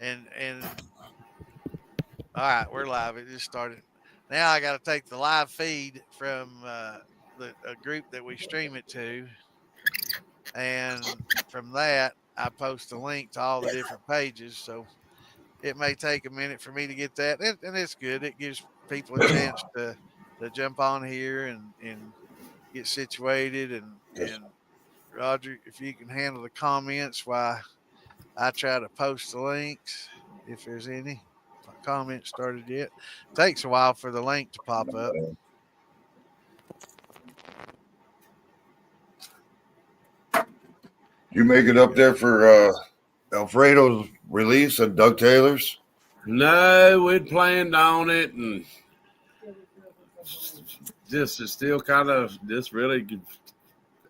And all right, we're live. It just started. Now I got to take the live feed from the a group that we stream it to, and from that I post a link to all the different pages. So it may take a minute for me to get that, and it's good. It gives people a chance to jump on here and get situated. And Roger, if you can handle the comments, why I try to post the links if there's any comments started yet. Takes a while for the link to pop up. You make it up there for Alfredo's release and Doug Taylor's? No, we'd planned on it, and just is still kind of just really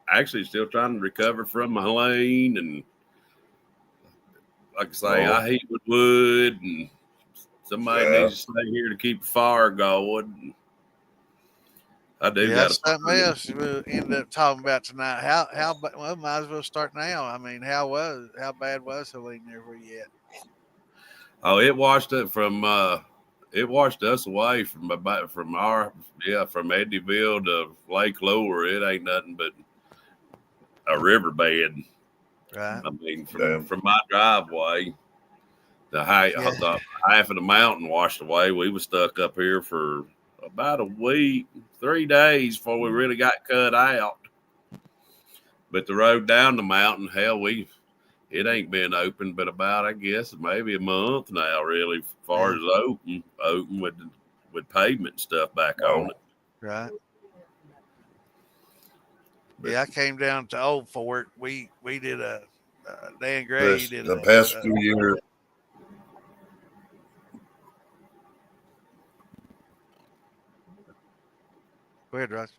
actually still trying to recover from my lane, and like I say, I heat with wood, and somebody needs to stay here to keep the fire going. I do. Yeah, that's something else we'll end up talking about tonight. Well, might as well start now. I mean, how bad was Helene there where you at? Oh, it washed us away from Eddyville to Lake Lower. It ain't nothing but a riverbed. Right. I mean, from my driveway, the half of the mountain washed away. We was stuck up here for about a week, 3 days before we really got cut out. But the road down the mountain, hell, it ain't been open but about, I guess, maybe a month now, really, as far as open with pavement stuff back on it. Right. But, yeah, I came down to Old Fort. We did Dan Gray did the past 2 years. Go ahead, Russ.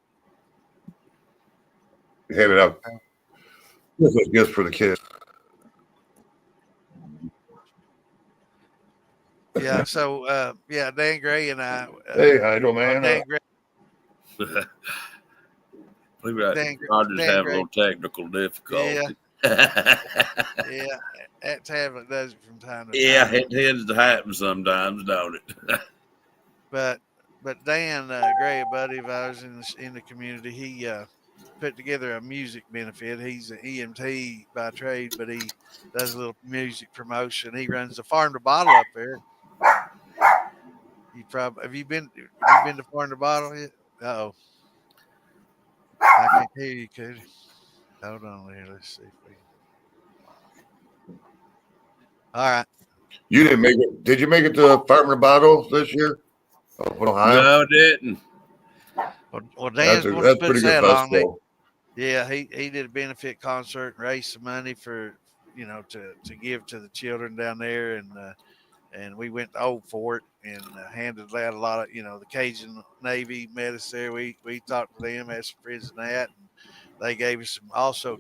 Hand it out. This is gifts for the kids. Yeah, so Dan Gray and I. Hey, how you doing, man? Dan Gray. Roger's having a little technical difficulty. Yeah, that tablet does it from time to time. Yeah, it tends to happen sometimes, don't it? But Dan Gray, a buddy of ours in the community, he put together a music benefit. He's an EMT by trade, but he does a little music promotion. He runs the Farm to Bottle up there. Have you been to Farm to Bottle yet? Uh-oh. I can't hear you, Cody. Hold on here. Let's see if we. All right. You didn't make it. Did you make it to Farm to Bottle this year? Ohio? No, I didn't. Well, Dan's going to put that on. Yeah, he did a benefit concert and raised some money for to give to the children down there, and we went to Old Fort and handed out a lot of the Cajun Navy met us there. We talked to them, had some friends in that, and they gave us some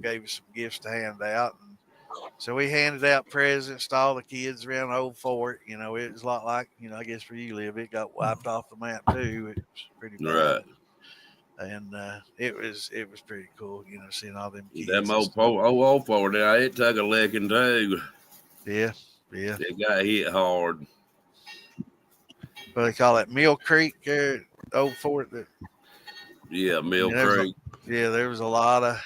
gifts to hand out. And so we handed out presents to all the kids around Old Fort. It was a lot like I guess where you live, it got wiped off the map too. It was pretty bad. Right. And it was pretty cool, seeing all them kids. Them old Fort there, it took a licking too. Yeah. It got hit hard. What they call it, Mill Creek, Old Fort. Yeah, Mill Creek. There was a lot of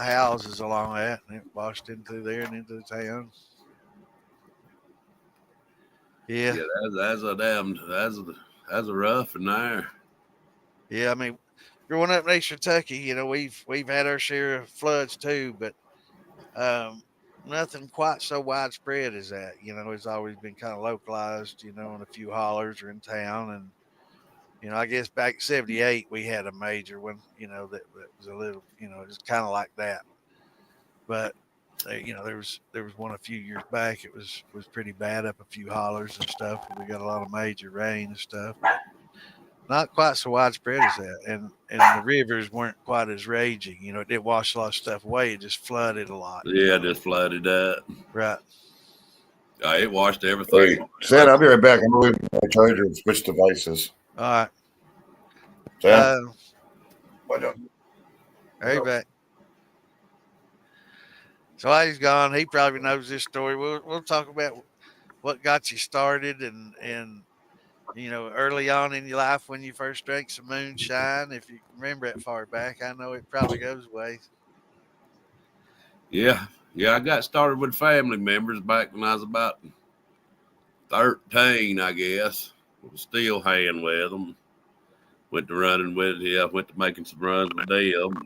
houses along that, and it washed into there and into the town. Yeah, that's a rough in there. Yeah, I mean, growing up in East Kentucky, we've had our share of floods too, but nothing quite so widespread as that. It's always been kind of localized, in a few hollers or in town. And, I guess back in 78, we had a major one, that was a little, just kind of like that. But, there was one a few years back. It was pretty bad up a few hollers and stuff. We got a lot of major rain and stuff. But not quite so widespread as that. And the rivers weren't quite as raging. It did wash a lot of stuff away. It just flooded a lot. Yeah, just flooded up. Right. It washed everything. Hey, Sam, I'll be right back. I'm going to leave my charger and switch devices. All right. Sam? Hey, back. So while he's gone, he probably knows this story. We'll talk about what got you started, and early on in your life when you first drank some moonshine, if you can remember it far back. I know it probably goes ways. Yeah, yeah. I got started with family members back when I was about 13, I guess. Was still hanging with them. Went to running with went to making some runs with them.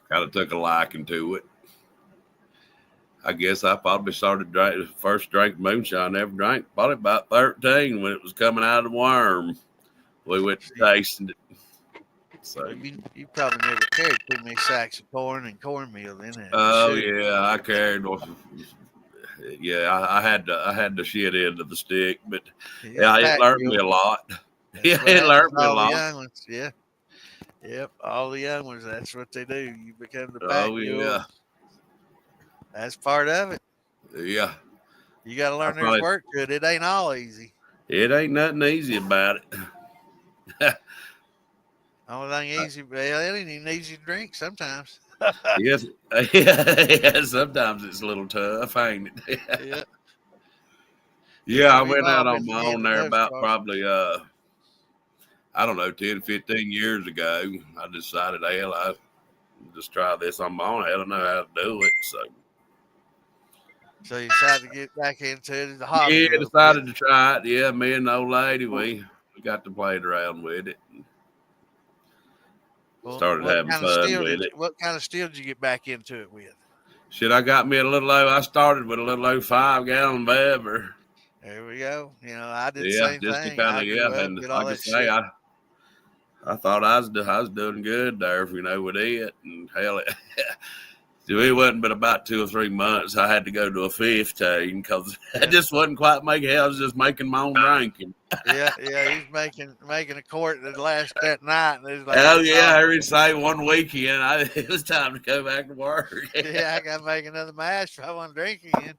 Kind of took a liking to it. I guess I probably started first drank moonshine I ever drank probably about 13 when it was coming out of the worm. We went to tasting it. So, You probably never carried too many sacks of corn and cornmeal in it. oh yeah, I carried. Yeah, I had the shit end of the stick, but yeah, it learned me a lot. Yeah, it learned me a lot. Young ones, yeah. Yep, all the young ones, that's what they do. You become the pack Oh mule. yeah, That's part of it. yeah. You got to learn there's work to it. It ain't all easy. It ain't nothing easy about it. Only thing easy, well, it ain't even easy to drink sometimes. Yes, yeah, sometimes it's a little tough, ain't it? Yeah. Yeah, I went out on my own there about probably I don't know, 10, 15 years ago. I decided, hell, I just try this on my own. I don't know how to do it. So you decided to get back into it as a hobby. Yeah, decided to try it. Yeah, me and the old lady, we got to play around with it. Started having fun with it. What kind of steel did you get back into it with? Shit, I got me a little I started with a little 5-gallon beaver. There we go. I did the same just thing. To kind of, and like I say, I thought I was doing good there, with it. And hell, it wasn't but about 2 or 3 months. I had to go to a 15 because I just wasn't quite making. I was just making my own drinking. Yeah, he's making a quart that last that night. And it was like, oh yeah, every say one weekend, it was time to go back to work. Yeah, I got to make another mash if I want to drink again.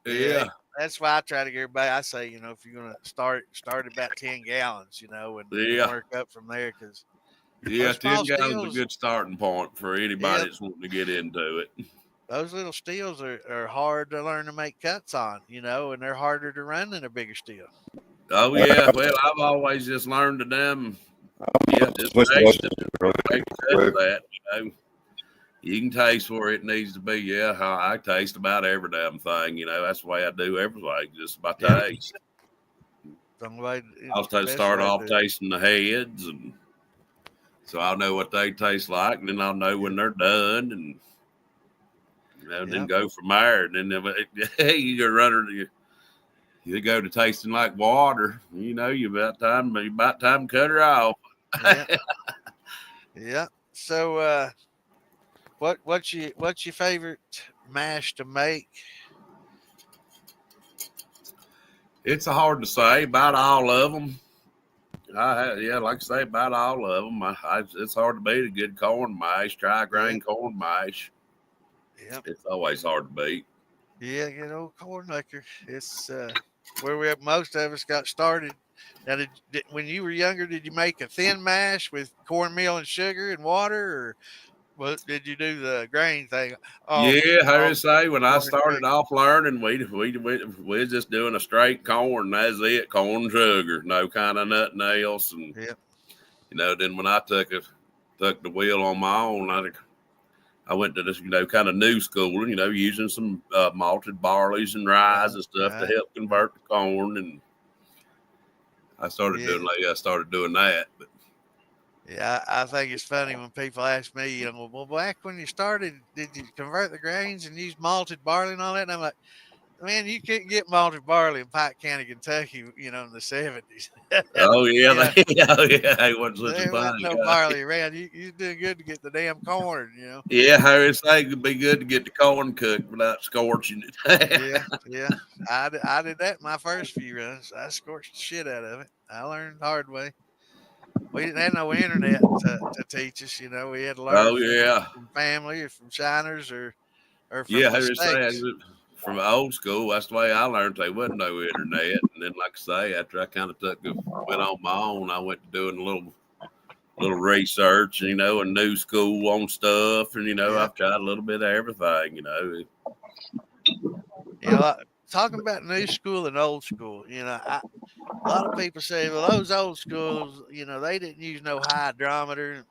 Yeah. That's why I try to get everybody. I say, if you're gonna start about 10 gallons, and work up from there. Because 10 gallons is a good starting point for anybody that's wanting to get into it. Those little steels are hard to learn to make cuts on, and they're harder to run than a bigger steel. Oh yeah, well I've always just learned to them. Yeah, just taste that. You can taste where it needs to be. Yeah, I taste about every damn thing. That's the way I do everything, just by taste. I'll start off tasting the heads, and so I'll know what they taste like, and then I'll know when they're done, and then go from there. And then you go running, you go to tasting like water. You about time to cut her off. Yeah. So, what's your favorite mash to make? It's hard to say about all of them. Like I say, about all of them. It's hard to beat a good corn mash, tri-grain corn mash. Yeah, it's always hard to beat. Yeah, good old corn liquor. It's where most of us got started. Now, when you were younger, did you make a thin mash with cornmeal and sugar and water, or did you do the grain thing? I would say when I started off learning, we was just doing a straight corn. That's it, corn and sugar, no kind of nothing else. And then when I took the wheel on my own, I went to this, kind of new school, using some malted barleys and rye and stuff to help convert the corn. And I started doing that. But I think it's funny when people ask me, well, back when you started, did you convert the grains and use malted barley and all that? And I'm like, man, you couldn't get malted barley in Pike County, Kentucky, in the 70s. Oh yeah, it wasn't such a thing. There wasn't no barley around. You doing good to get the damn corn, Yeah, I would say it'd be good to get the corn cooked without scorching it. yeah. I did that my first few runs. I scorched the shit out of it. I learned the hard way. We didn't have no internet to teach us, We had to learn from family or from shiners or from mistakes. From old school, that's the way I learned. There wasn't no internet, and then, like I say, after I kind of went on my own, I went to doing a little research, and new school on stuff, and I've tried a little bit of everything, talking about new school and old school, a lot of people say, well, those old schools, they didn't use no hydrometer,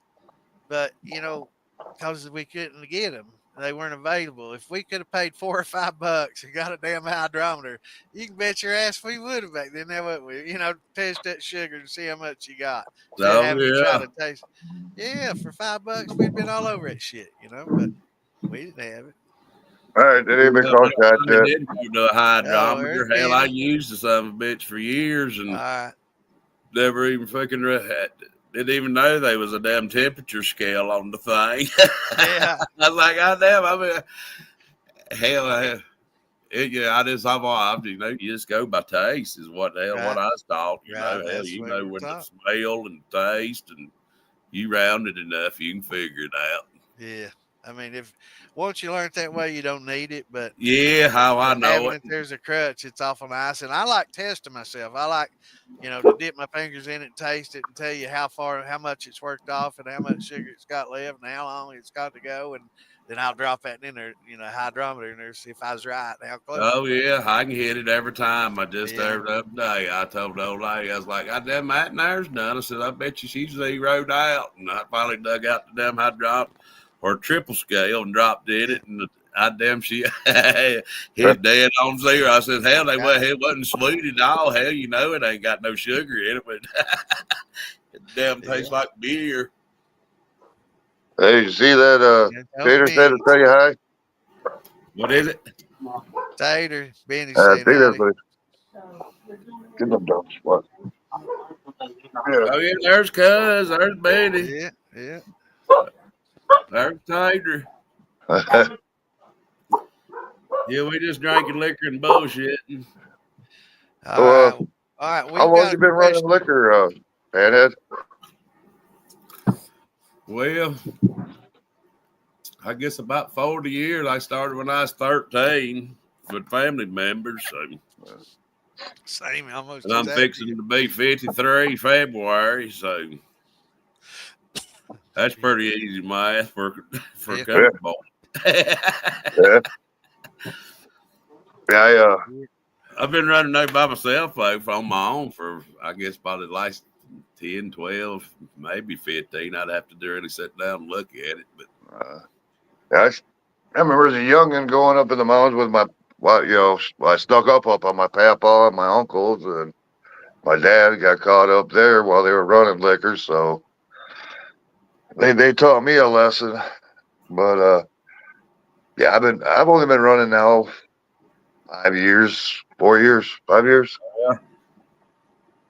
but because we couldn't get them, they weren't available. If we could have paid $4 or $5 and got a damn hydrometer, you can bet your ass we would have back then. Now what we, test that sugar and see how much you got instead of Oh having to try yeah. to taste. Yeah, for $5 we'd been all over that shit, but we didn't have it. All right, did anybody Well, call no, shot I yet? didn't go to a Oh, there's hydrometer. Hell, I Benny. used the son of a bitch for years All and right. never even fucking didn't even know there was a damn temperature scale on the thing. Yeah. I was like, God damn, I mean, hell, you just go by taste is what the hell what Right. I was taught. Right. Hell, That's you what know we're when to talking. smell and taste, and you round it enough, you can figure it out. Yeah. I mean, if once you learn it that way, you don't need it. But Yeah, how I know having it. it there's a crutch, it's awful nice. And I like testing myself. I like, to dip my fingers in it, taste it, and tell you how much it's worked off, and how much sugar it's got left, and how long it's got to go. And then I'll drop that in there, hydrometer in there, see if I was right and how close Oh it was. yeah, I can hit it every time. I just Yeah. there the other day. I told the old lady, I was like, "God damn, that there's done." I said, "I bet you she's zeroed out." And I finally dug out the damn hydrop or triple scale and dropped in Yeah. it, and I damn she hit dead on zero. I said, "Hell, it wasn't sweet at all. Hell, it ain't got no sugar in it, but it damn tastes Yeah. like beer." Hey, you see that? Yeah, tell Tater said to Benny. tell you hi. What is it? Tater. Benny saying Tater, howdy. but give them dumb what? Yeah. Oh yeah, there's Cuz, there's Betty, Yeah. Yeah. there's Tater. Yeah, we just drinking liquor and bullshitting. All So, right. All right. how We've long got you a been running question. liquor, Panhead? Well, I guess about 40 years. I started when I was 13 with family members. So, Same, almost and I'm exactly. fixing to be 53 February. So that's pretty easy math for a Yeah. country boy. Yeah. Yeah. I've been running that by myself though, on my own for I guess probably the last 10, 12, maybe 15. I'd have to really sit down and look at it. But Yeah, I remember as a youngin' going up in the mountains with I snuck up on my papa and my uncles, and my dad got caught up there while they were running liquor, so they taught me a lesson. But yeah, I've only been running now 5 years, 4 years, 5 years.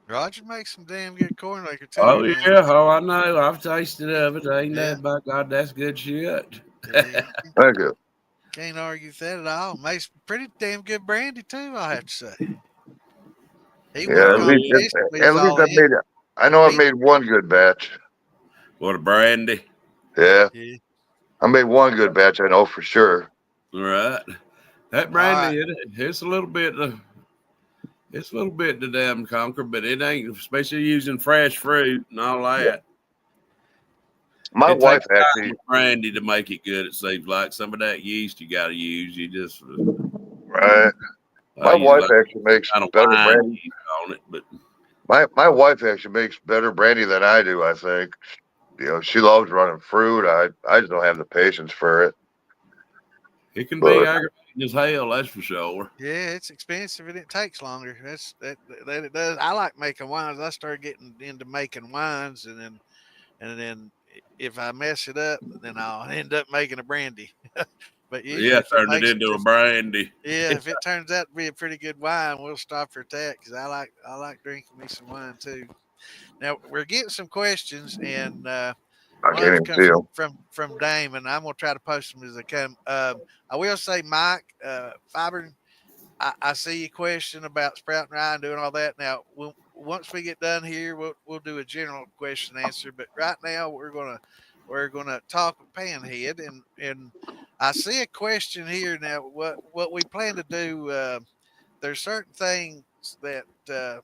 Roger makes some damn good corn liquor oh too, man. yeah, oh I know. I've tasted of it. Ain't Yeah. nothing but God, that's good shit. Yeah. Thank you. Can't argue with that at all. Makes pretty damn good brandy too, I have to say. He Yeah, won Oh yeah. competition with at his least all I've in. made it. I know I've He, made one good batch. What a brandy. Yeah, yeah. I made one good batch. I know for sure. Right. That All right. brandy, it's a little bit to damn conquer, but it ain't, especially using fresh fruit and all that. My It wife takes actually, time with brandy to make it good. It seems like some of that yeast you got to use. You just right? I My use wife like actually makes kind of better wine brandy. yeast on it, but My wife actually makes better brandy than I do. I think. She loves running fruit. I just don't have the patience for it. it can be But aggravating as hell. That's for sure. Yeah, it's expensive and it takes longer. That it does. I like making wines. I started getting into making wines, and then if I mess it up, then I'll end up making a brandy. But usually, Yeah, if it turned it makes it into a just brandy. yeah, if it turns out to be a pretty good wine, we'll stop her at that because I like drinking me some wine too. Now we're getting some questions, and I one of can't them's even come see them. from Dame, and I'm gonna try to post them as they come. I will say, Mike Fiber, I see your question about sprouting rye and doing all that. Now, once we get done here, we'll do a general question and answer. But right now, we're gonna talk with Panhead, and I see a question here. Now, what we plan to do? There's certain things that the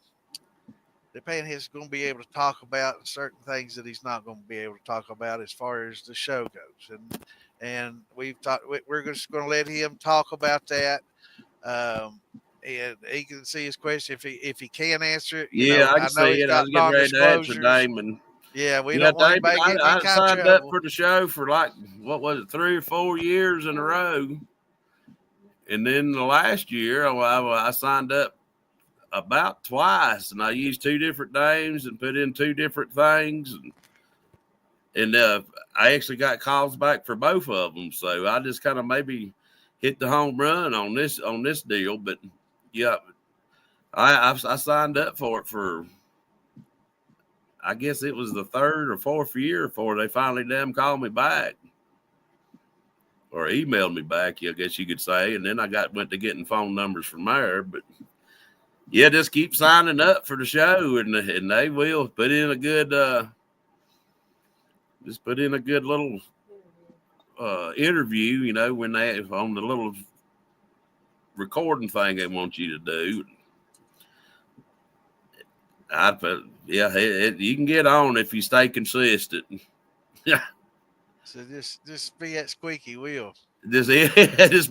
Panhead's going to be able to talk about, and certain things that he's not going to be able to talk about as far as the show goes. And we've talked. We're just going to let him talk about that. Um, and he can see his question if he can answer it. Yeah, I can I know see he's it. I got was getting ready to answer non-disclosures. Damon. Yeah, we Yeah, don't want Damon, anybody getting any I kind of signed up trouble. for the show for like, what was it, 3 or 4 years in a row. And then the last year, I signed up about twice, and I used 2 different names and put in 2 different things. And I actually got calls back for both of them. So I just kind of maybe hit the home run on this deal. But yeah, I signed up for it for, I guess it was the 3rd or 4th year before they finally damn called me back. Or emailed me back, I guess you could say. And then I went to getting phone numbers from there. But yeah, just keep signing up for the show, and they will put in a good little interview, when they on the little recording thing they want you to do. You can get on if you stay consistent. Yeah. So just be that squeaky wheel. Just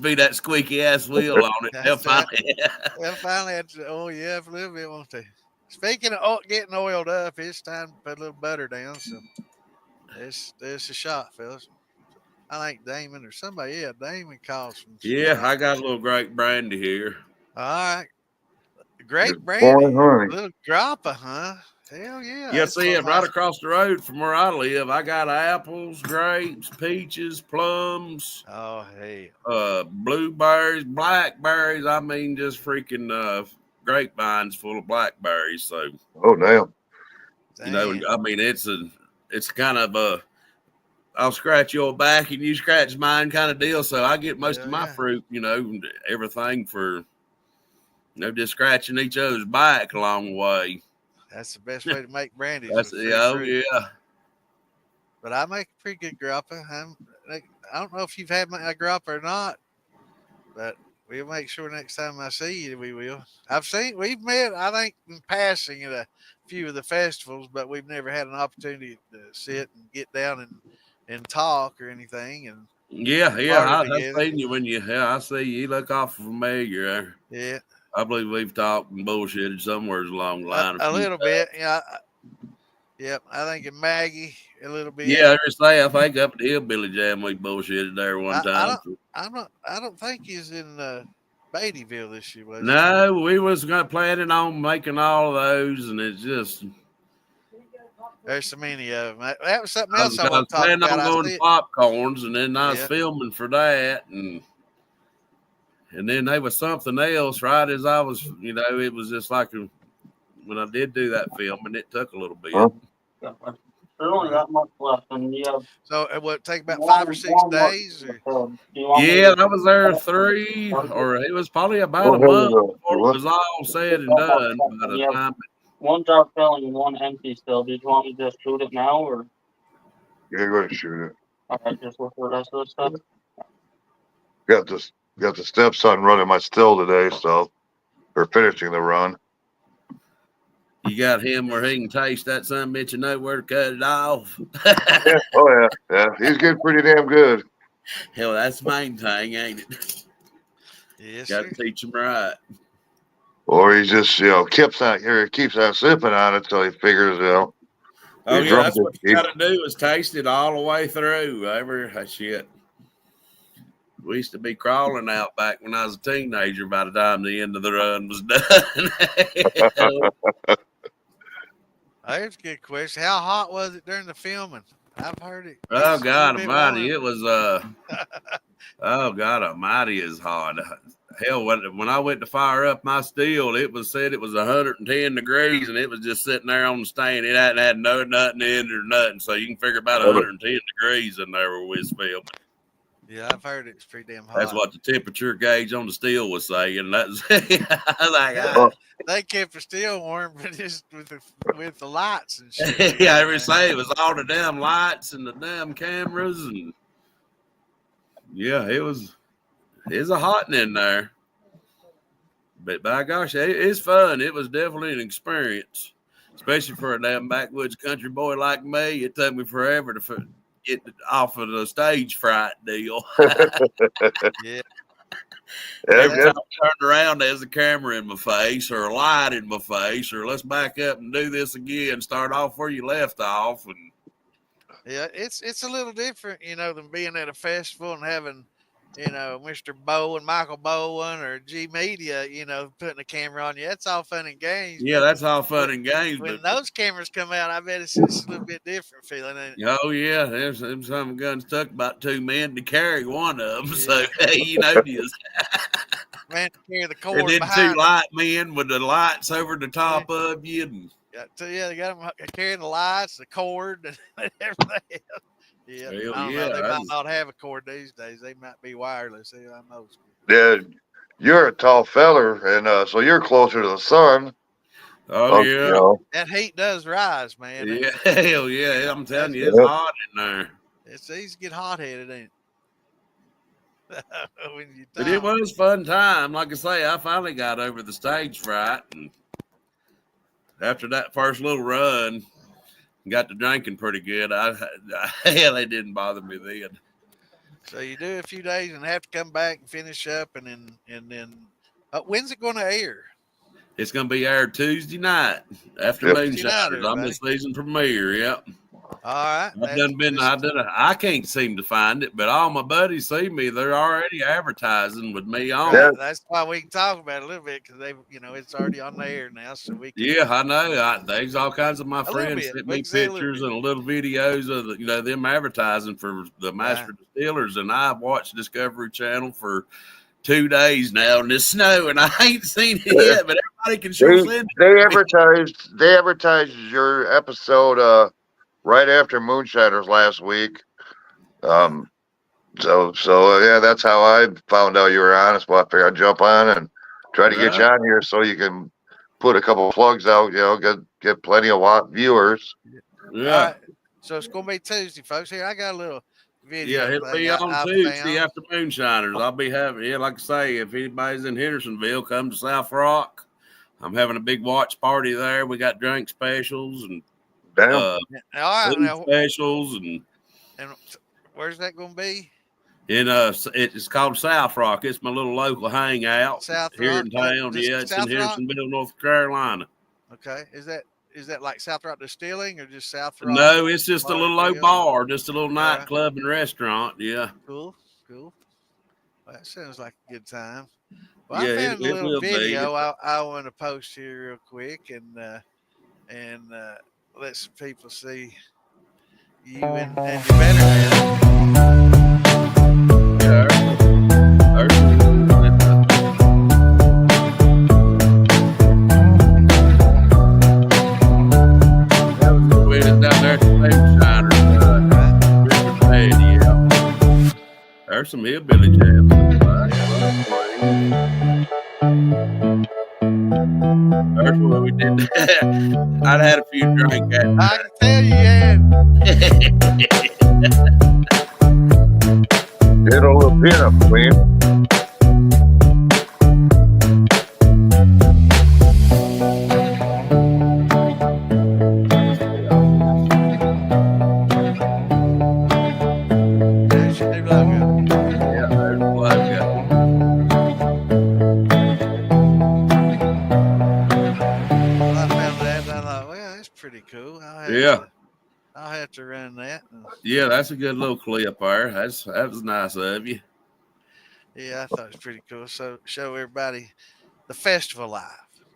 be that squeaky ass wheel on it. They'll finally have to oil you up a little bit, won't they? Speaking of getting oiled up, it's time to put a little butter down. So there's a shot, fellas. I think Damon or somebody, Damon calls from. Yeah, I got a little great brandy here. All right. Great It's brandy. boring, honey. Little grappa, huh? Hell yeah. Yeah, see it right across the road from where I live. I got apples, grapes, peaches, plums. Oh, hey. Blueberries, blackberries. I mean, just freaking grapevines full of blackberries. So, oh damn. I mean, it's kind of a I'll scratch your back and you scratch mine kind of deal. So I get most of my fruit, everything for just scratching each other's back along the way. That's the best way to make brandy. Yeah. But I make a pretty good grappa. I don't know if you've had a grappa or not, but we'll make sure next time I see you, we will. We've met, I think, in passing at a few of the festivals, but we've never had an opportunity to sit and get down and talk or anything. And I've seen you I see you. You look awful familiar. Yeah. I believe we've talked and bullshitted somewhere along the line. A little bit, yeah. Yep, I think in Maggie a little bit. Yeah, I think up at the Hillbilly Jam we bullshitted there one time. I don't think he's in Beattyville this year, was No, we was planning on making all of those, and it's just there's so many of them. That was something else I was planning on going to popcorns, and then I was filming for that, and then there was something else right as I was, it was just like when I did do that film, and it took a little bit. Huh? There's only that much left, and so it would take about 5 or 6 days. Yeah, I was there 3, or it was probably about a month before it was all said and done. By the time one jar filling and one empty still. Did you want me to just shoot it now, or? Yeah, go ahead and shoot it. All right, just look for the rest of the stuff. Got the stepson running my still today, so we're finishing the run. You got him where he can taste that son bitch and know where to cut it off. Yeah. Oh yeah. He's getting pretty damn good. Hell, that's the main thing, ain't it? Yes. Got to teach him right. Or he just keeps on sipping on it till he figures Oh yeah, that's what you got to do is taste it all the way through. Shit. We used to be crawling out back when I was a teenager by the time the end of the run was done. That's a good question. How hot was it during the filming? I've heard it. Oh God Almighty! It was oh God Almighty, is hot. Hell, when I went to fire up my steel, it was said it was 110 degrees, and it was just sitting there on the stand. It hadn't had nothing in it or nothing, so you can figure about 110 degrees in there where we was filming. Yeah, I've heard it's pretty damn hot. That's what the temperature gauge on the steel was saying. That's they kept the steel warm, but just with the lights and shit. Yeah, I say it was all the damn lights and the damn cameras, and it was a hot in there. But by gosh, it's fun. It was definitely an experience, especially for a damn backwoods country boy like me. It took me forever to get off of the stage fright deal. Yeah. Every Yeah, time I turned around, there's a camera in my face or a light in my face, or let's back up and do this again. Start off where you left off. And Yeah, it's a little different, than being at a festival and having, Mr. Bowen, Michael Bowen, or G Media, putting a camera on you. That's all fun and games. yeah, But that's all fun and games. when But those cameras come out, I bet it's a little bit different feeling. Ain't oh yeah, there's some guns took about 2 men to carry one of them. it? So Yeah, hey, you know this. man, carry the And cord then 2 behind them. light men with the lights over the top of you. And They got them carrying the lights, the cord, and everything. Yeah, hell I don't know. yeah, They might not have a cord these days. They might be wireless. I'm old school. yeah. You're a tall feller, and so you're closer to the sun. oh You yeah, know. That heat does rise, man. yeah, hell yeah. I'm telling you, it's Yeah. hot in there. It's easy to get hot headed, ain't it? When you But it talk. was fun time. Like I say, I finally got over the stage fright, and after that first little run, got to drinking pretty good. Hell, it didn't bother me then. So you do a few days and have to come back and finish up, and then when's it going to air? It's going to be aired Tuesday night after Yep. Tuesday night, Moonshiners. I'm everybody. the season premiere. Yep. All right. I can't seem to find it, but all my buddies see me. They're already advertising with me on. Yeah. That's why we can talk about it a little bit because it's already on the air now, so we can. Yeah, I know. There's all kinds of my little friends bit. sent We me can say a little pictures bit. and little videos of them advertising for the Master Distillers, and I've watched Discovery Channel for 2 days now in the snow, and I ain't seen it yet. But everybody can sure send it. They advertised your episode right after Moonshiners last week. So yeah, that's how I found out you were on. Well, I figured I'd jump on and try to get you on here so you can put a couple of plugs out. Get plenty of viewers. Yeah. All right. So it's going to be Tuesday, folks. Here, I got a little video. Yeah, it'll thing be on I Tuesday found. after Moonshiners. I'll be having, like I say, if anybody's in Hendersonville, come to South Rock. I'm having a big watch party there. We got drink specials and Damn. All right. food Now, specials, and where's that going to be? it's called South Rock. It's my little local hangout South here Rock? in town. Just Yeah, it's South in Rock? Hendersonville, North Carolina. Okay. Is that like South Rock Distilling or just South Rock? No, it's just a little low Grill? bar, just a little nightclub and restaurant. Yeah. Cool. Well, that sounds like a good time. Well, Yeah, I found it a little will be. video I want to post here real quick and let some people see you and you better have. There's some hillbilly jams. There's what we did. I'd had a few drinks. I can tell you had. Get a little pinup, Queen. There's your new logo. Yeah, there's the logo. Well, I found that and I thought, well, that's pretty cool. I'll have to run that. Yeah, that's a good little clip there. That was nice of you. Yeah, I thought it was pretty cool. So show everybody the festival live.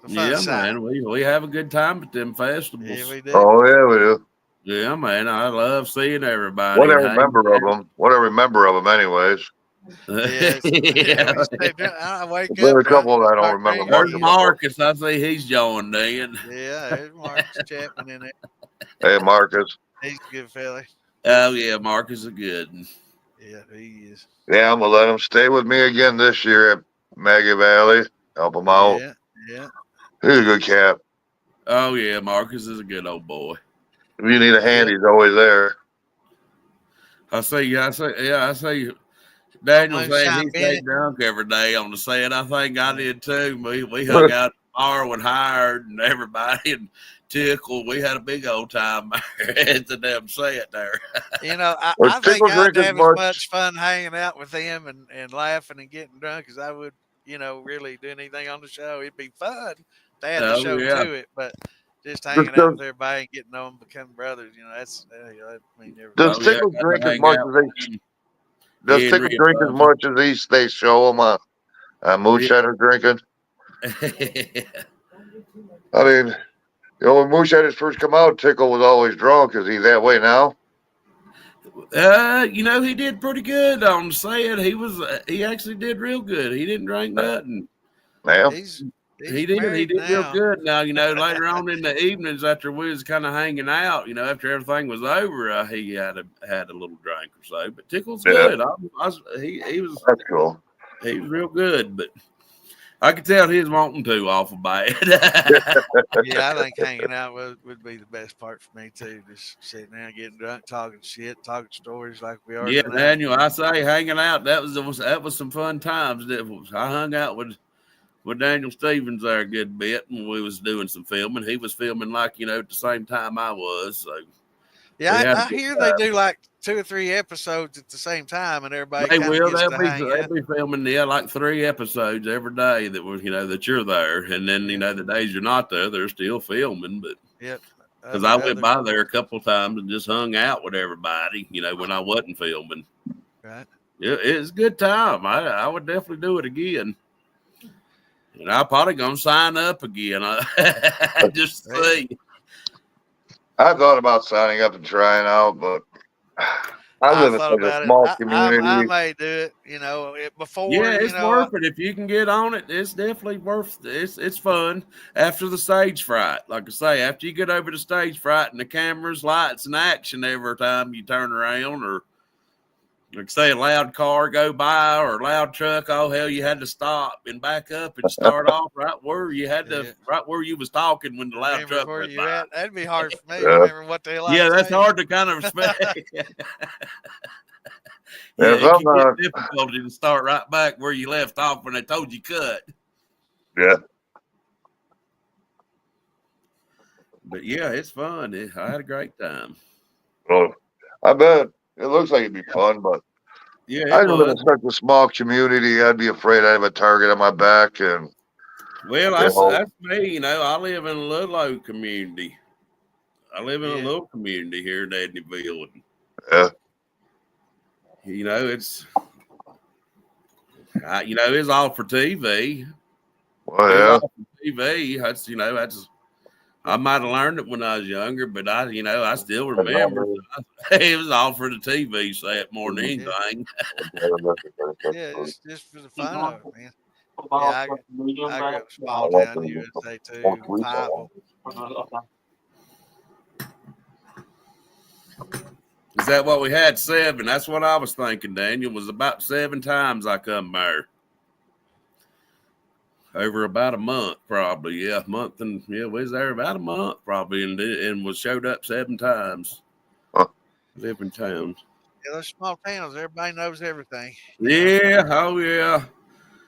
The fun Yeah, side. man. We have a good time at them festivals. Yeah, we do. Oh yeah, we do. Yeah, man. I love seeing everybody. What I remember of them, anyways. Yes. Yeah. I wake There's up. a couple that I don't start remember drinking. much There's Marcus. I see he's joined in. Yeah, there's Marcus Chapman in there. Hey, Marcus. He's a good fella. Oh, yeah. Marcus is good. Yeah, he is. Yeah, I'm gonna let him stay with me again this year at Maggie Valley. Help him out. Yeah. He's a good cat. Oh, yeah. Marcus is a good old boy. If you need a hand, he's always there. I see. Daniel saying Moonshine he stayed drunk every day on the set. I think I did too. We hung out borrowed, hired, and everybody, and Tickle. We had a big old time at the damn set there. Well, I think Tickle I'd drink as have as much. much fun hanging out with them and laughing and getting drunk as I would, really doing anything on the show. It'd be fun to add the Oh show yeah, to it, but just Does, hanging out does, with everybody and getting to know them, becoming brothers, that's that mean does oh everything. yeah. Tickle Got drink to as hang much out as with him, does Tickle Henry and drink as much as they show him Moonshine are drinking? Bubba. I mean, when Moonshine first come out, Tickle was always drunk. Is he that way now? He did pretty good on the set. He actually did real good. He didn't drink nothing. Ma'am? He's He he's did. He married did real now. good. Now, later on in the evenings after we was kind of hanging out, after everything was over, he had a little drink or so. But Tickle's Yeah, good. He was that's cool. real good. But I could tell he was wanting to awful bad. Yeah, I think hanging out would be the best part for me too. Just sitting there, getting drunk, talking shit, talking stories like we are Yeah, tonight. Daniel, I say hanging out. That was some fun times. I hung out with Daniel Stevens there a good bit when we was doing some filming. He was filming like at the same time I was. So we Yeah, had a I good hear time. they do like 2 or 3 episodes at the same time, and everybody They kind of will. gets to hang They'll out. be filming like 3 episodes every day that was that you're there, and then the days you're not there, they're still filming. But Yep. because I went by there a couple of times and just hung out with everybody, when I wasn't filming. Right. It's a good time. I would definitely do it again. And I'm probably gonna sign up again. Just to see. I thought about signing up and trying out, but I I live in thought such a about it. small I community. may do it. Before. Yeah, it's worth it if you can get on it. It's definitely worth it. It's fun after the stage fright. Like I say, after you get over the stage fright and the cameras, lights, and action every time you turn around, or like say a loud car go by or a loud truck, oh hell, you had to stop and back up and start off right where you had to, right where you was talking when the loud Remember truck where went you by. at? That'd be hard for me. Yeah. Remember what they like. Yeah, that's hard to kind of respect. Yeah, Yeah, it can sometimes. get difficult to start right back where you left off when they told you cut. Yeah. But yeah, it's fun. I had a great time. Well, I bet it looks like it'd be fun, but Yeah, I it live in was. such a small community. I'd be afraid I'd have a target on my back, and Well, that's me. I live in a little old community. I live in a little community here in Edneyville. yeah. It's it's all for TV. Well, It's yeah. all for TV. That's I might have learned it when I was younger, but I still remember it was all for the TV set more than anything. Yeah, just for the fun of it, man. Yeah, I grew up small town USA too. 5 of them. Is that what we had? 7. That's what I was thinking, Daniel. Was about 7 times I come there. Over about a month, probably. Yeah, month and we was there about a month, probably, and was showed up 7 times. Huh. Different towns. Yeah, those small towns, everybody knows everything. Yeah, oh yeah.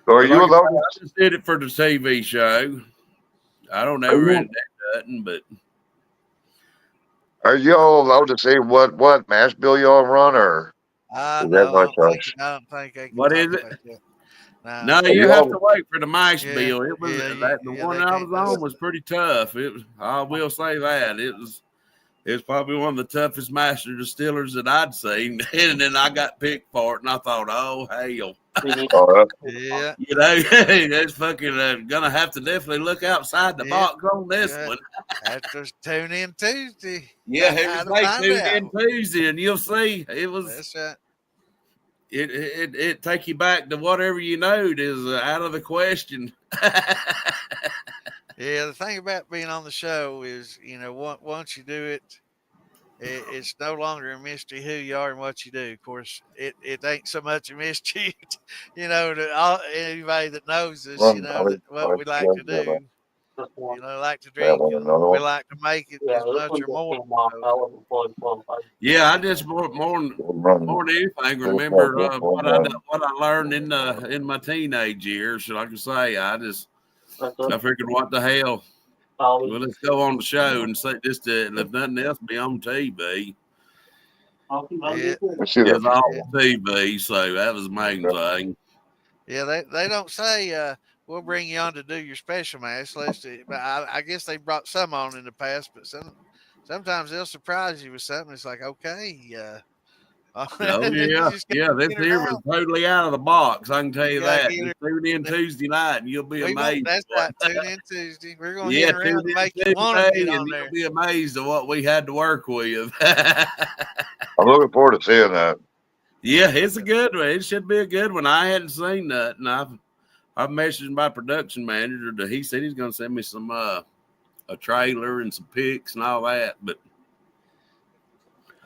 So are you allowed? I just did it for the TV show. I don't ever end nothing, but Are y'all allowed to say what mash bill y'all run, or is that No, much? I don't think they can what talk is it? about that. No, you have to wait for the mash Yeah, bill. It was the one I was on was pretty tough. It was, I will say that it was probably one of the toughest master distillers that I'd seen. And then I got picked for it, and I thought, oh hell, Yeah, that's fucking gonna have to definitely look outside the box on this one. After tune in Tuesday. Yeah, it was tune in Tuesday, and you'll see it was. That's right. It take you back to whatever you knowed is out of the question. Yeah, the thing about being on the show is, once you do it, it's no longer a mystery who you are and what you do. Of course, it ain't so much a mystery, to anybody that knows us, that what we like to do. Like to drink. We like to make it as much or more. Yeah, I just more than anything remember what I learned in my teenage years. Like I say, I just That's I it. figured, what the hell? Probably. Well, let's go on the show and say just if nothing else, be on TV. I'll keep on Yeah. YouTube. I see It's that. all TV, so that was the main thing. Yeah, they don't say we'll bring you on to do your special match. Let's see. But I guess they brought some on in the past, but sometimes they'll surprise you with something. It's like, okay, Oh you yeah, just yeah. This get her here down. was totally out of the box. I can tell You you gotta that. get Just her. tune in Tuesday night, and you'll be We won't. amazed. That's right. Tune in Tuesday. We're gonna Yeah, hit around tune and in make you want to get Tuesday, on and there. you'll be amazed at what we had to work with. I'm looking forward to seeing that. Yeah, it's a good one. It should be a good one. I hadn't seen nothing. I've messaged my production manager. He said he's going to send me some a trailer and some pics and all that. But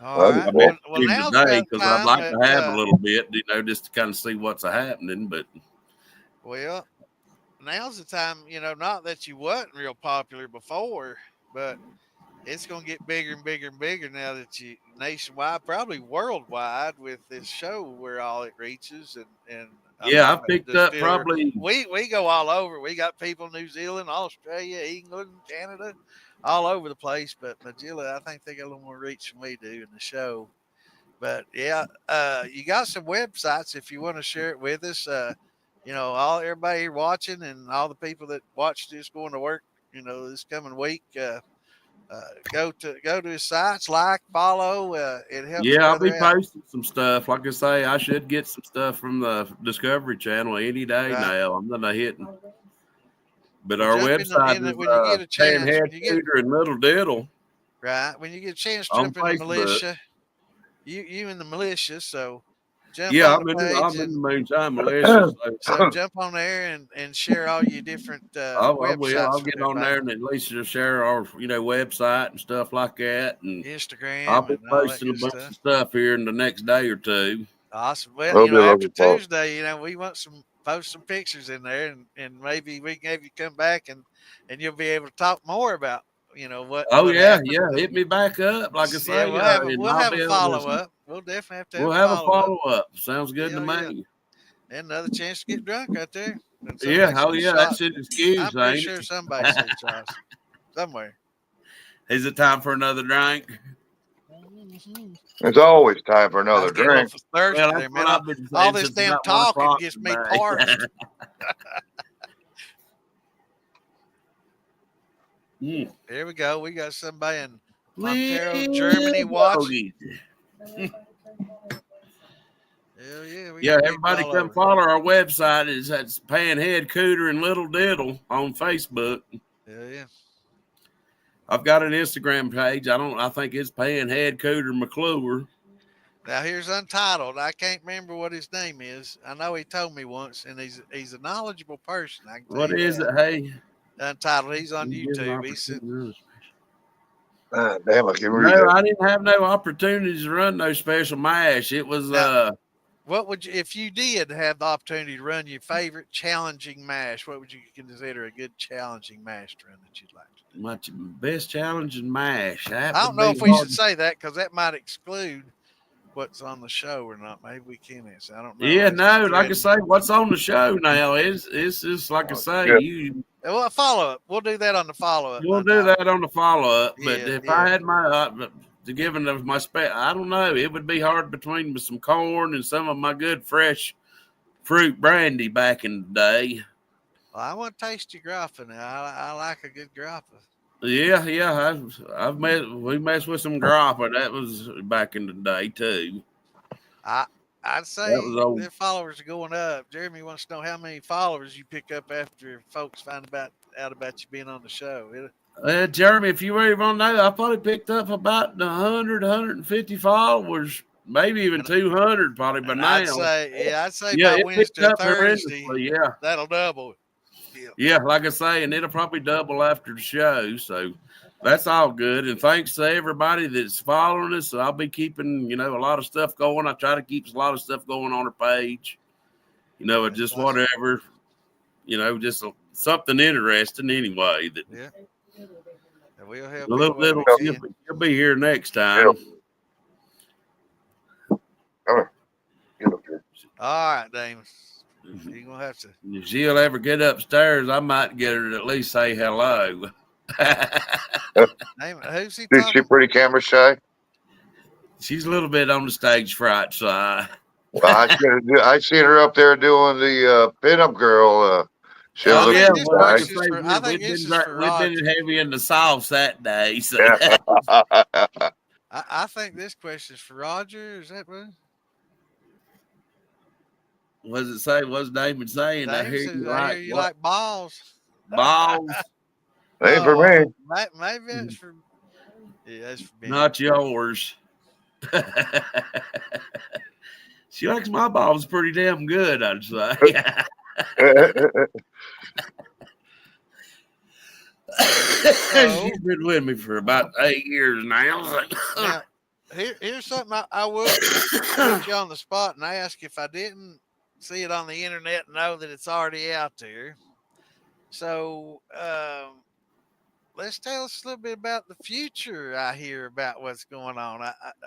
All right. I messaged Well, him now's today about because I'd time like that to have a little bit, just to kind of see what's happening. But well, now's the time. Not that you wasn't real popular before, but it's going to get bigger and bigger and bigger now that you nationwide, probably worldwide, with this show where all it reaches. And I'm yeah, I talking about picked the up distiller. probably. We go all over. We got people in New Zealand, Australia, England, Canada, all over the place. But Magilla, I think they got a little more reach than we do in the show. But yeah, you got some websites if you want to share it with us. All everybody watching and all the people that watch this going to work, this coming week. Go to his sites, like, follow. It helps Yeah, I'll be brother out. posting some stuff. Like I say, I should get some stuff from the Discovery Channel any day Right. now. I'm gonna hit. But Well, our jump website is when you get a chance. Panhead Cooter and Little Diddle Right when you get a chance, on jump in the Facebook. militia. You in the militia, so jump Yeah, on the I'm page in the and Moonshine Militia. so jump on there and share all your different I will. websites I'll with get on everybody. there and at least just share our website and stuff like that. And I'll Instagram be and all that posting a good bunch of stuff. stuff here in the next day or two. Awesome. Well, We'll be after looking forward. Tuesday, we want post some pictures in there, and maybe we can have you come back and you'll be able to talk more about Oh what yeah, happened. yeah. Hit me back up, like I Yeah, say, and we'll I'll have be a able follow to. up. We'll definitely have to have We'll a have a follow up. follow up. Sounds good to Yeah. me. And another chance to get drunk out there. And Yeah, somebody oh sees yeah, that shots. shit is excused, I'm pretty ain't sure it? somebody sees shots somewhere. Is it time for another drink? It's always time for I another was getting a drink. little thirsty Well, there, that's what man. I've been All saying this since damn about 1 talking o'clock gets me today. parched. Here we go. We got somebody in Montero, Germany watching. Hell yeah, we Yeah, got people everybody all come over. follow our website. That's Panhead Cooter and Little Diddle on Facebook. Hell yeah. I've got an Instagram page. I think it's Panhead Cooter McClure. Now here's Untitled. I can't remember what his name is. I know he told me once, and he's a knowledgeable person. I can tell What you is that. it? Hey, Untitled. He's on you give an YouTube. He said, opportunity. Damn, I can read No, that. I didn't have no opportunities to run no special mash. It was now, what would you, if you did have the opportunity to run your favorite challenging mash? What would you consider a good challenging mash to run that you'd like to do? my best challenging mash. That I would don't know be if we hard. should say that because that might exclude what's on the show or not. Maybe we can answer. I don't know. Yeah, That's no, like I threatening. say, what's on the show now is it's just like I say, Yeah. Well, a follow up. We'll do that on the follow up. We'll do that on the follow up. But Yeah, if yeah. I had my given of my I don't know, it would be hard between some corn and some of my good fresh fruit brandy back in the day. Well, I want to taste your grappa now. I like a good grappa. Yeah, we messed with some grappa. That was back in the day too. I'd say their followers are going up. Jeremy wants to know how many followers you pick up after folks find out about you being on the show. Jeremy, if you really want to know, I probably picked up about 100, 150 followers, maybe even 200 probably by now. I'd say by Wednesday or Thursday, yeah. That'll double. Yeah, like I say, and it'll probably double after the show. So that's all good. And thanks to everybody that's following us. I'll be keeping, a lot of stuff going. I try to keep a lot of stuff going on our page. Just whatever, just something interesting anyway. Yeah. We'll help a little little. You'll be here next time. Yeah. All right, Damon. You're gonna have to. If she'll ever get upstairs, I might get her to at least say hello. Who's he Is she talking? pretty camera shy? She's a little bit on the stage fright side. Well, I seen her up there doing the pinup girl. She was Oh I yeah, think looking this well, like I shy. question's say, for. I think we've this been is for we've been Roger. heavy in the sauce that day. So Yeah. I think this question's for Roger. Is that what? what does it say? What's David saying? I Dave hear says, you "I like hear you what like balls." balls, Ain't for Oh, me. maybe that's for. Yeah, that's for Ben. not yours. She likes my balls pretty damn good, I'd say. So She's been with me for about 8 years now. now, here's something I will put you on the spot and ask if I didn't see it on the internet and know that it's already out there. So let's tell us a little bit about the future. I hear about what's going on.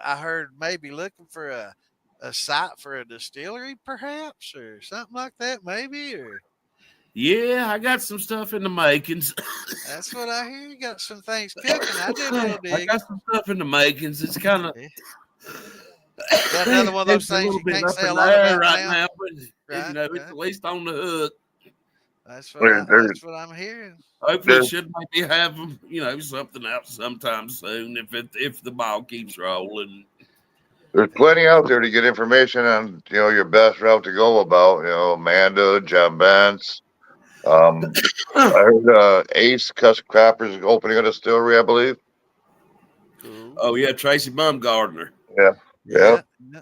I heard maybe looking for a site for a distillery, perhaps, or something like that, maybe. Or Yeah, I got some stuff in the makings. that's what I hear. You got some things cooking. I did a little I digging. got some stuff in the makings. It's kind of Yeah. Got another one of those it's a things little you bit can't up say in a the lot air about right now. now, but Right, it's right. at least on the hook. That's There's, what I'm hearing. Hopefully, it there's, should maybe have something out sometime soon if the ball keeps rolling. there's plenty out there to get information on, your best route to go about, Amanda, John Bence. I heard Ace Cuss Crappers opening a distillery, I believe. Cool. Oh yeah, Tracy Bumgardner. Yeah. Yeah. Yeah. Yeah.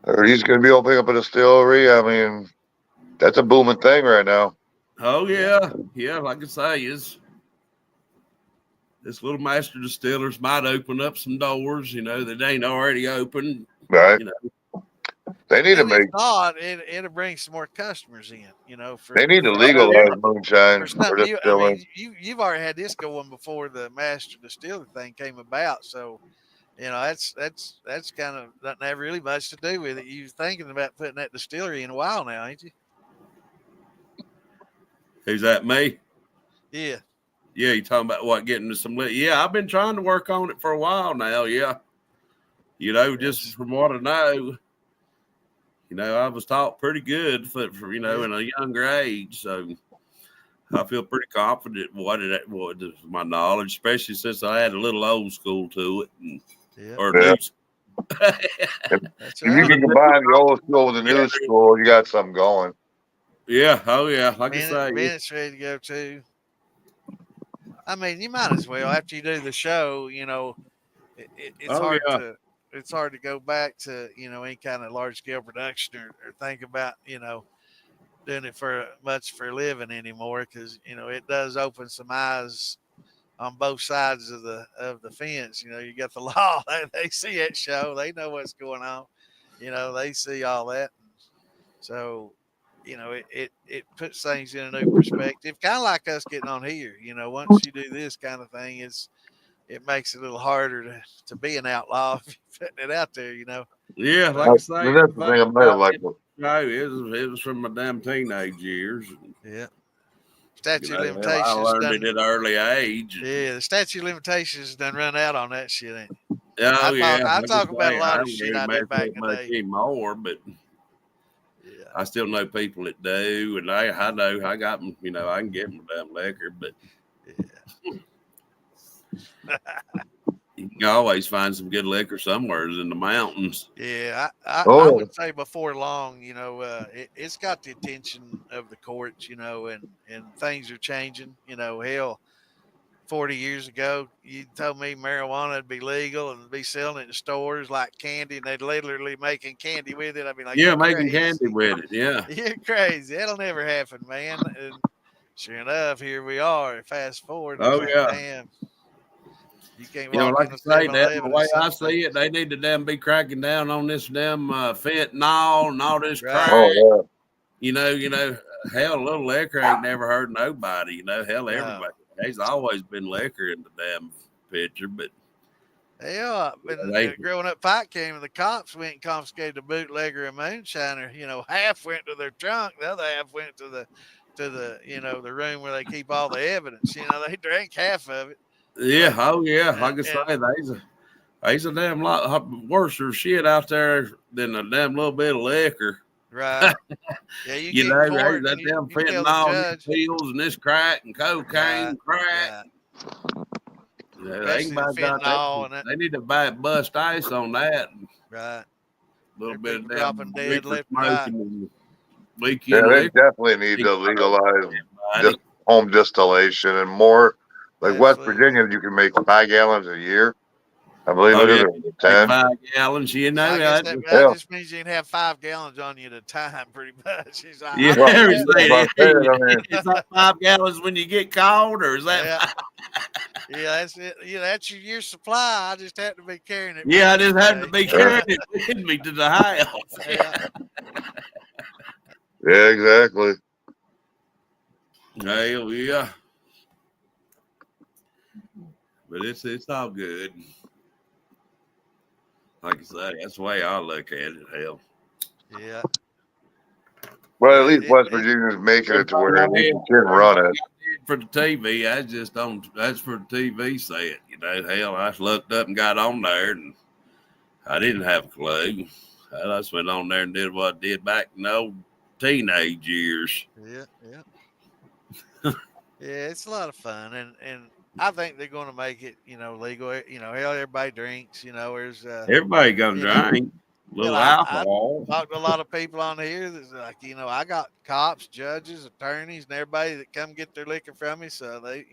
I heard he's going to be opening up a distillery. I mean, that's a booming thing right now. Oh Yeah. yeah. Like I say, is this little master distillers might open up some doors, that ain't already open. Right. You know, They need to And if make, not, it'll bring some more customers in, they need to for oh something yeah, legalize moonshine for for something I distilling. mean, you've already had this going before the master distiller thing came about. So, that's kind of doesn't have really much to do with it. You thinking about putting that distillery in a while now, ain't you? who's that? Me? Yeah. Yeah, you talking about what getting to some? Yeah, I've been trying to work on it for a while now. Yeah, just Yes. from what I know, I was taught pretty good for Yeah. in a younger age, so I feel pretty confident what is my knowledge, especially since I had a little old school to it, Yeah. or Yeah. new. If That's you right. can combine the old school with the new school, you got something going. Yeah, oh yeah, like I say, Bennett's ready to go too. I mean, you might as well after you do the show. It's oh hard yeah, to go back to any kind of large scale production or think about doing it for much for a living anymore because it does open some eyes on both sides of the fence. You got the law. They see that show. They know what's going on. They see all that. So it puts things in a new perspective, kind of like us getting on here. Once you do this kind of thing, it makes it a little harder to be an outlaw if you're putting it out there. yeah, But like I say, And that's the thing I might have liked. no, it was from my damn teenage years. yeah, statute of Hell, I limitations learned it done. at an early age. Yeah, the statute of limitations done run out on that shit. Ain't it? Oh yeah, I like I talk about a say, I lot of don't shit really I mess did back with in the much day. anymore, but Yeah, I still know people that do, and I know I got them. I can get them damn liquor, but yeah. you can always find some good liquor somewhere in the mountains. Yeah, I Oh, would say before long, it's got the attention of the courts, and things are changing. Hell, 40 years ago, you told me marijuana would be legal and be selling it in stores like candy, and they'd literally making candy with it. I'd be like, Yeah, you're making candy crazy. with it. Yeah. You're crazy. That'll never happen, man. And sure enough, here we are. Fast forward, and it's Oh like, yeah. damn, you can't walk Like in a I say, that the 7-Eleven in way I some see it, states. they need to damn be cracking down on this damn fentanyl and all this Right. crack. oh Hell, little liquor ain't never hurt nobody. Hell, No. everybody. There's always been liquor in the damn picture, but Yeah, but growing up, Pike came and the cops went and confiscated a bootlegger and moonshiner. Half went to their trunk, the other half went to the the room where they keep all the evidence. They drank half of it. Yeah, oh yeah. Like I And say, there's a damn lot worse shit out there than a damn little bit of liquor. right. Yeah, you You get know, in court that and damn you tell the fentanyl, judge, pills, and this crack and cocaine, crack. right. They Especially the fentanyl and that. They need to bust ice on that. Right. A little There are bit of people dropping damn dead reefer left and right. smoking and Yeah, weekend they liquor. definitely need to legalize home distillation and more. Like West Absolutely. Virginia, you can make 5 gallons a year. I believe Oh, it yeah. is 10. 5 gallons, I guess that Yeah. just means you can have 5 gallons on you at a time, pretty much. Yeah, Well, that's what I'm saying. I mean, is that 5 gallons when you get called, or is that? Yeah, that's it. Yeah, that's your year's supply. I just have to be carrying it. Yeah, I just have to be carrying it with me to the house. Yeah, exactly. Hell yeah. But it's all good. Like I say, that's the way I look at it. Hell. Yeah. Well, at least West Virginia's making it to where you can run it. For the TV, that's for the TV set. Hell, I just looked up and got on there, and I didn't have a clue. I just went on there and did what I did back in the old teenage years. Yeah. Yeah, it's a lot of fun, and I think they're going to make it, legal. Hell, everybody drinks. There's everybody gonna drink a little alcohol. I talked to a lot of people on here that's like, I got cops, judges, attorneys, and everybody that come get their liquor from me. So they,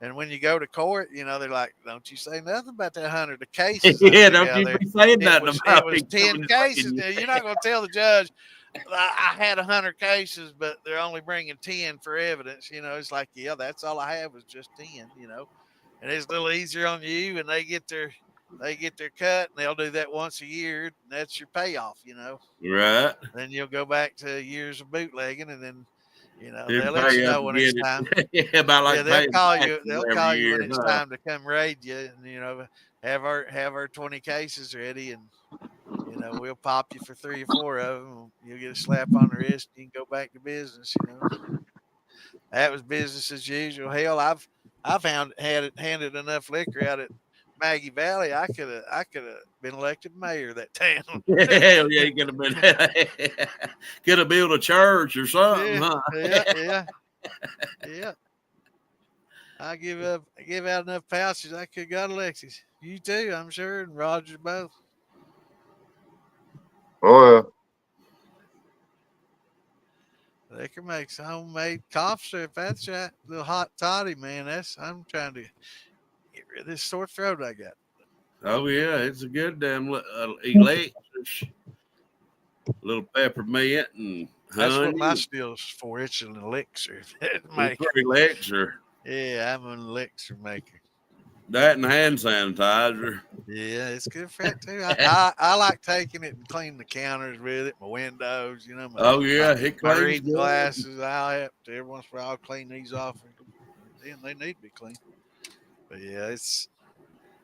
and when you go to court, they're like, don't you say nothing about that 100 of cases. Yeah, don't you be saying nothing about it. It was 10 cases. You're not going to tell the judge, I had 100 cases, but they're only bringing 10 for evidence. It's like, yeah, that's all I have was just 10, and it's a little easier on you, and they get their cut, and they'll do that once a year. And that's your payoff, Right. Then you'll go back to years of bootlegging, and then, they'll let you know when it's time. They'll call you. They'll call you when it's time to come raid you, and have our 20 cases ready, and we'll pop you for 3 or 4 of them. You'll get a slap on the wrist. You can go back to business. That was business as usual. Hell, I've handed enough liquor out at Maggie Valley. I could have been elected mayor of that town. Hell yeah, you could have built a church or something. Yeah. I give out enough pouches. I could have got Alexis. You too, I'm sure, and Roger both. Oh yeah. Liquor makes homemade cough syrup. That's right. Little hot toddy, man. I'm trying to get rid of this sore throat I got. Oh yeah, it's a good damn elixir. Little peppermint and honey. That's what my skill's for. It's an elixir. Elixir. Yeah, I'm an elixir maker. That and hand sanitizer. Yeah, it's good for that too. I like taking it and cleaning the counters with it, my windows, my reading glasses. I'll have to every once in a while I'll clean these off. Then they need to be clean. But yeah,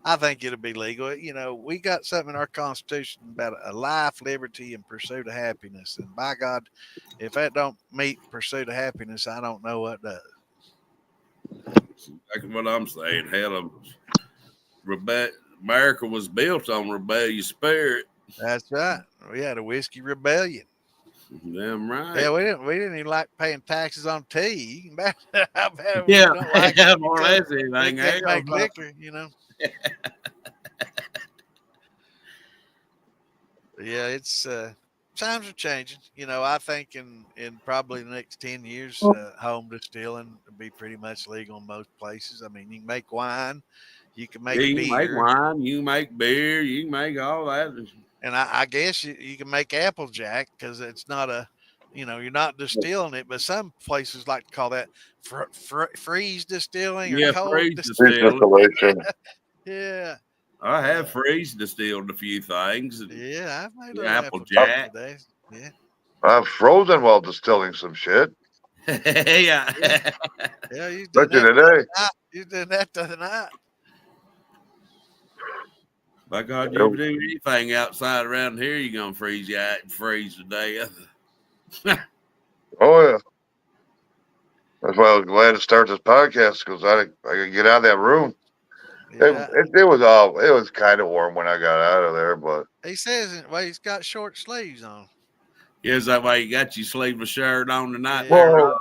I think it'll be legal. We got something in our Constitution about a life, liberty, and pursuit of happiness. And by God, if that don't meet pursuit of happiness, I don't know what does. That's exactly what I'm saying. Hell, America was built on rebellious spirit. That's right. We had a whiskey rebellion. Damn right. Yeah, we didn't even like paying taxes on tea. You can how bad yeah, we don't like it. More or less anything. Make liquor, Yeah, it's times are changing. I think in probably the next 10 years, home distilling will be pretty much legal in most places. I mean, you can make wine, you can make beer. You can make wine, you can make beer, you can make all that. And I guess you can make Applejack because it's not you're not distilling it, but some places like to call that freeze distilling or cold distillation. Yeah. I have freeze distilled a few things. Yeah, I've made Applejack today. Yeah. I've frozen while distilling some shit. Yeah, you did that today. You did that the other night. By God, you do anything outside around here, you're gonna freeze to death. Oh yeah. That's why I was glad to start this podcast because I could get out of that room. Yeah. It was kind of warm when I got out of there, but He says, well, he's got short sleeves on. Yeah, is that why you got your sleeveless shirt on tonight? Yeah. There,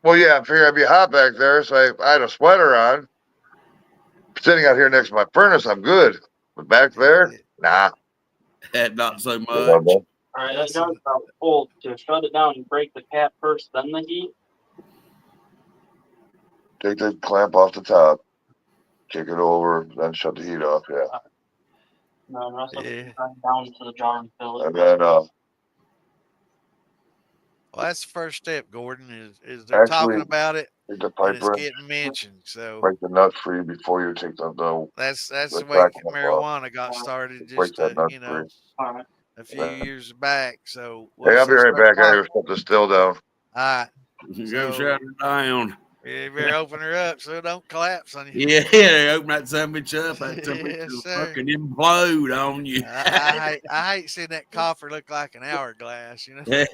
well, yeah, I figured I'd be hot back there, so I had a sweater on. Sitting out here next to my furnace, I'm good. But back there, nah. Not so much. All right, that gun's about full. To shut it down and break the cap first, then the heat. Take the clamp off the top, kick it over, then shut the heat off. Yeah. No, the rest of it down to the jar and fill it. And then well, that's the first step, Gordon. Is they're talking about it, take the and pipe it's wrench, getting mentioned. So break the nut free before you take the that's the way crack off. marijuana got started. Break Just that nut you free. know, All right. a few years back. So Hey, I'll be right back. I gotta shut the still down. All right. Go shut her down. You better open her up so it don't collapse on you. Yeah, open that sandwich up. That Yes, will sir. fucking implode on you. I hate seeing that coffer look like an hourglass. You know, Yeah,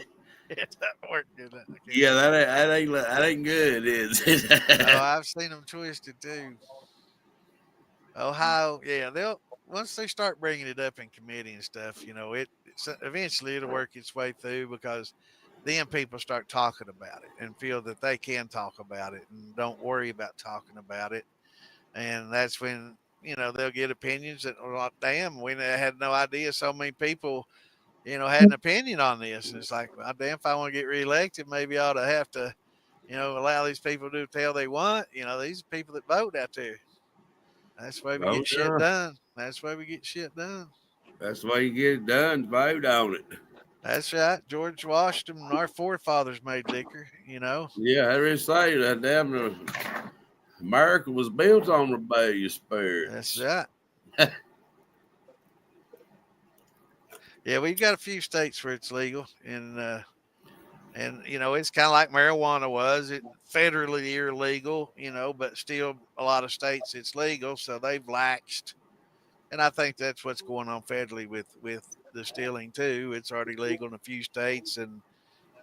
it doesn't work good. yeah, that ain't good, is it? Oh, I've seen them twisted too. Ohio, yeah, they'll once they start bringing it up in committee and stuff, you know, it's eventually it'll work its way through because then people start talking about it and feel that they can talk about it and don't worry about talking about it, and that's when they'll get opinions that are like, damn, we had no idea so many people had an opinion on this. And it's like, well, damn, if I want to get reelected, maybe I ought to have to allow these people to do the hell they want. These are people that vote out there. That's why we get shit done. That's why we get shit done. That's the way you get it done. Vote on it. That's right. George Washington and our forefathers made liquor, Yeah, I really say that damn America was built on rebellious spirits. That's right. Yeah, we've got a few states where it's legal, and it's kind of like marijuana was. It federally illegal, but still a lot of states it's legal, so they've laxed. And I think that's what's going on federally with distilling too. It's already legal in a few states, and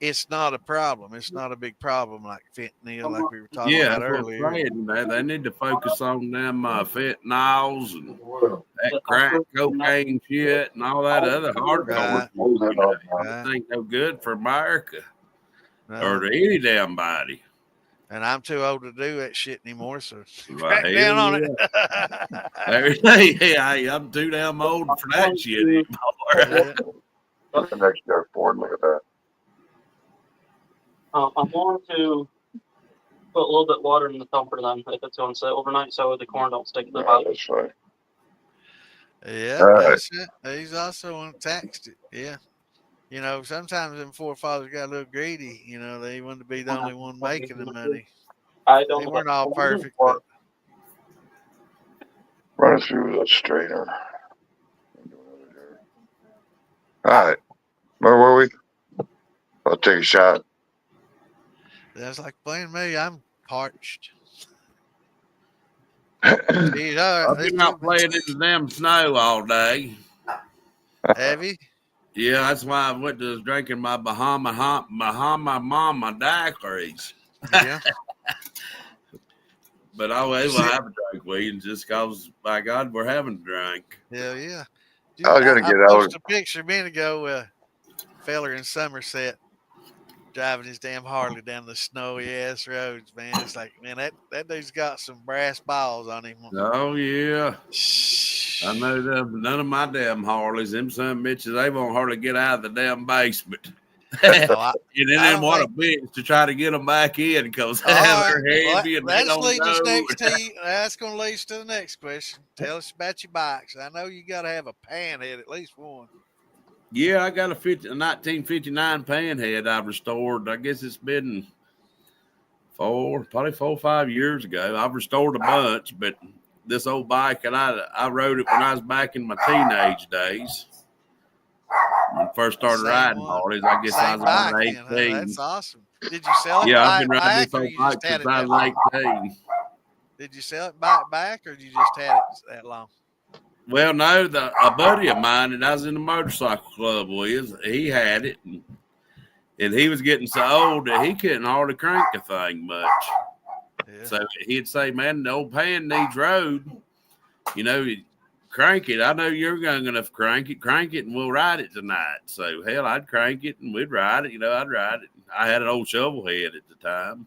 it's not a problem. It's not a big problem like fentanyl, like we were talking about earlier. They need to focus on them fentanyls and that crack cocaine shit and all that other hardcore. I think no good for America or to any damn body. And I'm too old to do that shit anymore, so crack down on it. Hey, I'm too damn old for that shit anymore. The next year, Ford, look at that. I'm going to put a little bit of water in the thumper then if it's going to sit overnight so the corn don't stick to the bottom. That's right. Yeah, that's it. He's also taxed it. Yeah. Sometimes them forefathers got a little greedy. They wanted to be the only one making the money. They weren't all perfect. But... Run it through the strainer. All right. Where were we? I'll take a shot. That's like playing me. I'm parched. I've been out playing in the damn snow all day. Have you? Yeah, that's why I went to drinking my Bahama Mama daiquiris. Yeah. But I always will have a drink, William, just because, by God, we're having a drink. Hell yeah. I was going to get I out. posted a picture a minute ago, feller in Somerset driving his damn Harley down the snowy ass roads, man. It's like, man, that dude's got some brass balls on him. Oh, yeah. I know them. None of my damn Harleys, them son bitches, they won't hardly get out of the damn basement. And then what a bitch to try to get them back in because they're heavy and they don't know. That's going to lead us to the next question. Tell us about your bikes. I know you got to have a Panhead, at least one. Yeah, I got a 1959 Panhead I've restored. I guess it's been probably 4 or 5 years ago. I've restored a bunch, but this old bike, and I rode it when I was back in my teenage days. When I first started riding Harleys, I guess I was about 18. That's awesome. Did you sell it? Yeah, I've been riding this old bike since I was 18. Did you sell it back, or you just had it that long? Well, no, a buddy of mine that I was in the motorcycle club with, he had it, and he was getting so old that he couldn't hardly crank the thing much. Yeah. So he'd say, "Man, the old pan needs road. You know, crank it. I know you're going to crank it, and we'll ride it tonight." So hell, I'd crank it and we'd ride it. You know, I'd ride it. I had an old shovel head at the time,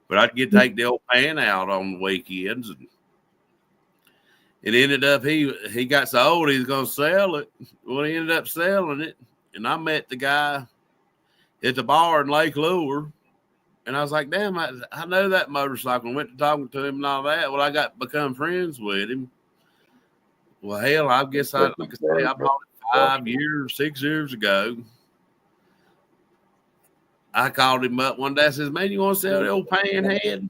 but I'd take the old pan out on the weekends, and it ended up he got so old he was going to sell it. Well, he ended up selling it, and I met the guy at the bar in Lake Lure. And I was like, damn, I know that motorcycle. And went to talking to him and all that. Well, I become friends with him. Well, hell, I guess I bought it 6 years ago. I called him up one day. I says, man, you want to sell the old Panhead?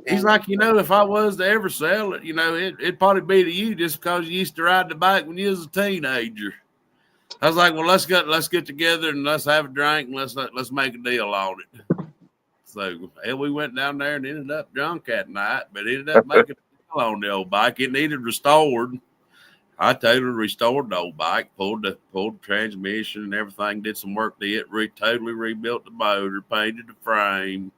He's like, you know, if I was to ever sell it, you know, it'd probably be to you just because you used to ride the bike when you was a teenager. I was like, well, let's get together and let's have a drink and let's make a deal on it. So we went down there and ended up drunk that night, but ended up making a deal on the old bike. It needed restored. I totally restored the old bike, pulled the transmission and everything, did some work to it, totally rebuilt the motor, painted the frame,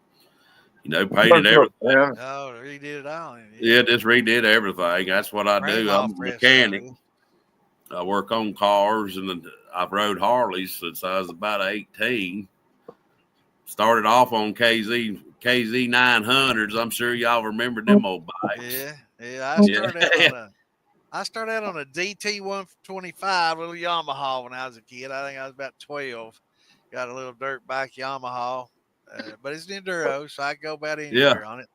you know, painted everything. Oh, redid it all. Yeah, just redid everything. That's what I do. I'm a mechanic. I work on cars, and I've rode Harleys since I was about 18. Started off on KZ 900s. I'm sure y'all remember them old bikes. Yeah. I started out on a DT 125 little Yamaha when I was a kid. I think I was about 12. Got a little dirt bike Yamaha, but it's an enduro, so I go about anywhere on it.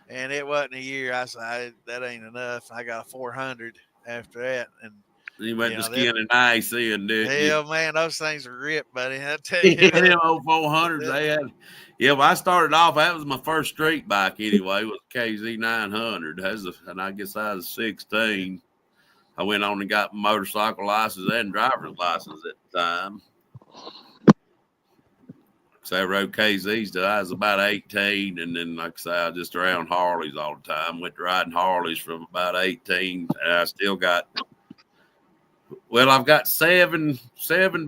And it wasn't a year. I said that ain't enough. I got a 400 after that, and you went to skin and ice in, didn't you? Hell, man, those things are ripped, buddy. I tell you. Them old 400s, they had. Yeah, well, I started off, that was my first street bike anyway, was KZ 900. And I guess I was 16. I went on and got motorcycle license and driver's license at the time. So I rode KZs till I was about 18. And then, like I say, I just around Harleys all the time. Went to riding Harleys from about 18. And I still got. Well, I've got seven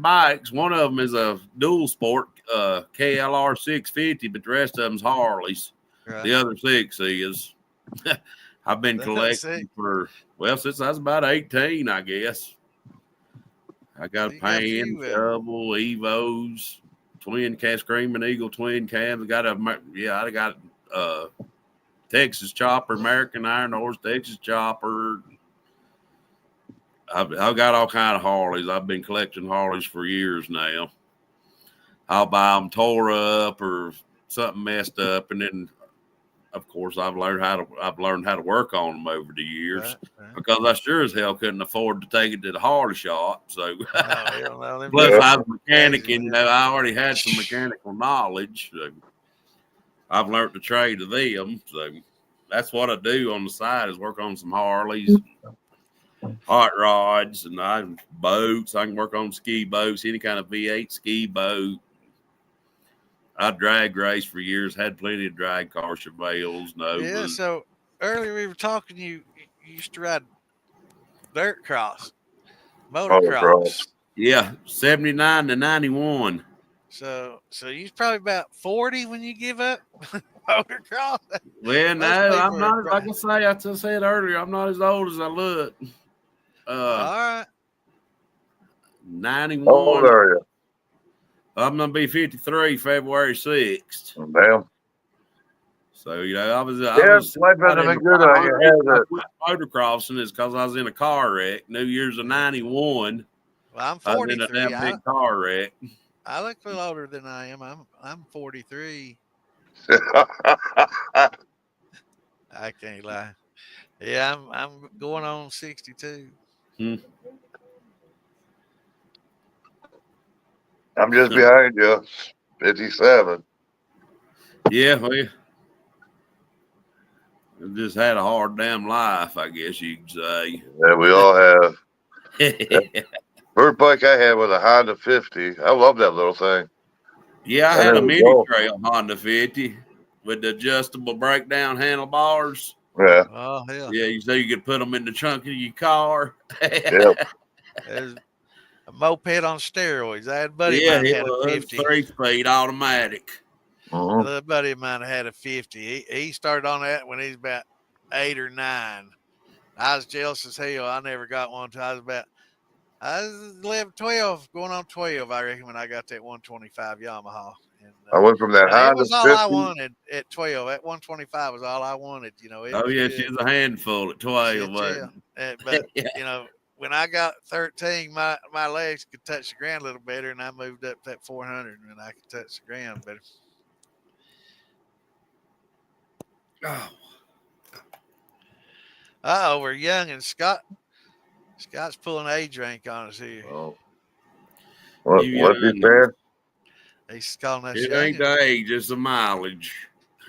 bikes. One of them is a dual sport KLR 650, but the rest of them's Harleys. Right. The other 6 is. I've been collecting since I was about 18, I guess. I got a Pan, double, Evos, twin cab, Screaming Eagle twin cabs. I got Texas Chopper, American Iron Horse, Texas Chopper. I've got all kind of Harleys. I've been collecting Harleys for years now. I'll buy them tore up or something messed up, and then, of course, I've learned how to work on them over the years because I sure as hell couldn't afford to take it to the Harley shop. So, plus I was a mechanic, and I already had some mechanical knowledge. So I've learned the trade of them. So that's what I do on the side is work on some Harleys. Hot rods and boats. I can work on ski boats, any kind of V8 ski boat. I drag race for years, had plenty of drag car Chevelles. Yeah, so earlier we were talking, you used to ride dirt cross, motocross. Yeah, 79 to 91. So you was probably about 40 when you give up motocross. Well, no, I'm not. Like I just said earlier, I'm not as old as I look. All right. 91. How old are you? I'm gonna be 53 February 6th. Damn. So I was life hasn't been good. I quit motocrossing is because I was in a car wreck. New Year's of 91. Well, I'm 43. I was in a damn big car wreck. I look a little older than I am. I'm 43. I can't lie. Yeah, I'm going on 62. I'm just behind you, 57. Yeah, we just had a hard damn life, I guess you could say. Yeah, we all have. First bike I had was a Honda 50. I love that little thing. Yeah, I had a mini trail Honda 50 with the adjustable breakdown handlebars. Yeah. Oh hell, Yeah, you say you could put them in the trunk of your car. Yeah. there's a moped on steroids. I had a buddy of Yeah, mine it had a was 50. 3-speed automatic. Mm-hmm. A buddy of mine had a 50. He started on that when he was about 8 or 9. I was jealous as hell. I never got one until I was 11, 12, going on 12, I reckon, when I got that 125 Yamaha. And I went from that it Honda was all I 50. wanted at 12. That 125 was all I wanted. It Oh was yeah, good. she's a handful at 12, Shit, yeah. wasn't But, yeah. when I got 13, my legs could touch the ground a little better, and I moved up to that 400 when I could touch the ground better. Oh, We're young, and Scott's pulling age rank on us here. Oh, you what's he young. saying? He's calling us It young. ain't the age, it's the mileage.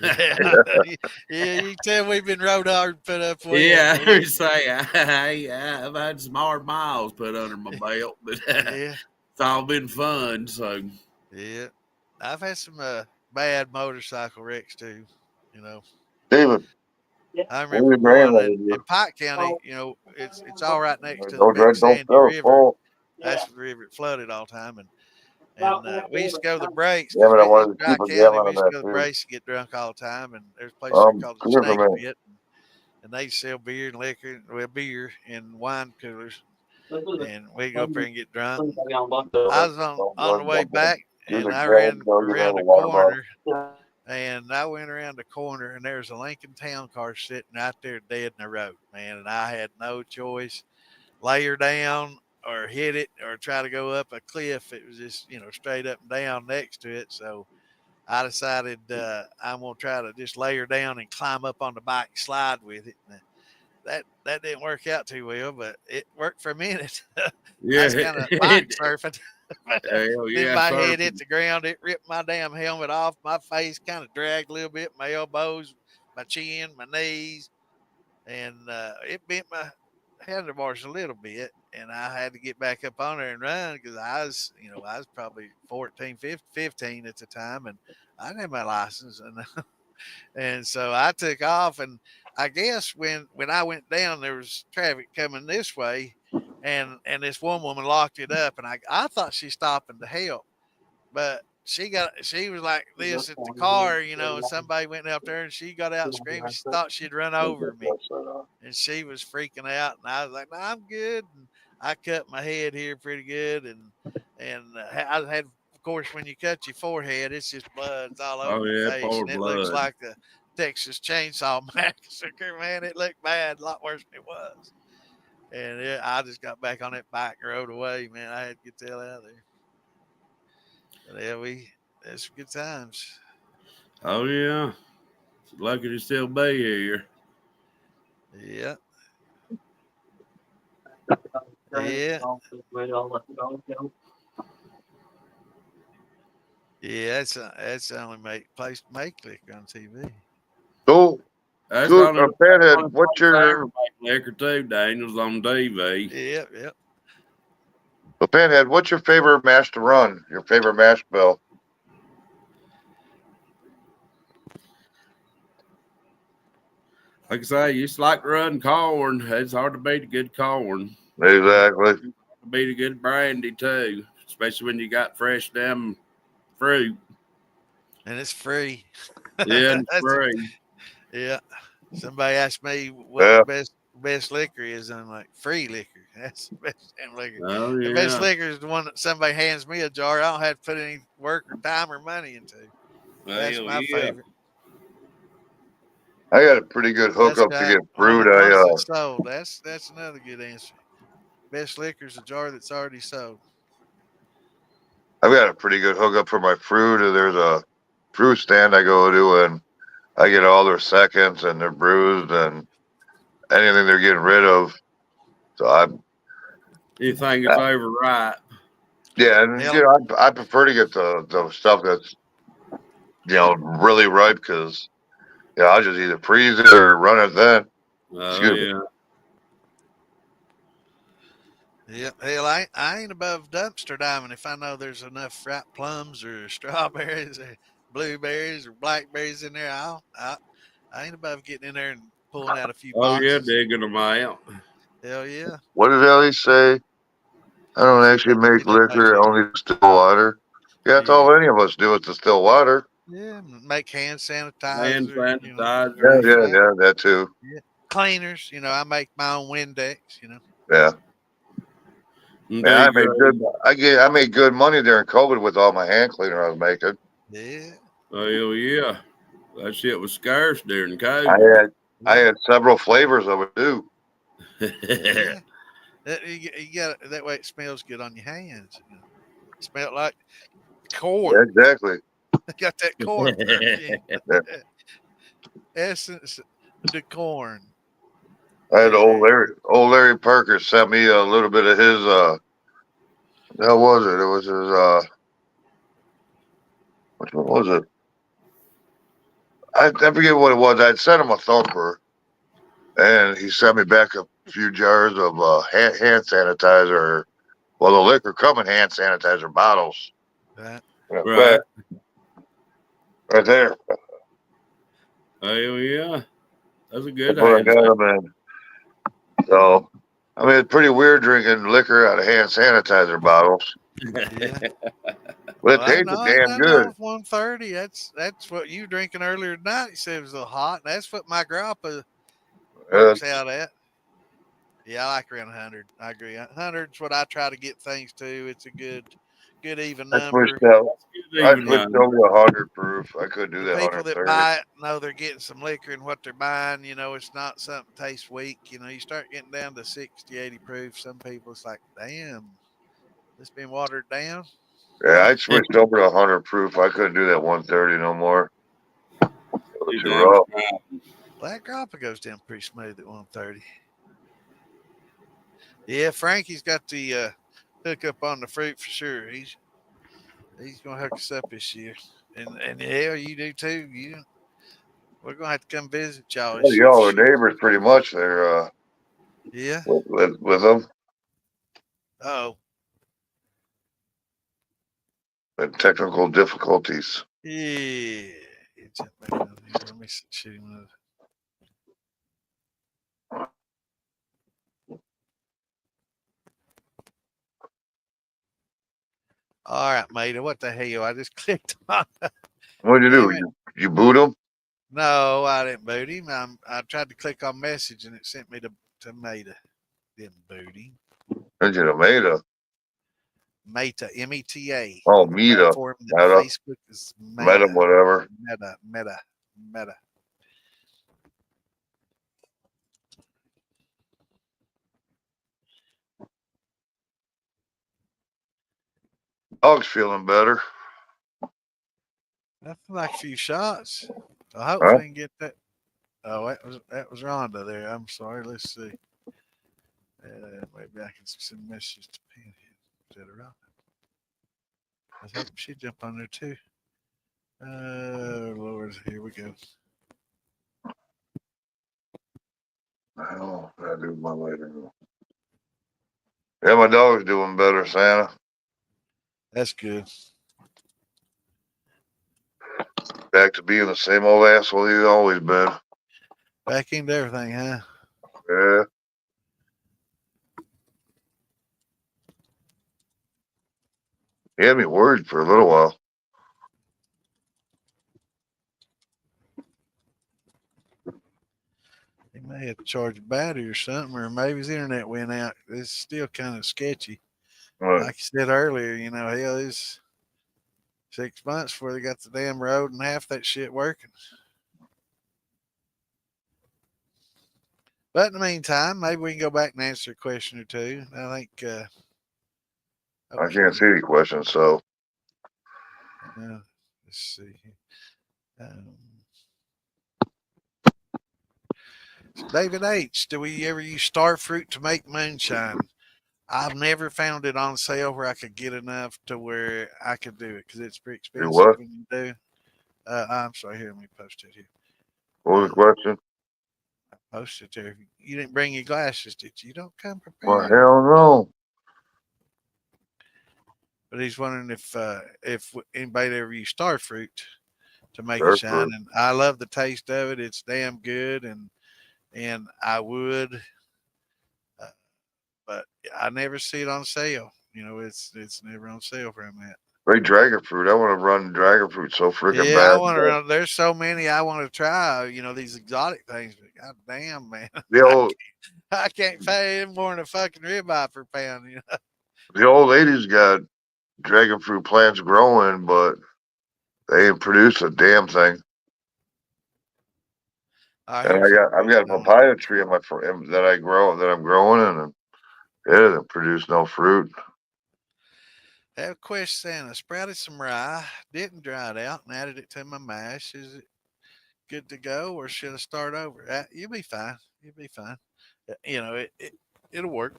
Yeah, you can tell we've been road hard put up with. Yeah, I would say I've had some hard miles put under my belt, but Yeah, it's all been fun. So yeah. I've had some bad motorcycle wrecks too. You know, David, I what are remember your one grandmother in do? Pike County. It's all right next to the Don't Big drink, don't Sandy spill. River. Oh, That's the river it flooded all the time, and we used to go to the breaks damn because it, I we in wanted to Dry keep a County. gallon We of used to that go to the too. breaks and get drunk all the time. And there's a place there called the Come here for a Snake minute. Pit, and they sell beer and liquor, beer and wine coolers, and we go up there and get drunk. I was on the way back, Use and a I gallon, ran don't even have around a the water bottle. corner, and I went around the corner, and there's a Lincoln Town car sitting right there dead in the road, man. And I had no choice, lay her down or hit it or try to go up a cliff. It was just, straight up and down next to it. So I decided I'm going to try to just lay her down and climb up on the bike and slide with it. And that didn't work out too well, but it worked for a minute. I was yeah, kind of bike surfing. hell Then yeah, my sir. head hit the ground. It ripped my damn helmet off. My face kind of dragged a little bit. My elbows, my chin, my knees, and it bent my handlebars a little bit. And I had to get back up on there and run because I was probably 14, 15 at the time, and I didn't have my license. And so I took off, and I guess when I went down, there was traffic coming this way, and this one woman locked it up, and I thought she stopping to help, but she was like this at the car, and somebody went up there, and she got out screaming. She thought she'd run over me, and she was freaking out, and I was like, "No, I'm good." And I cut my head here pretty good, and I had, of course, when you cut your forehead, it's just blood's all Oh over your yeah, face, pour and it looks blood. like the Texas Chainsaw Massacre. Man, it looked bad, a lot worse than it was. And I just got back on that bike and rode away. Man, I had to get the hell out of there. But yeah, that's some good times. Oh yeah, lucky to still be here. Yeah, yeah, yeah. That's the only place to make liquor on TV. So, That's the Coot, only Panhead, what's place I your ever make liquor too. Daniel's on TV. Yep, yep. Panhead? What's your favorite mash to run? Your favorite mash bill? Like I say, I used to like to run corn. It's hard to beat a good corn. Exactly. Beat a good brandy too, especially when you got fresh damn fruit. And it's free. Yeah, and That's free. yeah. Somebody asked me what the Yeah. best liquor is, and I'm like, free liquor. That's the best damn liquor. Oh The best yeah. liquor is the one that somebody hands me a jar. I don't have to put any work or time or money into. That's Hell my yeah. favorite. I got a pretty good That's hookup to got get fruit. once it's sold. That's another good answer. Best liquor is a jar that's already sold. I've got a pretty good hookup for my fruit. There's a fruit stand I go to, and I get all their seconds and their brews and anything they're getting rid of. So Anything that's overripe. yeah, and Hell, I prefer to get the stuff that's really ripe because I'll just either freeze it or run it then. Oh Excuse me. yeah. yeah, hell, I ain't above dumpster diving if I know there's enough ripe plums or strawberries or blueberries or blackberries in there. I ain't above getting in there and pulling out a few Oh yeah, boxes. digging them out. Hell yeah. What did Ellie say? I don't She actually doesn't, make she doesn't know liquor, she, only still water. Yeah, that's yeah. all any of us do with the still water. Yeah. Make hand Hand sanitizer, Yeah, sanitizer. yeah, refract. yeah, that too. Yeah. Cleaners, I make my own Windex, Yeah. And Man, there I you made go. good. I made good money during COVID with all my hand cleaner I was making. Yeah. Oh yeah, that shit was scarce during I COVID. had I Yeah. had several flavors of it too. Yeah. You got that way it smells good on your hands. Smell like Yeah, corn. exactly. Got that corn perfume. Yeah. Essence de corn. I had Yeah. old Larry Parker sent me a little bit of his. How was it? It was his. Which one was it? I forget what it was. I'd sent him a thumper, and he sent me back a few jars of hand sanitizer. Well, the liquor come in hand sanitizer bottles. Right. In Right. fact, right there. Oh yeah, that's a good That's what I hand. got him in. So, I mean, it's pretty weird drinking liquor out of hand sanitizer bottles, Yeah. but Well, it tasted ain't damn nothing good. wrong with 130. That's what you were drinking earlier tonight. You said it was a little hot. That's what my grandpa works It's, out at. Yeah, I like around 100. I agree. 100's what I try to get things to. It's a good even I switched number. out. That's good I even switched number. over to 100 proof. I couldn't do The that people that 130. buy it know they're getting some liquor in what they're buying. It's not something that tastes weak. You start getting down to 60, 80 proof. Some people, it's like, damn, this been watered down. Yeah, I switched over to 100 proof. I couldn't do that 130 no more. It was Too too damn rough. strong. Black grappa goes down pretty smooth at 130. Yeah, Frankie's got the hook up on the fruit for sure. He's gonna hook us up this year, and hell, you do too. We're gonna have to come visit y'all Well, this year for y'all are sure. neighbors pretty much there Yeah. with them. Oh. And technical difficulties. Yeah. Jump back on here. Let me shoot him another. All right, mate. What the hell? I just clicked on. What'd you Damn do? it. You boot them? No, I didn't boot him. I tried to click on message and it sent me to Meta. Didn't boot him. Sent you to Meta. Meta, META, Oh, the Meta. platform that Meta. Facebook is Meta, Meta. whatever. Meta. Dog's feeling better. Nothing like a few shots. So Huh? hopefully, I can get that. Oh, that was Rhonda there. I'm sorry. Let's see. Maybe I can send a message to Panhead. Is that Rhonda? I was hoping she'd jump on there too. Lord, here we go. Oh, I do my later. Yeah, my dog's doing better, Santa. That's good. Back to being the same old asshole he's always been. Back into everything, huh? Yeah. He had me worried for a little while. He may have to charge a battery or something, or maybe his internet went out. It's still kind of sketchy. Right. Like you said earlier, hell, it's 6 months before they got the damn road and half that shit working. But in the meantime, maybe we can go back and answer a question or two. I think. I can't see any questions, so. Let's see. Um, David H. Do we ever use star fruit to make moonshine? I've never found it on sale where I could get enough to where I could do it because it's pretty Do expensive what? when you do. I'm sorry. Here, let me post it here. What was the question? I posted it there. You didn't bring your glasses, did you? You don't come Well, prepared. hell no. But he's wondering if anybody ever used star fruit to make it Star shine. fruit. And I love the taste of it. It's damn good. And and I would, uh, but I never see it on sale. It's never on sale where I'm at. Great dragon fruit. I want to run dragon fruit so freaking Yeah, I bad. want to run. There's so many I want to try. These exotic things. But god damn, man, The old I can't pay more than a fucking ribeye per pound. the old ladies got dragon fruit plants growing, but they ain't produce a damn thing. And Here's some I've got a question on it. papaya tree in my that I'm growing, and it doesn't produce no fruit. Have a question, Santa. Sprouted some rye, didn't dry it out, and added it to my mash. Is it good to go, or should I start over? You'll be fine. You'll be fine. It'll work.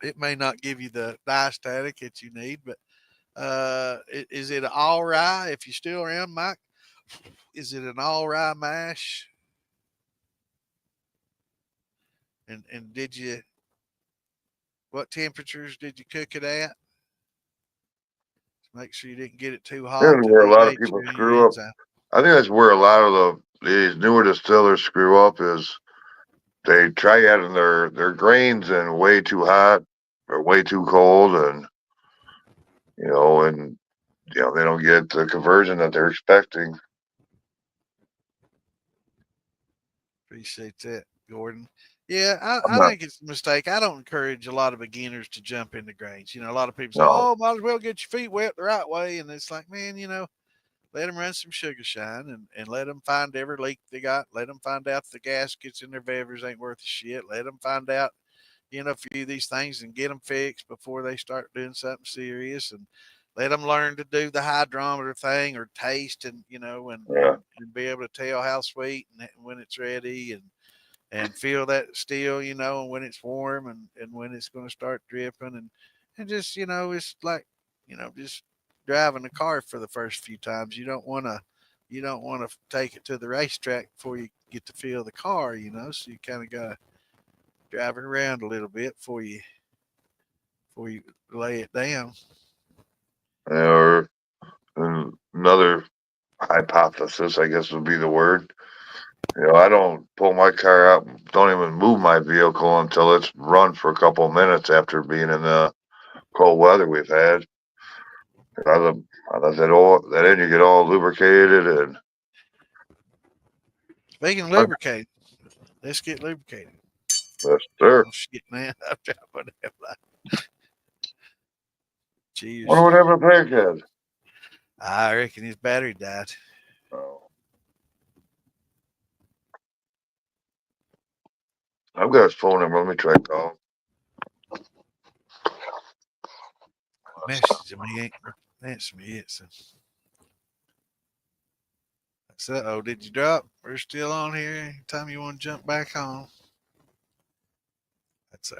It may not give you the diastatic that you need, but is it all rye? If you're still around, Mike, is it an all rye mash? And did you? What temperatures did you cook it at? Make sure you didn't get it too hot That's to where a lot of denature people your screw up. enzyme. I think that's where a lot of these newer distillers screw up is they try adding their grains in way too hot or way too cold, and and they don't get the conversion that they're expecting. Appreciate that, Gordon. Yeah, I'm I not think it's a mistake. I don't encourage a lot of beginners to jump into grains. A lot of people say, no, "Oh, might as well get your feet wet the right way," and it's like, man, let them run some sugar shine and let them find every leak they got. Let them find out the gaskets in their beavers ain't worth a shit. Let them find out, a few of these things and get them fixed before they start doing something serious. And let them learn to do the hydrometer thing or taste and, yeah, and be able to tell how sweet and when it's ready and feel that still, and when it's warm and when it's going to start dripping and just, it's like, just driving a car for the first few times. You don't want to take it to the racetrack before you get to feel the car, so you kind of got to drive it around a little bit before you lay it down. or another hypothesis, I guess would be the word. I don't pull my car out, don't even move my vehicle until it's run for a couple of minutes after being in the cold weather we've had. I let, I let that engine get all lubricated, and Speaking of lubricated, let's get lubricated. yes, sir. Oh shit, man! I'm trying to put that like, Wonder cheers. what happened to Panhead. I reckon his battery died. Oh, I've got his phone number. Let me try to call. Message me ain't answer me yet. So, oh, did you drop? We're still on here. Anytime you want to jump back on,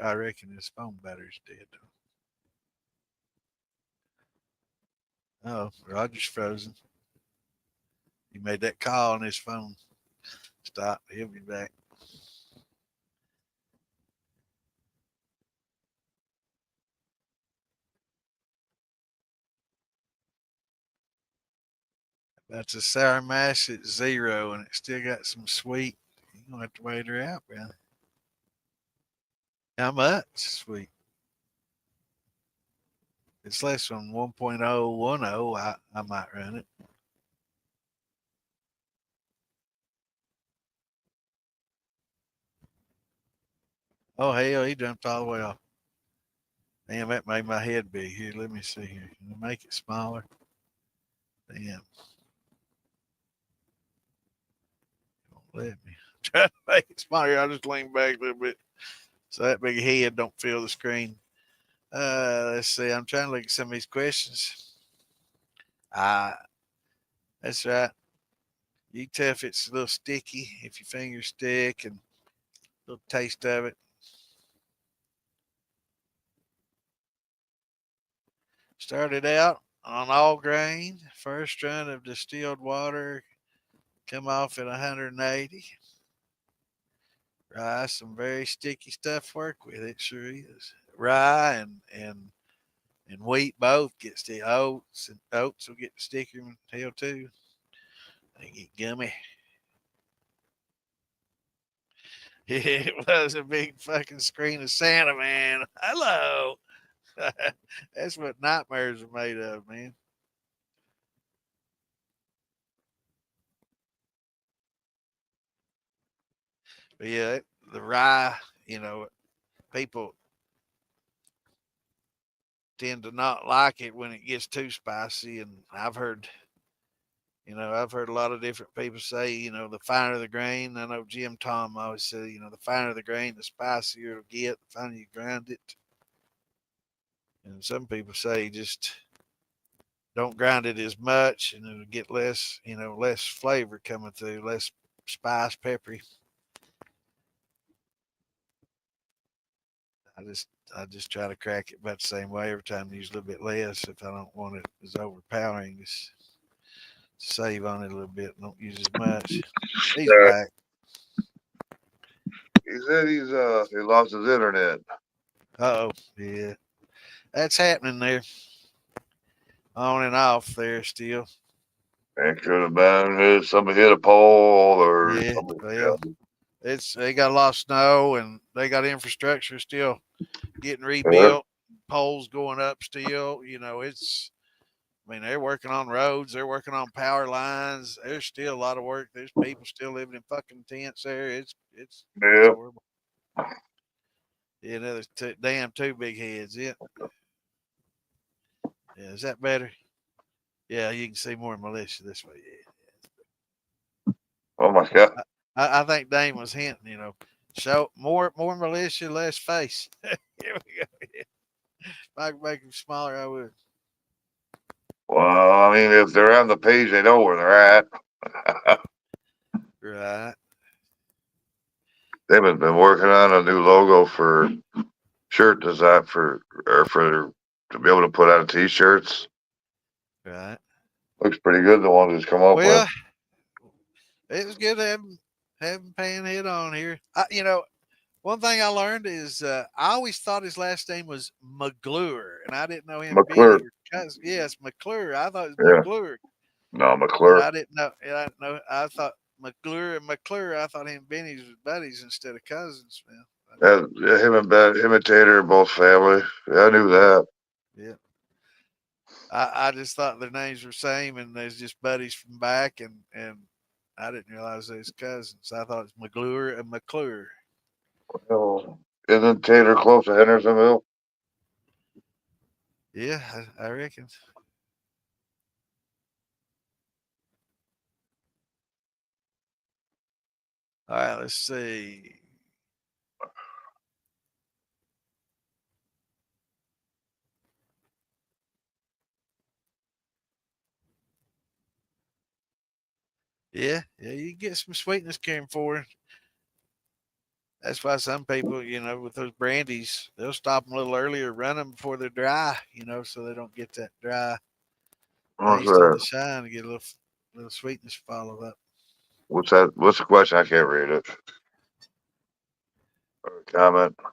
I reckon his phone battery's dead. Oh, Roger's frozen. He made that call on his phone. Stop. He'll be back. That's a sour mash at 0, and it still got some sweet. You're gonna have to wait her out, man. How much sweet? It's less than 1.010. I might run it. Oh hell, he jumped all the way off. Damn, that made my head big. Here, let me see here. Can I make it smaller? Damn, won't let me. Try to make it smaller. I just lean back a little bit so that big head don't fill the screen. Let's see. I'm trying to look at some of these questions. Ah, that's right. You can tell if it's a little sticky, if your fingers stick, and a little taste of it. Started out on all grain. First run of distilled water come off at 180. Rye, some very sticky stuff to work with. It sure is. Rye and wheat both get sticky. Oats will get stickier than hell too. They get gummy. It was a big fucking screen of Santa, man. Hello. That's what nightmares are made of, man. But yeah, the rye, people tend to not like it when it gets too spicy. And I've heard a lot of different people say, the finer the grain. I know Jim Tom always said, the finer the grain, the spicier it'll get, the finer you grind it. And some people say just don't grind it as much and it'll get less, less flavor coming through, less spice, peppery. I just I just try to crack it about the same way every time. Use a little bit less if I don't want it as overpowering. Just save on it a little bit. Don't use as much. He's Uh, back. he said he lost his internet. Oh, yeah, that's happening there. On and off there still. And could have been somebody hit a pole or Yeah, something. well, they got a lot of snow and they got infrastructure still getting Yeah, rebuilt. Poles going up still. They're working on roads. They're working on power lines. There's still a lot of work. There's people still living in fucking tents there. It's yeah. horrible. Yeah, there's damn two big heads. Yeah. Yeah. Is that better? Yeah, you can see more militia this way. Oh my God. Yeah. I think Dane was hinting, show more militia, less face. Here we go. If I could make them smaller, I would. Well, I mean, if they're on the page, they know where they're at. Right. They've been working on a new logo for shirt design for to be able to put on t-shirts. Right. Looks pretty good. The one that's come up with. Well, it was good having Panhead on here. One thing I learned is I always thought his last name was McClure, and I didn't know him and Benny McClure. were cousins. Yes, McClure. I thought it was Yeah. McClure, No, but McClure. I didn't know. I didn't know. I thought McClure and McClure. I thought him and Benny was buddies instead of cousins. Man. Yeah, him and Tater are both family. Yeah, I knew that. Yeah. I just thought their names were same, and they're just buddies from back, and I didn't realize they was cousins. I thought it was McClure and McClure. Oh, isn't Tater close to Hendersonville? Yeah, I reckon. All right, let's see. Yeah, you get some sweetness carrying forward. That's why some people, with those brandies, they'll stop them a little earlier, run them before they're dry, so they don't get that dry What's taste in the that? shine to get a little sweetness followed up. What's that? What's the question? I can't read it. Or comment. It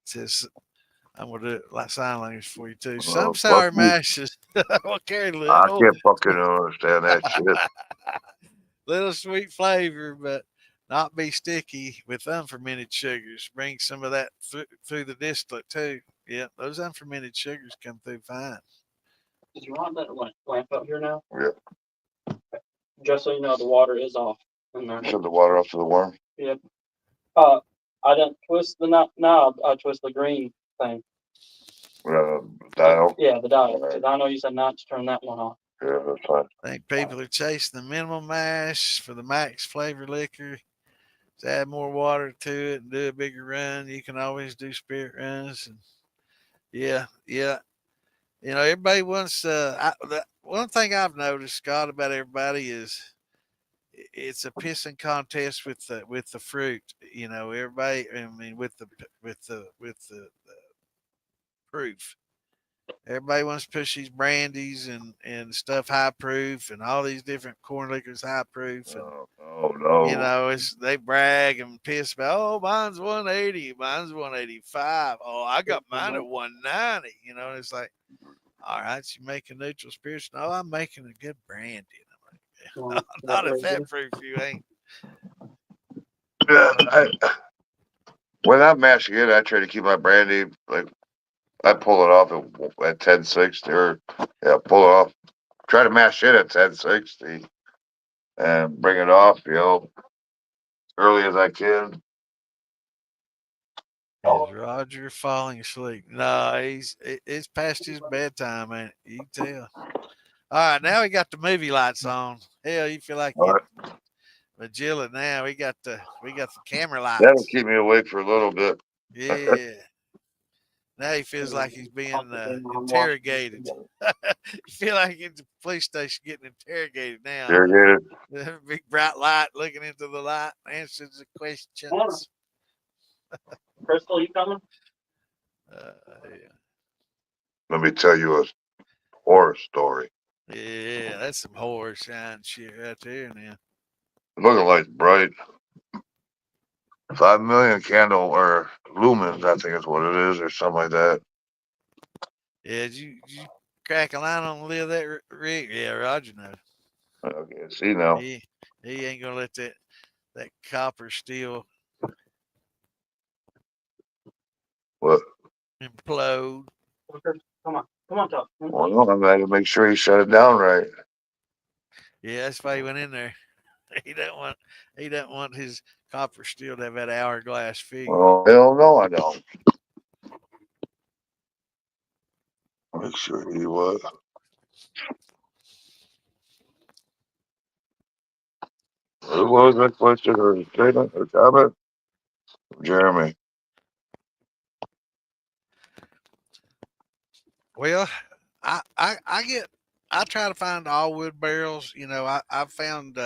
says, I'm going to do it like sign language for you, too. Some Fuck sour you. mashes will carry I little, can't fucking understand that shit. little sweet flavor, but not be sticky with unfermented sugars. Bring some of that through the distillate, too. Yeah, those unfermented sugars come through fine. Did you want that lamp out here now? Yeah. Just so you know, the water is off in there. Shut the water off to the worm. Yep. I didn't twist the knot. Now I twist the green thing. Dial. Yeah, the dial. Right. I know you said not to turn that one off. Yeah, that's fine. I think people are chasing the minimal mash for the max flavor liquor. To add more water to it and do a bigger run. You can always do spirit runs. And yeah. Everybody wants. One thing I've noticed, Scott, about everybody is it's a pissing contest with the fruit. Everybody. I mean, with the proof. Everybody wants to push these brandies and stuff high proof and all these different corn liquors high proof and No. it's they brag and piss about mine's 180, mine's 185. Oh, I got mine at 190. And it's like, all right, you making neutral spirits? No, I'm making a good brandy. I'm like, not at that proof, you ain't. When I'm mashing it, I try to keep my brandy like I pull it off at 1060 or pull it off. Try to mash it at 1060 and bring it off, early as I can. Is Roger falling asleep? No, it's past his bedtime, man. You can tell. All right, now we got the movie lights on. Hell, you feel like All getting right. Magilla now. We got the camera That'll lights. keep me awake for a little bit. Yeah. Now he feels like he's being interrogated. You feel like he's at the police station getting interrogated now. Irrigated. Big bright light looking into the light, answers the questions. Crystal, you coming? Yeah. Let me tell you a horror story. Yeah, that's some horror shine shit right there now. Looking like bright. 5 million candle or lumens, I think is what it is, or something like that. Yeah, did you crack a line on the lid of that rig? Yeah, Roger knows. Okay, see now. He ain't gonna let that copper steel What? implode. Come on, Todd. Well, no, I'm going to make sure he shut it down right. Yeah, that's why he went in there. He doesn't want his copper steel to have that hourglass figure. Oh, hell no, I don't. Make sure he was. Who was that question or statement or comment? Jeremy. Well, I try to find all wood barrels. I've found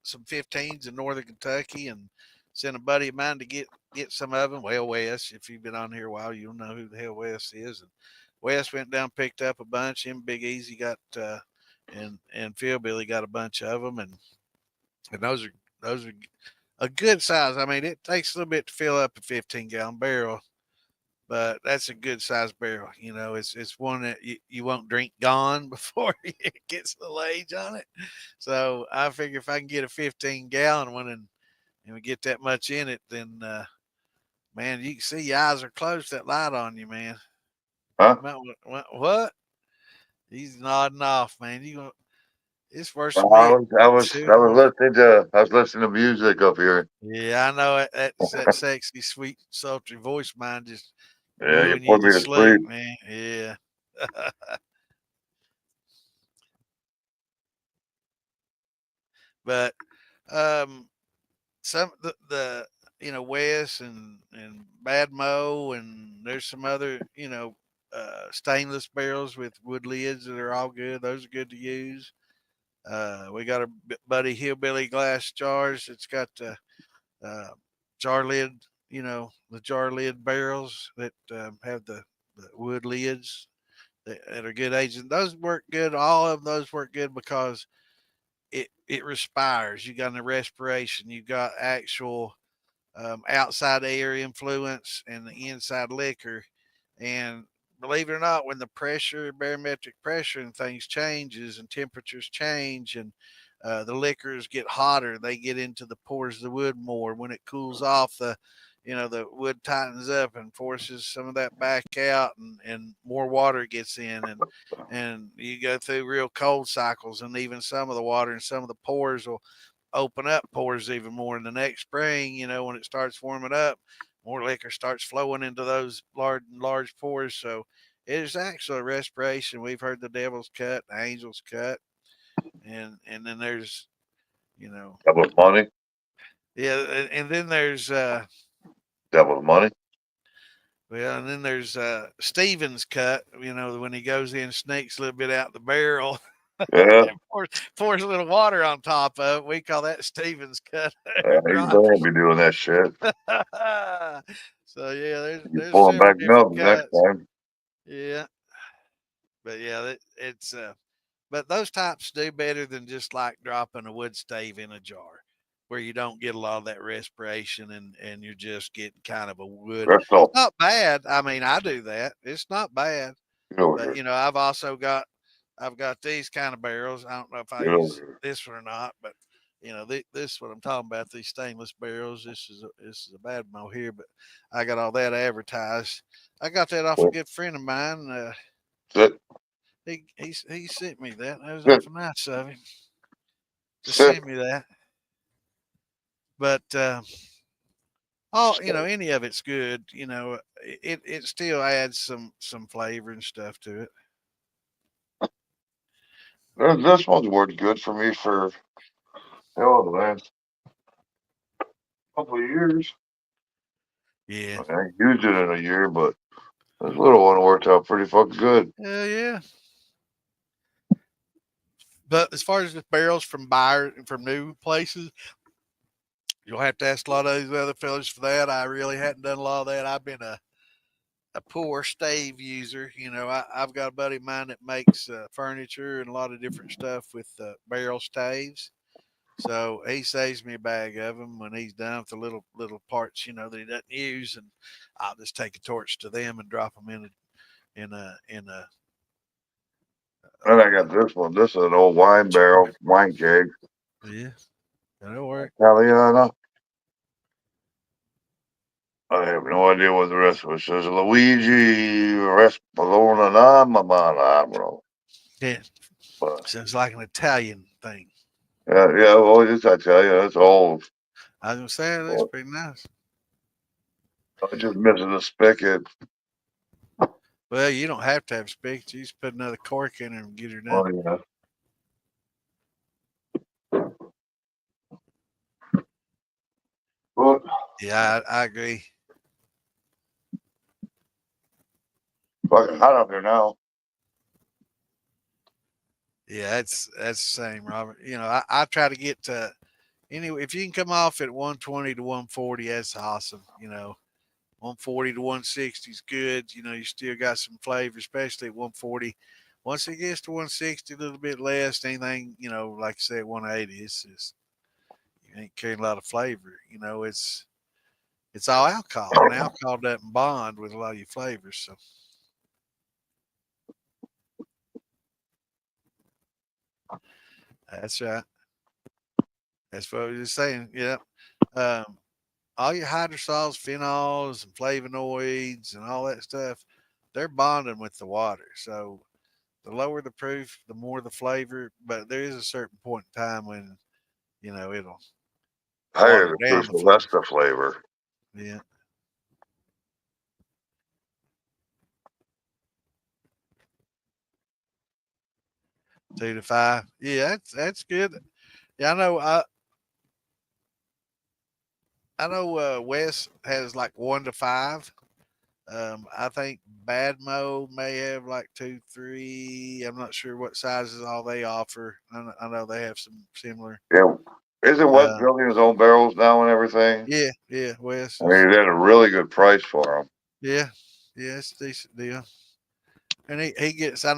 some 15s in northern Kentucky and sent a buddy of mine to get some of them. Well, Wes, if you've been on here a while, you'll know who the hell Wes is. And Wes went down, picked up a bunch. Him, Big Easy got and Phil Billy got a bunch of them, and those are a good size. I mean, it takes a little bit to fill up a 15-gallon barrel, but that's a good size barrel. It's one that you won't drink gone before it gets a little age on it. So I figure if I can get a 15-gallon one and we get that much in it, then man, you can see your eyes are closed. That light on you, man. Huh? What? He's nodding off, man. It's worse I for me. was, I was, I was listening to music up here. Yeah, I know it. That's that sexy, sweet, sultry voice of mine just Yeah, you wooing you put to me to sleep, sleep. man. Yeah. But some the Wes and Bad Mo, and there's some other stainless barrels with wood lids that are all good. Those are good to use. We got our buddy Hillbilly glass jars. It's got uh, jar lid, the jar lid barrels that have the wood lids that are good agents. Those work good. All of those work good because it respires. You got a respiration. You got actual outside air influence and the inside liquor. And believe it or not, when the pressure, barometric pressure, and things changes and temperatures change and the liquors get hotter, they get into the pores of the wood more. When it cools off, the wood tightens up and forces some of that back out, and more water gets in, and you go through real cold cycles, and even some of the water and some of the pores will open up pores even more in the next spring. When it starts warming up, more liquor starts flowing into those large pores. So it is actually a respiration. We've heard the devil's cut, the angel's cut, and then there's That was money. yeah, and then there's That was money. well, and then there's Stevens cut. When he goes in, sneaks a little bit out the barrel. Yeah. And pours a little water on top of it. We call that Stevens cut. You don't be doing that shit. So yeah, You there's pull them several back different up next cuts. time. Yeah, but yeah, it's but those types do better than just like dropping a wood stave in a jar, where you don't get a lot of that respiration and you're just getting kind of a wood. That's all. It's not bad. I mean, I do that. It's not bad. Get over But here. I've got these kind of barrels. I don't know if I Get over use here. this one or not, but This is what I'm talking about. These stainless barrels. This is a bad mo here, but I got all that advertised. I got that off a Well, good friend of mine. sit, He sent me that. That was sit, awful nice of him to sit. send me that. But all any of it's good. It still adds some flavor and stuff to it. This one's worked good for me for the last couple of years. Yeah. I ain't used it in a year, but this little one worked out pretty fucking good. Yeah. But as far as the barrels from new places, you'll have to ask a lot of these other fellas for that. I really hadn't done a lot of that. I've been a poor stave user. I've got a buddy of mine that makes furniture and a lot of different stuff with barrel staves. So he saves me a bag of them when he's done with the little parts, that he doesn't use, and I'll just take a torch to them and drop them in a And I got this one. This is an old wine barrel, wine keg. yeah, that'll work. Italiana. I have no idea what the rest of it says. Luigi Respolona Mamma. I don't know. Yeah, But sounds like an Italian thing. yeah, well, it's Italian. It's old. I was gonna say it looks But pretty nice. I just missing the spigot. Well, you don't have to have spigots. You just put another cork in it and get her done. Oh, yeah. But Yeah, I agree. fucking hot up here now. Yeah, that's the same, Robert. I try to get to anyway. If you can come off at 120 to 140, that's awesome. 140 to 160 is good. You still got some flavor, especially at 140. Once it gets to 160, a little bit less, anything, like I said, 180, it's just, you ain't carrying a lot of flavor. It's all alcohol, and alcohol doesn't bond with a lot of your flavors. So that's right. That's what I was just saying. Yeah. Um, all your hydrosols, phenols, and flavonoids, and all that stuff, they're bonding with the water. So the lower the proof, the more the flavor. But there is a certain point in time when it'll Higher water the down proof, the the flavor. less the flavor. Yeah, 2 to 5. Yeah, that's good. Yeah, I know. Wes has like 1 to 5. I think Bad Mo may have like 2, 3. I'm not sure what sizes all they offer. I know they have some similar. Yeah. Isn't Wes Uh, building his own barrels now and everything? yeah. Wes I mean, is. he had a really good price for them. Yeah, it's a decent deal. And he gets. I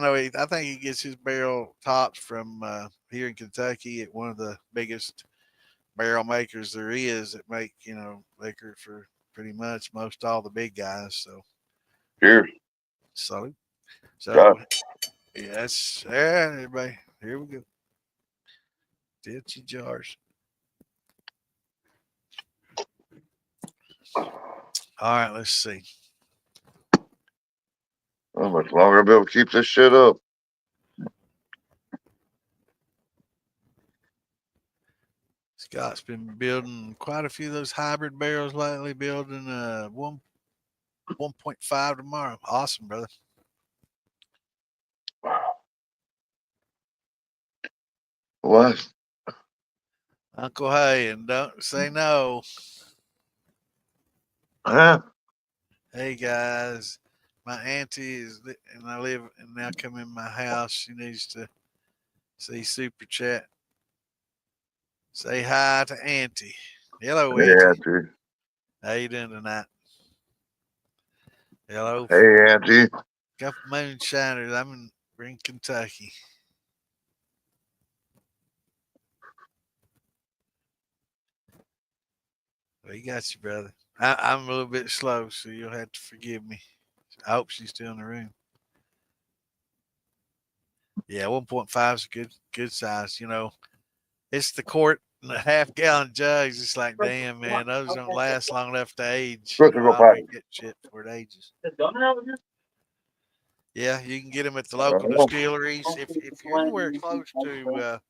think he gets his barrel tops from here in Kentucky at one of the biggest barrel makers there is that make liquor for pretty much most all the big guys. Cheers. So God. so yes, yeah, everybody. Here we go. Ditchy jars. All right, let's see. How much longer I'll be able to keep this shit up? Scott's been building quite a few of those hybrid barrels lately. Building 1.5 tomorrow. Awesome, brother. What? Uncle Hay, and don't say no. Huh? Hey guys, my auntie and I live and now come in my house. She needs to see Super Chat. Say hi to Auntie. Hello, Hey, Auntie. Auntie. How you doing tonight? Hello. Hey, Auntie. Couple moonshiners. We're in Kentucky. We got you, brother. I'm a little bit slow, so you'll have to forgive me. I hope she's still in the room. Yeah, 1.5 is a good size. It's the quart in the half-gallon jugs. It's like, damn, man, those don't last long enough to age. Chris, go Why do back. we get shit before it ages? Is Gunner out here? Yeah, you can get them at the local Oh, distilleries. If you're anywhere close to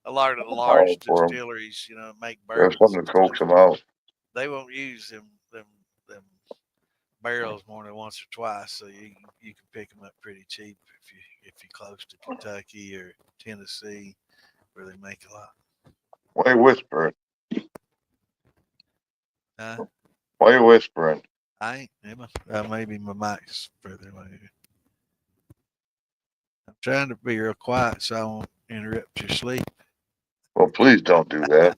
a lot of the large all for them. distilleries, make There's bourbons something and to coax stuff, them out. they won't use them barrels more than once or twice. So you can pick them up pretty cheap if you're close to Kentucky or Tennessee, where they make a lot. Why are you whispering? Huh? Why are you whispering? I ain't. Maybe my mic's further away. I'm trying to be real quiet so I won't interrupt your sleep. Well, please don't do that.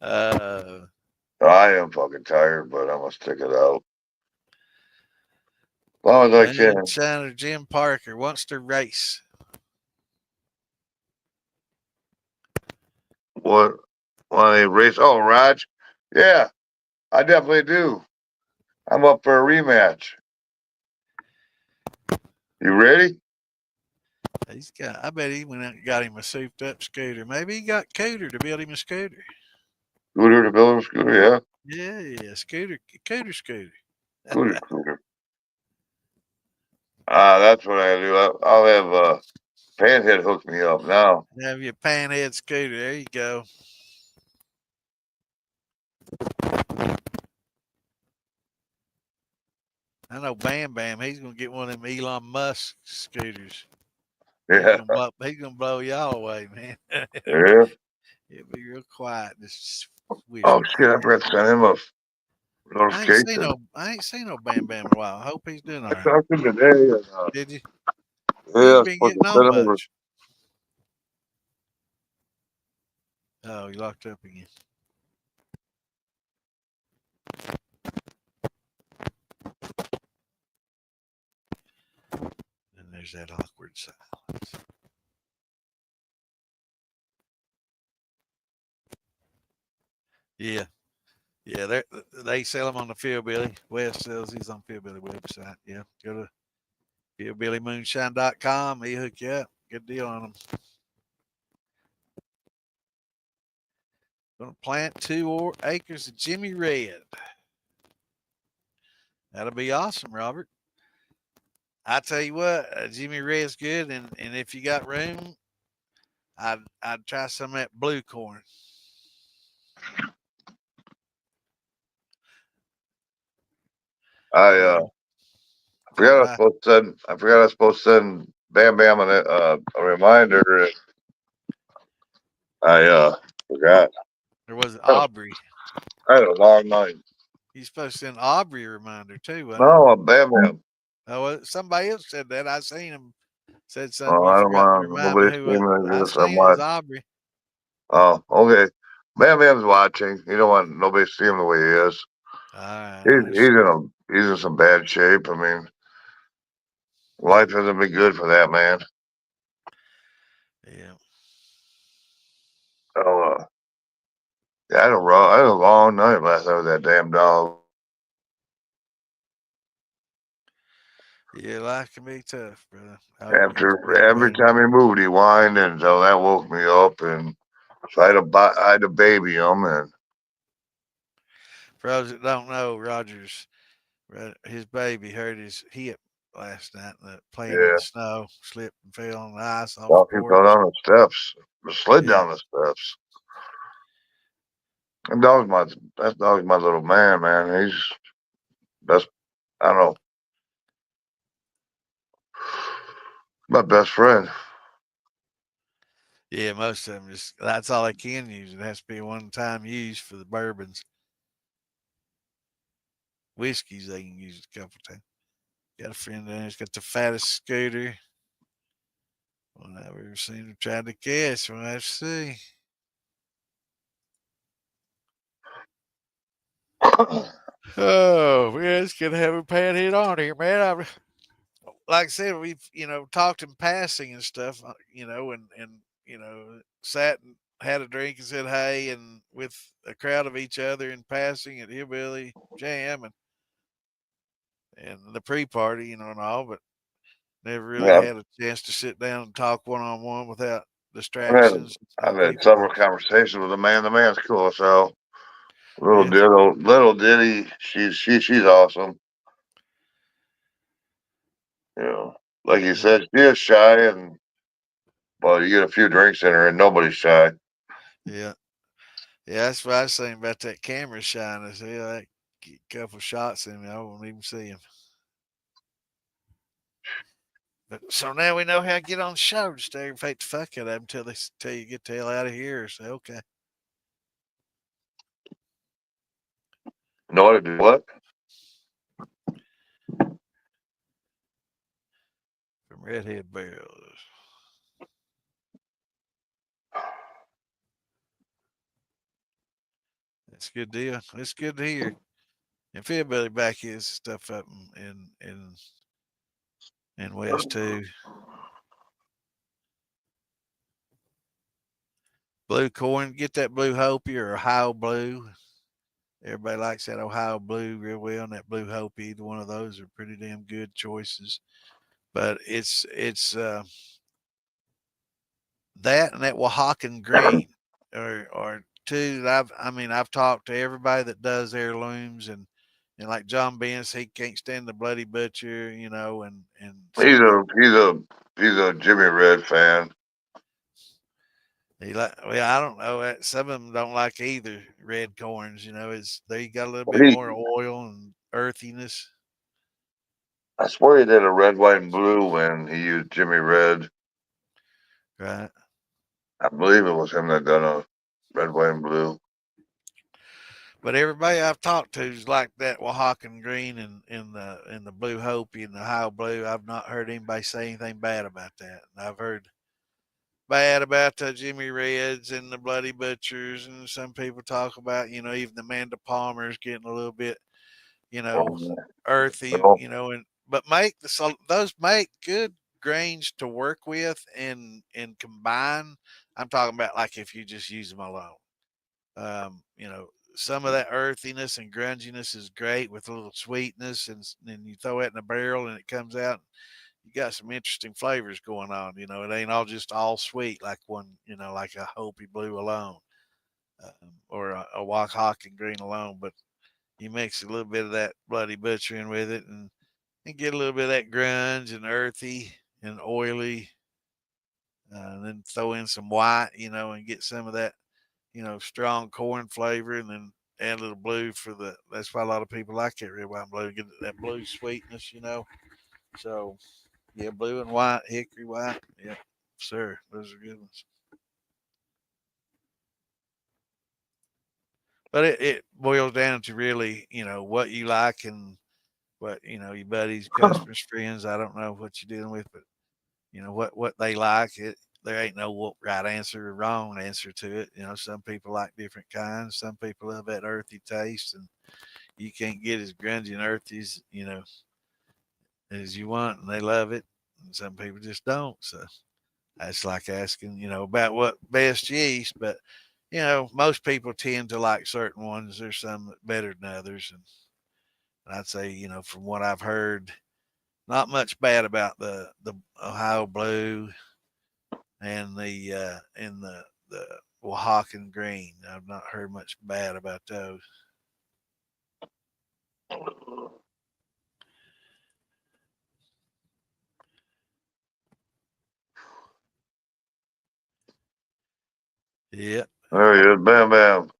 Uh, I am fucking tired, but I'm gonna stick it out. As long as I can. Moonshine or Jim Parker wants to race. What? Want to race? Oh, Raj? Yeah, I definitely do. I'm up for a rematch. You ready? I bet he went out and got him a souped up scooter. Maybe he got Cooter to build him a scooter. Scooter to build a scooter, yeah. Yeah, scooter. Scooter. That's what I do. I'll have Panhead hook me up now. Have your Panhead scooter. There you go. I know Bam Bam. He's gonna get one of them Elon Musk scooters. Yeah, He's gonna blow y'all away, man. yeah. It'll be real quiet. Just Oh whisper. shit! I forgot to send him a notification. I ain't seen no Bam Bam in a while. I hope he's doing all I right. talked to him today. And, Did you? yeah, He I ain't was been supposed to getting on send him over. much. Oh, he locked up again. And there's that awkward silence. Yeah. Yeah, they sell them on the Fieldbilly. Wes sells these on Fieldbilly website. Yeah, go to fieldbillymoonshine.com. He'll hook you up. Good deal on them. Gonna plant 2 acres of Jimmy Red. That'll be awesome, Robert. I tell you what, Jimmy Red's good, and if you got room, I'd try some of that blue corn. I forgot I was supposed to send. I forgot I was supposed to send Bam Bam a reminder. I forgot. There was Aubrey. I had a long night. You're supposed to send Aubrey a reminder too, wasn't No, Bam Bam. Oh, somebody else said that. I seen him said something. Oh, You I don't forgot to want remind me nobody who screaming I like this. I'm seen it was watching. Aubrey. Oh, okay. Bam Bam's watching. You don't want nobody to see him the way he is. All right, He's in some bad shape. I mean, life hasn't been good for that man. yeah. Oh, yeah, I had a long night last night with that damn dog. Yeah, life can be tough, brother. Every time he moved, he whined, and so that woke me up, and so I had to baby him, and For those that don't know, his baby hurt his hip last night playing in yeah, the snow, slipped and fell on the ice off the well, he fell porch. down the steps, slid Yeah, down the steps. That dog's my little man. That's I don't know, my best friend. yeah. Most of them that's all they can use. It has to be a one-time use for the bourbons. Whiskeys they can use it a couple times. Got a friend there who's got the fattest scooter. One I've ever seen him try to catch. We'll have to see. Oh, man, it's gonna have a Panhead on here, man. Like I said, we've talked in passing and stuff, and sat and had a drink and said hey, and with a crowd of each other in passing at Hillbilly Jam and the pre-party, and all, but never really Yeah, had a chance to sit down and talk one on one without distractions. I've had several conversations with a man. The man's cool. So little Yeah. Diddle, little Diddy, she's awesome. You know, like you said, she is shy, and well, you get a few drinks in her, and nobody's shy. Yeah. Yeah, that's what I was saying about that camera shyness. Yeah, that couple shots in me, I won't even see him. But so now we know how to get on the show. Just aggravate the fuck out of them until they tell you get the hell out of here or say, okay. Know how to do what? From Redhead Barrels. That's a good deal. It's good to hear. And Philbilly back his stuff up in West too. Blue corn, get that blue Hopi or Ohio blue. Everybody likes that Ohio blue real well, and that blue Hopi. Either one of those are pretty damn good choices. But it's that and that Oaxacan green are two that I've talked to everybody that does heirlooms and like John Benz, he can't stand the Bloody Butcher, and He's some people a Jimmy Red fan. I don't know. Some of them don't like either red corns. It's they got a little bit He, more oil and earthiness. I swear he did a red, white, and blue when he used Jimmy Red. Right. I believe it was him that done a red, white, and blue. But everybody I've talked to is like that Oaxacan green and the blue Hopi and the Ohio blue. I've not heard anybody say anything bad about that. And I've heard bad about the Jimmy Reds and the Bloody Butchers, and some people talk about even the Amanda Palmer's getting a little bit earthy, Well, and but those make good grains to work with and combine. I'm talking about like if you just use them alone. Some of that earthiness and grunginess is great with a little sweetness, and then you throw it in a barrel and it comes out. You got some interesting flavors going on. It ain't all just all sweet like like a Hopi Blue alone, or a Oaxacan green alone, but you mix a little bit of that Bloody Butcher in with it and get a little bit of that grunge and earthy and oily, and then throw in some white, and get some of that, strong corn flavor, and then add a little blue that's why a lot of people like that red, white, and blue, get that blue sweetness. So, yeah, blue and white, hickory white. Yeah, sir. Those are good ones. But it boils down to really, what you like and what, your buddies, customers, friends. I don't know what you're dealing with, but, what they like. There ain't no right answer or wrong answer to it. Some people like different kinds. Some people love that earthy taste, and you can't get as grungy and earthy as you want, and they love it. And some people just don't. So that's like asking, about what best yeast, but most people tend to like certain ones. There's some that better than others, and I'd say, from what I've heard, not much bad about the Ohio Blue and the Oaxacan Green. I've not heard much bad about those. Yep. there he is. Bam, bam. What's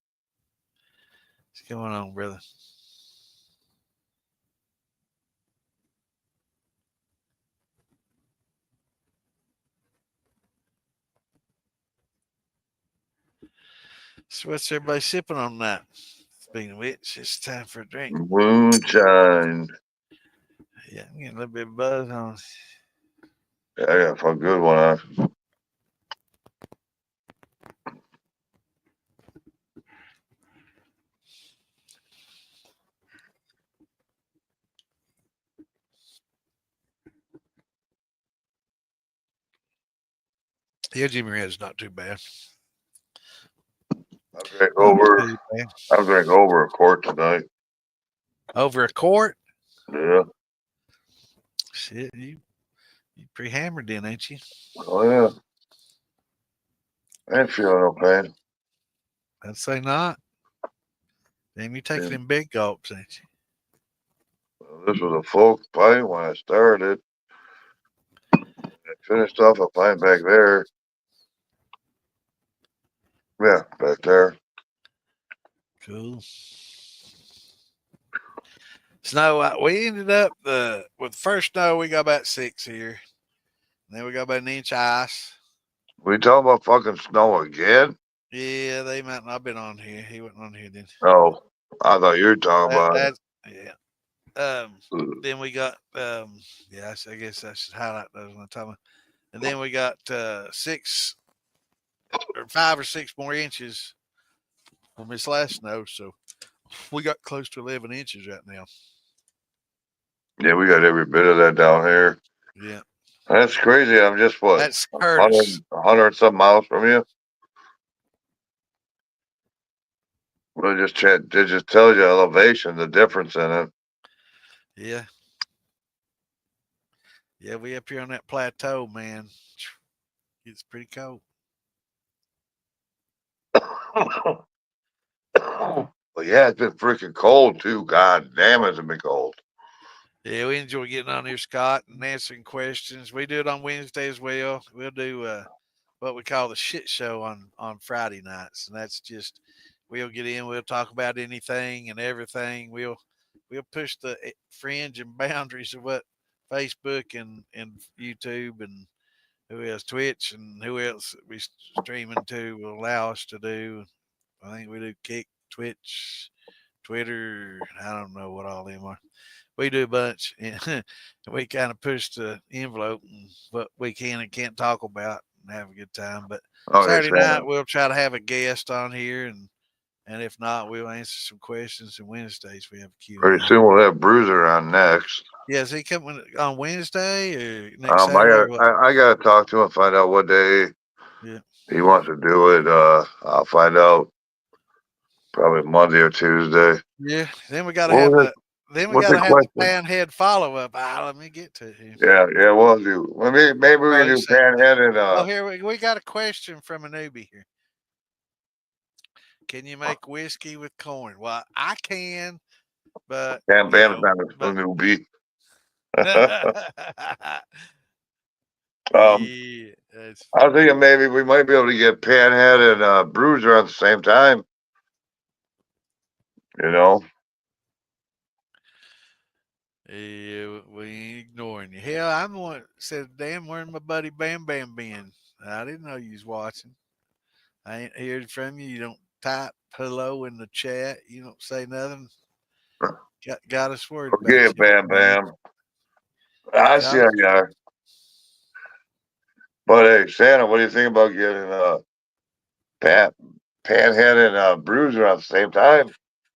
going on, brother? So what's everybody sipping on that? Speaking of which, it's time for a drink. Moonshine. Yeah, I'm getting a little bit of buzz on. Yeah, I got a good one. Yeah, Jimmy Red's not too bad. I drank Not over. too bad. I drank over a quart tonight. Over a quart? Yeah. Shit, you pretty hammered then, ain't you? Oh yeah. I ain't feeling no pain. I'd say not. Damn, you taking them big gulps, ain't you? This was a full pint when I started. I finished off a pint back there. Yeah, back there. Cool. Snow, we ended up with first snow, we got about 6 here. And then we got about an inch of ice. We talking about fucking snow again? Yeah, they might not have been on here. He wasn't on here then. Oh, I thought you were talking about That's yeah. it. Then we got yeah, I guess I should highlight those when I'm talking. And then we got 6 or 5 or 6 more inches from this last snow, so we got close to 11 inches right now. Yeah, we got every bit of that down here. Yeah, That's crazy. I'm just what that's Curtis. 100 some miles from you. Well, it just tells you elevation, the difference in it. Yeah, yeah, we up here on that plateau, man. It's pretty cold. Well, yeah, it's been freaking cold too. God damn, it's been cold. Yeah, we enjoy getting on here, Scott, and answering questions. We do it on Wednesday as well. We'll do what we call the shit show on Friday nights, and that's just we'll get in, we'll talk about anything and everything. We'll push the fringe and boundaries of what Facebook and YouTube and who else Twitch and who else we streaming to will allow us to do. I think we do Kick, Twitch, Twitter. I don't know what all them are. We do a bunch, and we kind of push the envelope and what we can and can't talk about and have a good time. But Okay, Saturday night Santa. we'll try to have a guest on here, and if not, we'll answer some questions. And Wednesdays we have a Q and Pretty A. soon we'll have Bruiser on next. Yeah, is he coming on Wednesday or next I Saturday or what? I gotta talk to him and find out what day Yeah, he wants to do it. I'll find out probably Monday or Tuesday. yeah. Then we got to What have was it? the then we What's got the to have the question? Panhead follow up. Let me get to him. Yeah, we'll do. Maybe we Oh, can he do said, Panhead and oh, here we got a question from a newbie here. Can you make whiskey with corn? Well, I can, but Cam you Bam's know, not a but newbie. yeah, that's I was funny. thinking maybe we might be able to get Panhead and Bruiser at the same time. You know? Yeah, we ain't ignoring you. Hell, I'm the one that said, "Damn, where's my buddy Bam Bam been?" I didn't know you was watching. I ain't heard from you. You don't type hello in the chat. You don't say nothing. Got us worried Okay, about you, Bam man. Bam. I see Got how us. you are. But hey, Santa, what do you think about getting Pat, Panhead and Bruiser at the same time?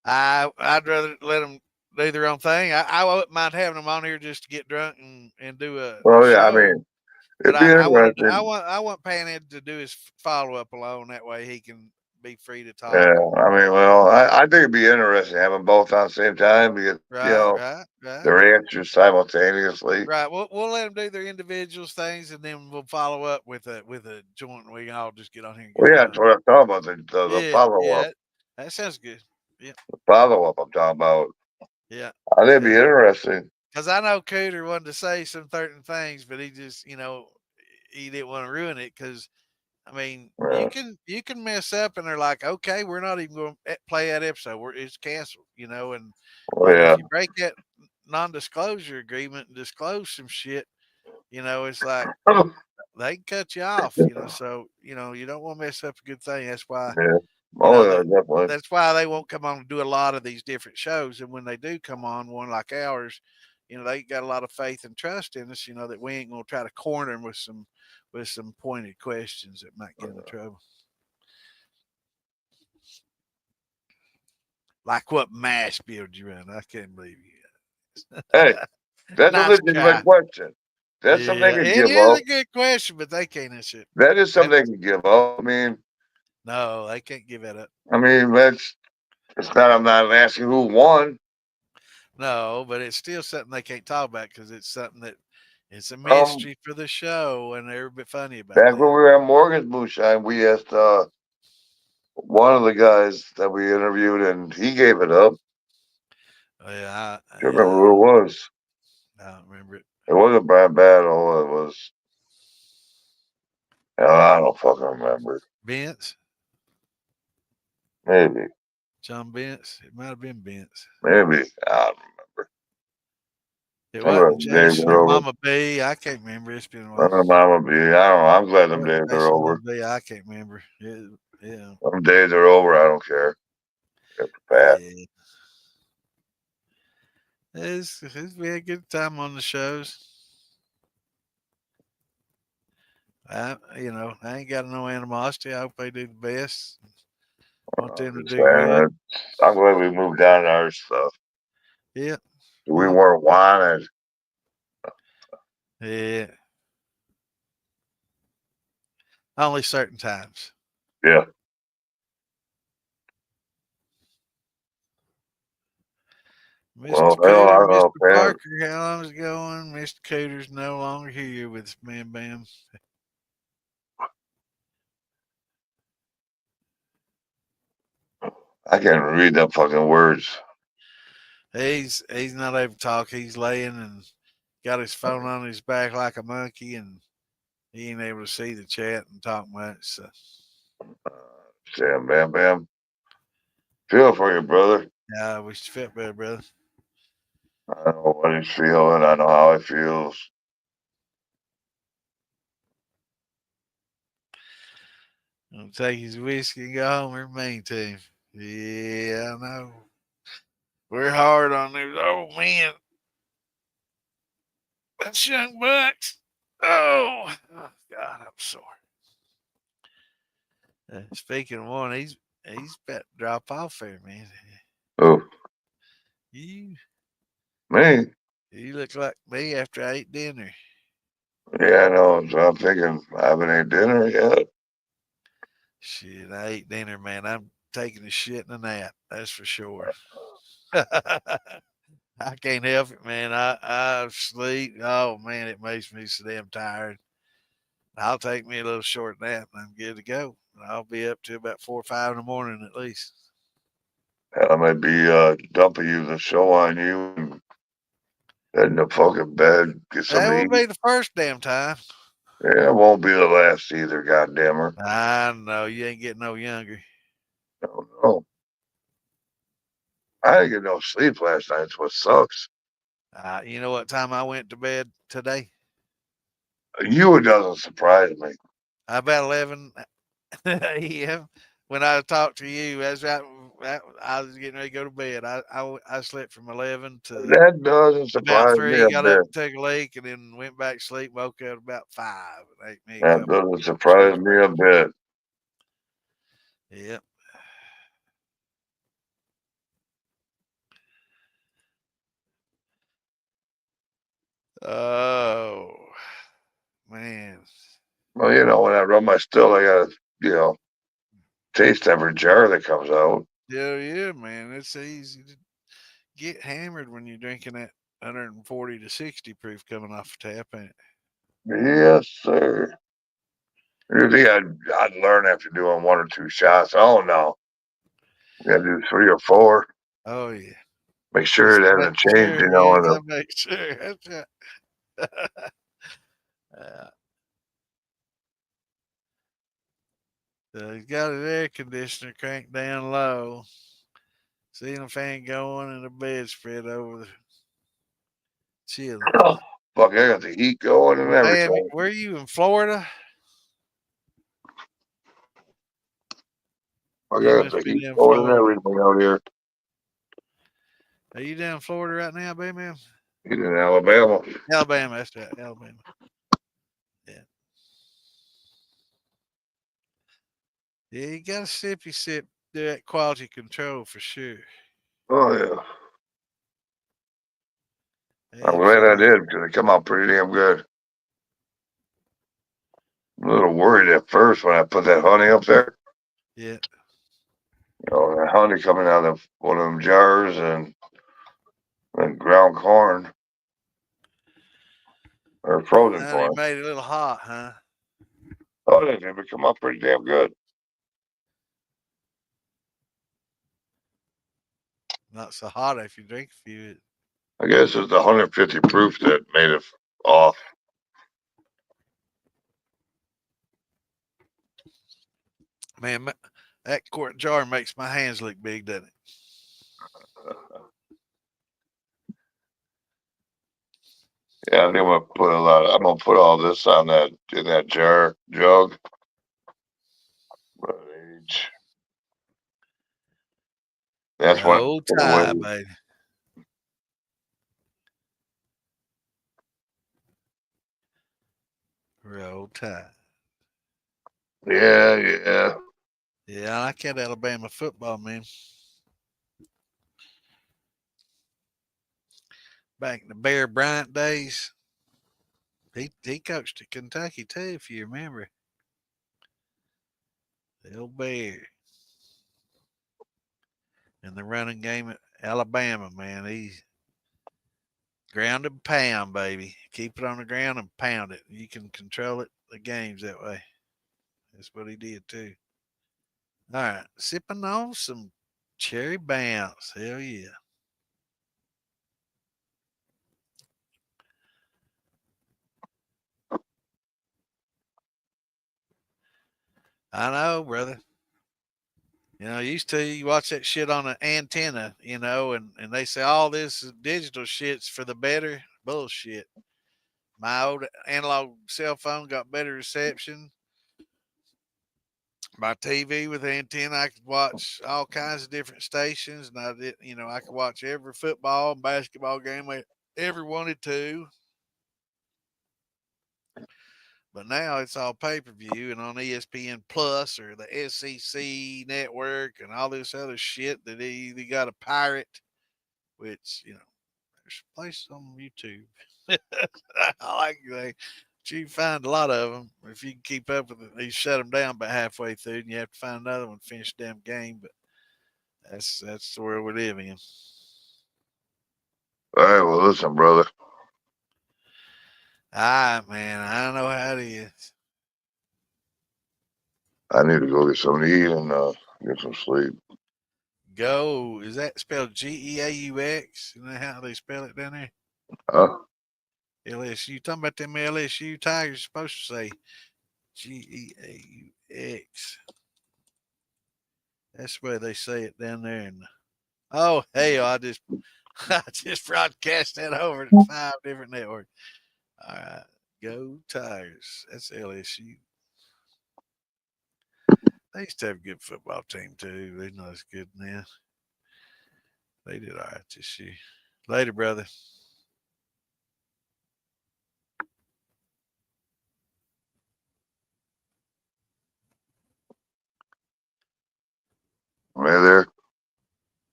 I'd rather let them do their own thing. I wouldn't mind having them on here just to get drunk and do a Well, yeah, I show. mean, But it'd be interesting. I want Panhead to do his follow up alone. That way he can be free to talk. Yeah, I mean, well, I think it'd be interesting having both on the same time because, Right, right, right, their answers simultaneously. right. We'll let them do their individuals things, and then we'll follow up with a joint. And we can all just get on here and get Well, yeah, drunk. that's what I'm talking about. The Yeah, follow yeah. up. That sounds good. Yeah, The follow up I'm talking about. yeah, I think it'd be yeah. interesting. Because I know Cooter wanted to say some certain things, but he just, he didn't want to ruin it. Because I mean, Yeah. you can mess up, and they're like, okay, we're not even going to play that episode. It's canceled, Well, and yeah. if you break that non-disclosure agreement and disclose some shit, it's like they can cut you off, So you don't want to mess up a good thing. That's why Yeah. you Oh, know yeah, that definitely. that's why they won't come on and do a lot of these different shows. And when they do come on one like ours, they got a lot of faith and trust in us. That we ain't gonna try to corner them with some pointed questions that might get them in trouble. Like what mash bill you run? I can't believe you. Hey, that's a Nice legitimate try. question. That's something they Yeah, could it give is up. a good question, but they can't answer it. That is That something they could give up. no, they can't give that up. It's not. I'm not asking who won. No, but it's still something they can't talk about because it's something that It's a Um, mystery for the show, and they're a bit funny about back when we that. were at Morgan's Moonshine, we asked one of the guys that we interviewed, and he gave it up. Can't remember Yeah, who it was. I don't remember it. It wasn't Brad Battle. It was. I don't fucking remember. Vince, Maybe. John Vince. It might have been Vince. Maybe. I don't remember. It Some of wasn't them days Jason are or over. Mama B. I can't remember. It's been a while. Some of them be. I don't know. I'm glad them What days are Jason Mama over. B? I can't remember. Yeah, Some days are over. I don't care. It's bad. yeah. It's been a good time on the shows. I ain't got no animosity. I hope they do the best. Want them I'm to just do good. saying. I'm glad we moved down to our stuff. Yeah, We yeah, weren't whining. yeah. Only certain times. Yeah. Mr. Well, hell, I Cooter, don't know, Mr. Pan. Parker, how long's it going? Mr. Cooter's no longer here with us, man, Bam. I can't read them fucking words. He's not able to talk. He's laying and got his phone on his back like a monkey, and he ain't able to see the chat and talk much. So, Sam, Bam, Bam. Feel for you, brother. yeah, I wish you felt better, brother. I know what he's feeling. I know how he feels. Gonna take his whiskey and go home and remain to him. Yeah, I know. We're hard on those old men. That's young bucks. Oh God, I'm sore. Speaking of one, he's about to drop off there, man. Oh, You me? you look like me after I ate dinner. Yeah, I know. So I'm thinking I haven't ate dinner yet. Shit, I ate dinner, man. I'm taking a shit and a nap. That's for sure. I can't help it, man. I sleep. Oh man, it makes me so damn tired. I'll take me a little short nap and I'm good to go. I'll be up to about 4 or 5 in the morning at least. I might be dumping you the show on you and head in the fucking bed, get That something to won't eat. be the first damn time. Yeah, it won't be the last either, goddamn her. I know you ain't getting no younger. No, no. I didn't get no sleep last night. It's what sucks. You know what time I went to bed today? You, it doesn't surprise me. About 11 a.m. When I talked to you. That's right. I was getting ready to go to bed. I slept from 11 to That doesn't about surprise me 3. a Got up bit. and took a leak, and then went back to sleep. Woke up about 5. And ate me a That couple of doesn't surprise me a cheeseburgers. bit. Yep. Oh man. Well, when I run my still, I gotta, taste every jar that comes out. Yeah, man. It's easy to get hammered when you're drinking that 140 to 60 proof coming off the tap, ain't it? Yes, sir. You think I'd learn after doing 1 or 2 shots? Oh no, you gotta do 3 or 4. Oh yeah. Make sure Just it to make hasn't changed. sure. Yeah, gotta make sure. That's right. uh, so he's got his air conditioner cranked down low, ceiling fan going, and the bed spread over the chilling. Fuck, I got the heat going and Man, everything. were you in Florida? I You got must the be heat down in going and Florida. everything out here. Are you down in Florida right now, baby man? He's in Alabama. Alabama, that's right, Alabama. Yeah. Yeah, you got to sippy sip, do that quality control for sure. Oh yeah, I'm glad I Absolutely. did because it come out pretty damn good. I'm a little worried at first when I put that honey up there. Yeah. The honey coming out of one of them jars and ground corn. or frozen And it corn. made it a little hot, huh? Oh, it didn't come up pretty damn good. Not so hot if you drink a few. I guess it's the 150 proof that made it off. Man, that quart jar makes my hands look big, doesn't it? Yeah, I'm gonna put a lot. I'm gonna put all this on that in that jug. Age. That's when Roll put away. Tide, baby. Roll Tide. Yeah. Yeah, I like that Alabama football, man. Back in the Bear Bryant days, he coached at Kentucky too, if you remember. The old Bear. In the running game at Alabama, man, he's ground and pound, baby. Keep it on the ground and pound it. You can control it the games that way. That's what he did too. All right, sipping on some cherry bounce. Hell yeah. I know, brother. Used to you watch that shit on an antenna, and they say all this digital shit's for the better. Bullshit. My old analog cell phone got better reception. My TV with antenna, I could watch all kinds of different stations, and I could watch every football and basketball game I ever wanted to. But now it's all pay per view and on ESPN Plus or the SEC network and all this other shit that they either got to pirate, which there's places on YouTube. I like that. You find a lot of them if you can keep up with it. You shut them down about halfway through, and you have to find another one to finish the damn game. But that's the world we live in. All right. Well, listen, brother. All right, man. I don't know how it is. I need to go get something to eat and get some sleep. Go. Is that spelled Geaux? Isn't that how they spell it down there? Huh? LSU. Talking about them LSU Tigers supposed to say Geaux. That's where they say it down there. Oh hell, I just broadcast that over to 5 different networks. All right, go Tigers. That's LSU. They used to have a good football team too. They're not as good now. They did all right this year. Later, brother. Am I there?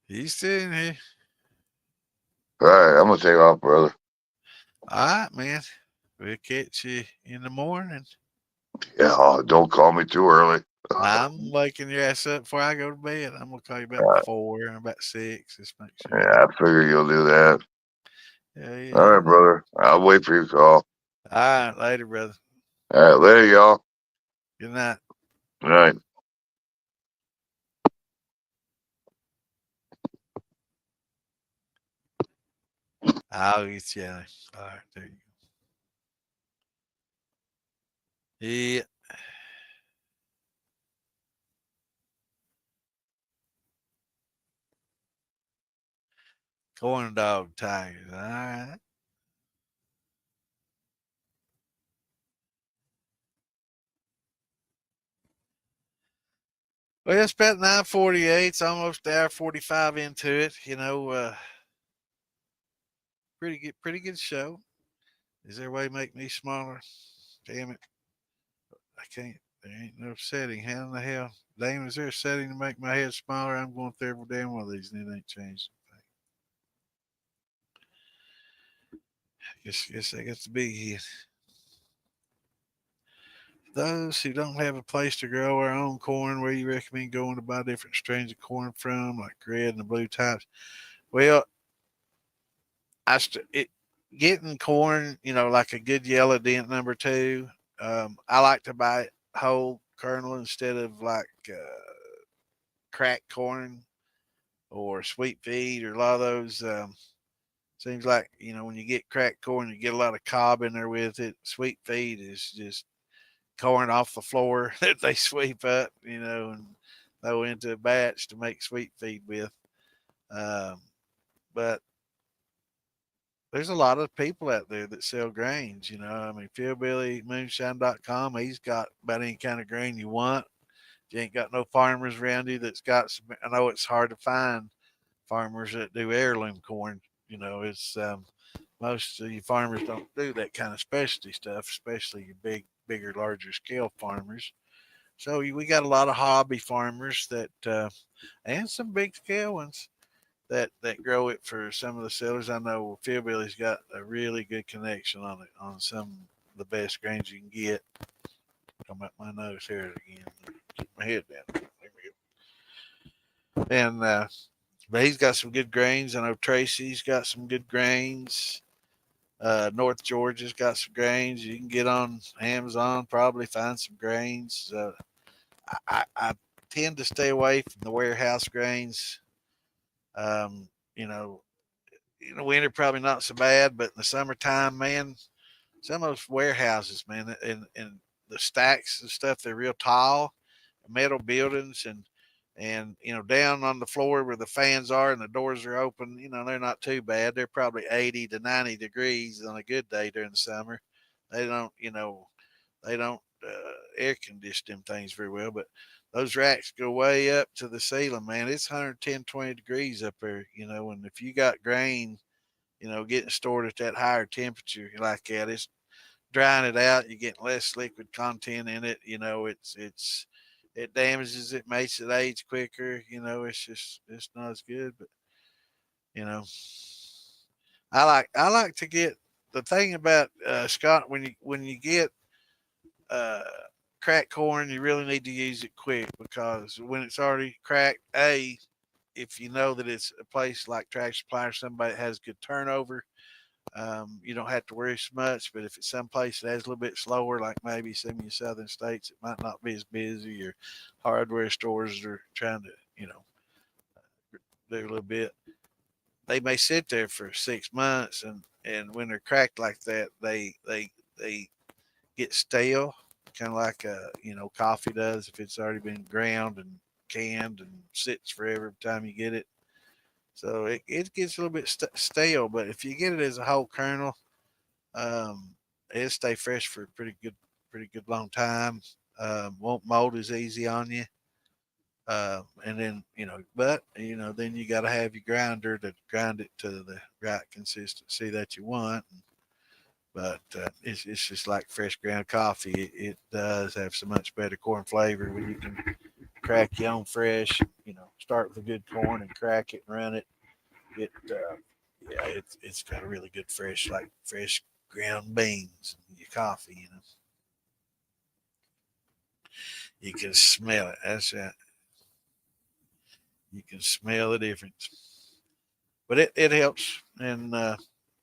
He's still in here. All right. I'm gonna take off, brother. All right, man. We'll catch you in the morning. Yeah. Don't call me too early. I'm waking your ass up before I go to bed. I'm gonna call you about Uh, 4 or about 6. Just make sure. yeah. I figure you'll do that. Yeah, All you right, know. brother. I'll wait for your call. All right, later, brother. All right. Later, y'all. Good night. Good night. I'll get you. All right, there you go. Yeah. Corn dog tigers. All right. Well, it's about 9:48. It's almost hour 45 into it. Pretty good show. Is there a way to make me smaller? Damn it. I can't. There ain't no setting. How in the hell? Damn, is there a setting to make my head smaller? I'm going through every damn one of these and it ain't changed. Guess I got to be here. Those who don't have a place to grow our own corn, where you recommend going to buy different strains of corn from, like red and the blue types? Well, it getting corn, like a good yellow dent number two. I like to buy it whole kernel instead of like cracked corn or sweet feed or a lot of those. Seems like when you get cracked corn, you get a lot of cob in there with it. Sweet feed is just corn off the floor that they sweep up, and throw into a batch to make sweet feed with. Um, but there's a lot of people out there that sell grains. I mean, Philbilly Moonshine.com, he's got about any kind of grain you want. You ain't got no farmers around you that's got some. I know it's hard to find farmers that do heirloom corn. It's most of you farmers don't do that kind of specialty stuff, especially your bigger, larger scale farmers. So we got a lot of hobby farmers that, and some big scale ones that grow it for some of the sellers. I know Philbilly's got a really good connection on it on some of the best grains you can get. Come up my nose here again. Keep my head down. There we go. And but he's got some good grains. I know Tracy's got some good grains. North Georgia's got some grains. You can get on Amazon, probably find some grains. I tend to stay away from the warehouse grains. Um, you know, in the winter probably not so bad, but in the summertime, man, some of those warehouses, man, and the stacks and stuff, they're real tall, metal buildings, and down on the floor where the fans are and the doors are open. They're not too bad. They're probably 80 to 90 degrees on a good day during the summer. They don't, air condition them things very well, but those racks go way up to the ceiling, man. It's 110, 20 degrees up there, and if you got grain, getting stored at that higher temperature like that, it's drying it out. You're getting less liquid content in it. It damages it, makes it age quicker. It's not as good. But you know, I like to get the thing about Scott when you get uh, cracked corn, you really need to use it quick because when it's already cracked, if you know that it's a place like Tractor Supply or somebody that has good turnover, you don't have to worry so much. But if it's someplace that has a little bit slower, like maybe some of your southern states, it might not be as busy, or hardware stores are trying to, do a little bit. They may sit there for 6 months, and when they're cracked like that, they get stale, kind of like coffee does if it's already been ground and canned and sits forever every time you get it. So it gets a little bit stale, but if you get it as a whole kernel, it'll stay fresh for a pretty good long time. Won't mold as easy on you. And then then you got to have your grinder to grind it to the right consistency that you want. But it's just like fresh ground coffee. It does have so much better corn flavor when you can crack your own fresh. Start with a good corn and crack it and run it. It's got a really good fresh, like fresh ground beans in your coffee. You can smell it. That's right. You can smell the difference. But it helps, and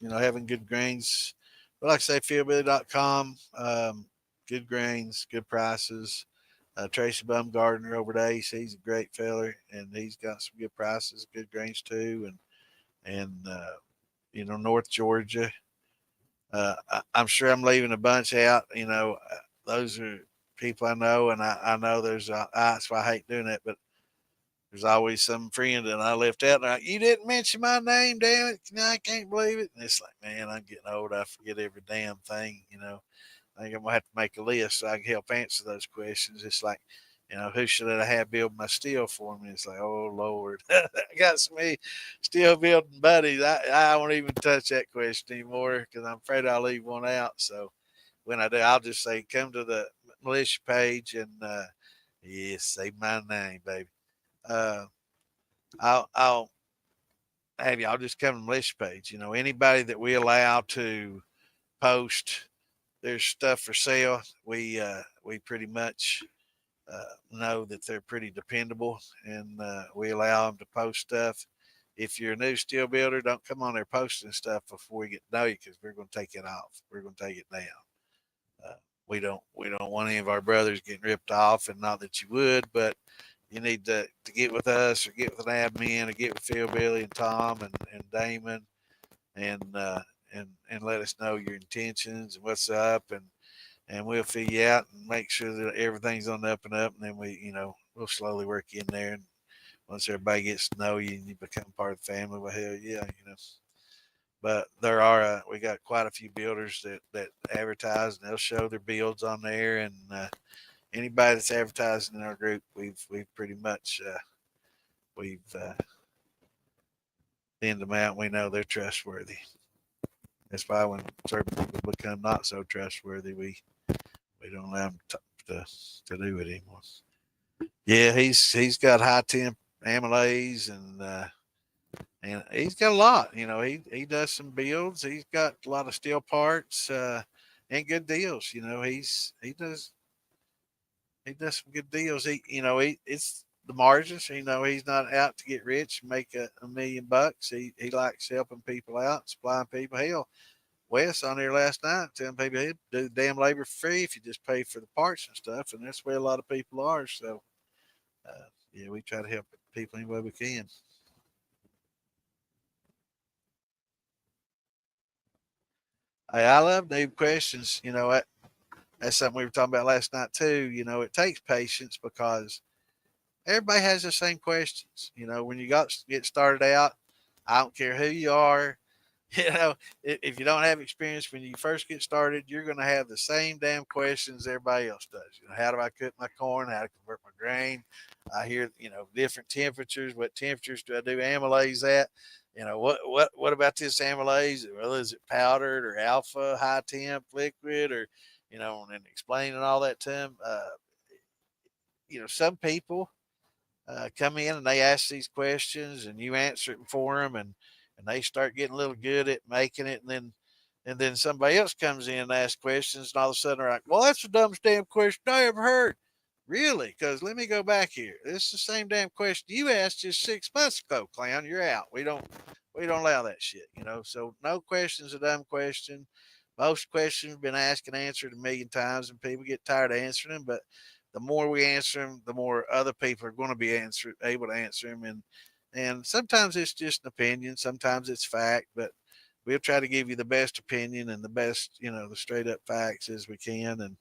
having good grains. But like I say, fieldbilly.com, good grains, good prices. Tracy Bumgardner over at Ace, he's a great feller, and he's got some good prices, good grains too, and North Georgia. I'm sure I'm leaving a bunch out. Those are people I know, and I know that's why I hate doing that, but there's always some friend that I left out. Like, you didn't mention my name, damn it! I can't believe it. And it's like, man, I'm getting old. I forget every damn thing. I think I'm gonna have to make a list so I can help answer those questions. It's like, who should I have build my steel for me? It's like, oh Lord, I got so many steel building buddies. I won't even touch that question anymore because I'm afraid I'll leave one out. So when I do, I'll just say, come to the militia page and yes, say my name, baby. Uh, I'll have y'all just come to the militia page. Anybody that we allow to post their stuff for sale, we pretty much know that they're pretty dependable, and we allow them to post stuff. if you're a new steel builder, don't come on there posting stuff before we get to know you, because we're going to take it off. We're going to take it down. Uh, we don't want any of our brothers getting ripped off, and not that you would, but you need to get with us or get with an admin or get with Phil, Billy, and Tom and Damon, and and let us know your intentions and what's up, and we'll fill you out and make sure that everything's on the up and up, and then we'll slowly work you in there, and once everybody gets to know you and you become part of the family, well, hell yeah. But there are we got quite a few builders that advertise, and they'll show their builds on there, and anybody that's advertising in our group, we've pretty much we've thinned them out. We know they're trustworthy. That's why when certain people become not so trustworthy, we don't allow them to do it anymore. Yeah, he's got high temp amylase, and he's got a lot. He does some builds. He's got a lot of steel parts and good deals. He does some good deals. It's the margins. He's not out to get rich and make a million bucks. He likes helping people out, supplying people. Hell, Wes on here last night telling people he'd do the damn labor for free if you just pay for the parts and stuff, and that's where a lot of people are. So, yeah, we try to help people any way we can. Hey, I love new questions. That's something we were talking about last night too. It takes patience because everybody has the same questions. When you get started out, I don't care who you are. If you don't have experience when you first get started, you're going to have the same damn questions everybody else does. How do I cook my corn? How to convert my grain? I hear, different temperatures. What temperatures do I do amylase at? What about this amylase? Well, is it powdered or alpha, high temp, liquid, or, and explaining all that to them. Some people come in and they ask these questions and you answer it for them, and they start getting a little good at making it, and then somebody else comes in and asks questions, and all of a sudden they're like, well, that's the dumbest damn question I ever heard. Really? Because let me go back here. This is the same damn question you asked just 6 months ago, clown. You're out. We don't allow that shit. So no question's a dumb question. Most questions have been asked and answered a million times, and people get tired of answering them. But the more we answer them, the more other people are going to be able to answer them. And sometimes it's just an opinion, sometimes it's fact, but we'll try to give you the best opinion and the best, the straight up facts as we can, and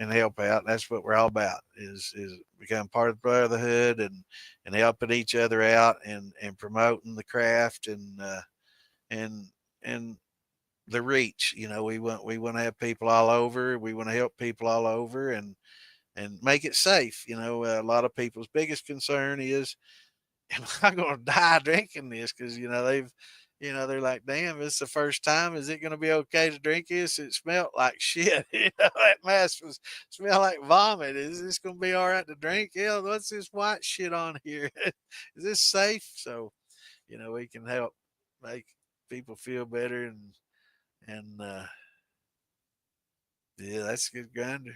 and help out. That's what we're all about, is become part of the brotherhood, and helping each other out, and promoting the craft, and and the reach. We want to have people all over. We want to help people all over, and make it safe. A lot of people's biggest concern is, am I going to die drinking this? Because they're like, damn, it's the first time. Is it going to be okay to drink this? It smelled like shit. That mask was smell like vomit. Is this going to be all right to drink? Yeah, what's this white shit on here? Is this safe? So, we can help make people feel better, and yeah, that's a good grinder.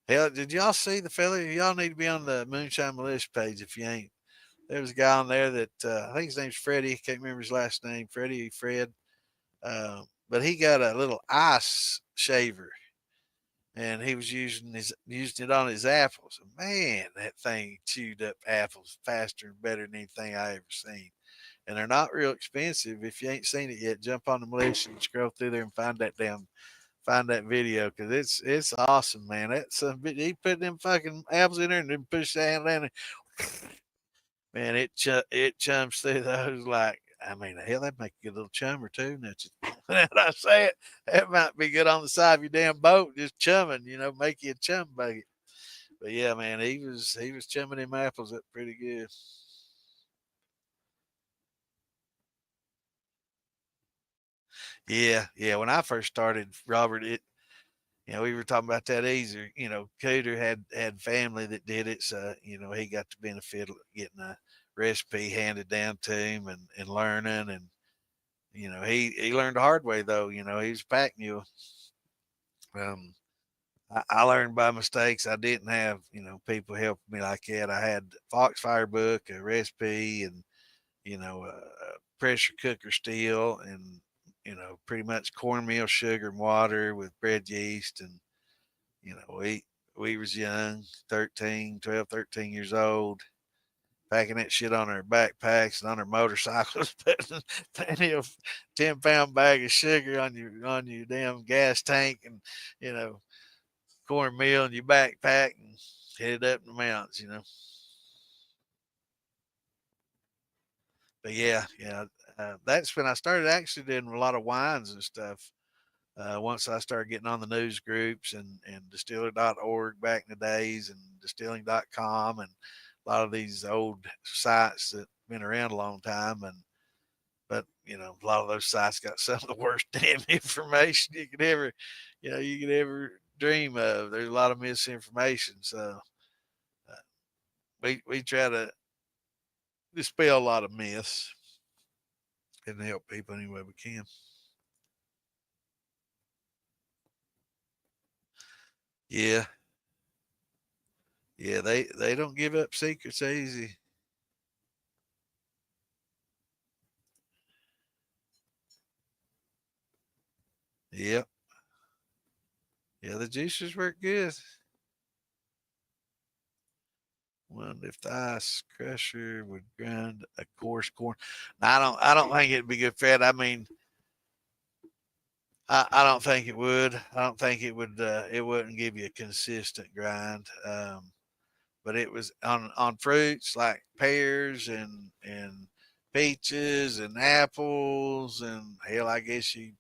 Hell, did y'all see the fella? Y'all need to be on the Moonshine Militia page if you ain't. There was a guy on there that I think his name's Freddie. Can't remember his last name. Fred. But he got a little ice shaver, and he was using it on his apples. Man, that thing chewed up apples faster and better than anything I ever seen. And they're not real expensive. If you ain't seen it yet, jump on the militia and scroll through there and find that video, because it's awesome, man. He put them fucking apples in there and then push that down. Man, it chums through those like, I mean, hell, that'd make a good little chummer too. Now, I say it, that might be good on the side of your damn boat, just chumming, make you a chum bucket. But yeah, man, he was chumming them apples up pretty good. Yeah, yeah. When I first started, Robert, we were talking about that easier. Cooter had family that did it, so he got the benefit of getting a recipe handed down to him, and learning, and he learned the hard way though. He was a pack mule. Um, I learned by mistakes. I didn't have people helping me like that. I had Foxfire book, a recipe, pressure cooker still, and pretty much cornmeal, sugar, and water with bread yeast. And we was young, 13 years old, packing that shit on our backpacks and on our motorcycles, putting a 10-pound bag of sugar on your damn gas tank, and you know cornmeal in your backpack, and headed up in the mountains. But yeah, that's when I started actually doing a lot of wines and stuff. Once I started getting on the news groups and distiller.org back in the days, and distilling.com, and a lot of these old sites that been around a long time. But a lot of those sites got some of the worst damn information you could ever dream of. There's a lot of misinformation. So uh, we try to dispel a lot of myths and help people any way we can. Yeah, yeah, they don't give up secrets easy. Yep. Yeah, the juicers work good. Wonder if the ice crusher would grind a coarse corn. Now, I don't think it'd be good for that. I mean, I don't think it would. I don't think it would. It wouldn't give you a consistent grind. But it was on fruits like pears and peaches and apples, and hell, I guess you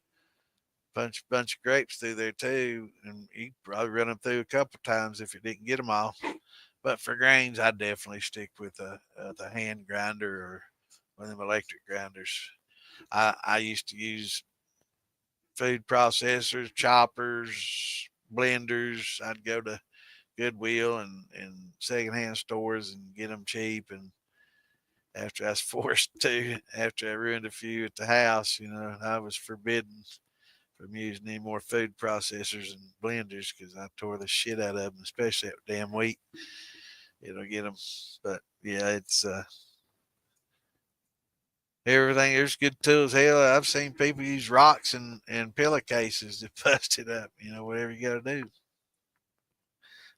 bunch of grapes through there too, and you probably run them through a couple times if you didn't get them all. But for grains, I definitely stick with the hand grinder or one of them electric grinders. I used to use food processors, choppers, blenders. I'd go to Goodwill and secondhand stores and get them cheap. And after I was forced to, after I ruined a few at the house, I was forbidden from using any more food processors and blenders because I tore the shit out of them, especially that damn wheat. Get them. But yeah, it's everything. There's good tools. Hell, I've seen people use rocks and pillowcases to bust it up. Whatever you got to do.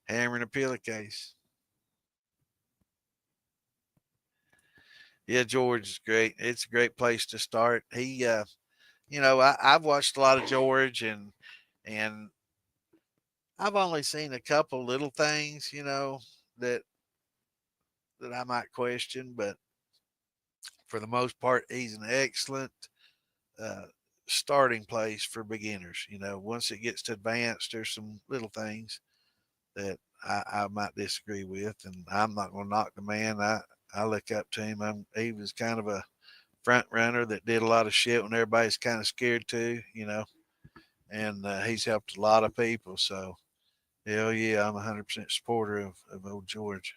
Hammering a pillowcase. Yeah, George is great. It's a great place to start. I've watched a lot of George, and I've only seen a couple little things, that I might question, but for the most part, he's an excellent uh, starting place for beginners. Once it gets to advanced, there's some little things that I might disagree with, and I'm not going to knock the man. I look up to him. He was kind of a front runner that did a lot of shit when everybody's kind of scared to. And he's helped a lot of people. So, hell yeah, I'm 100% supporter of old George.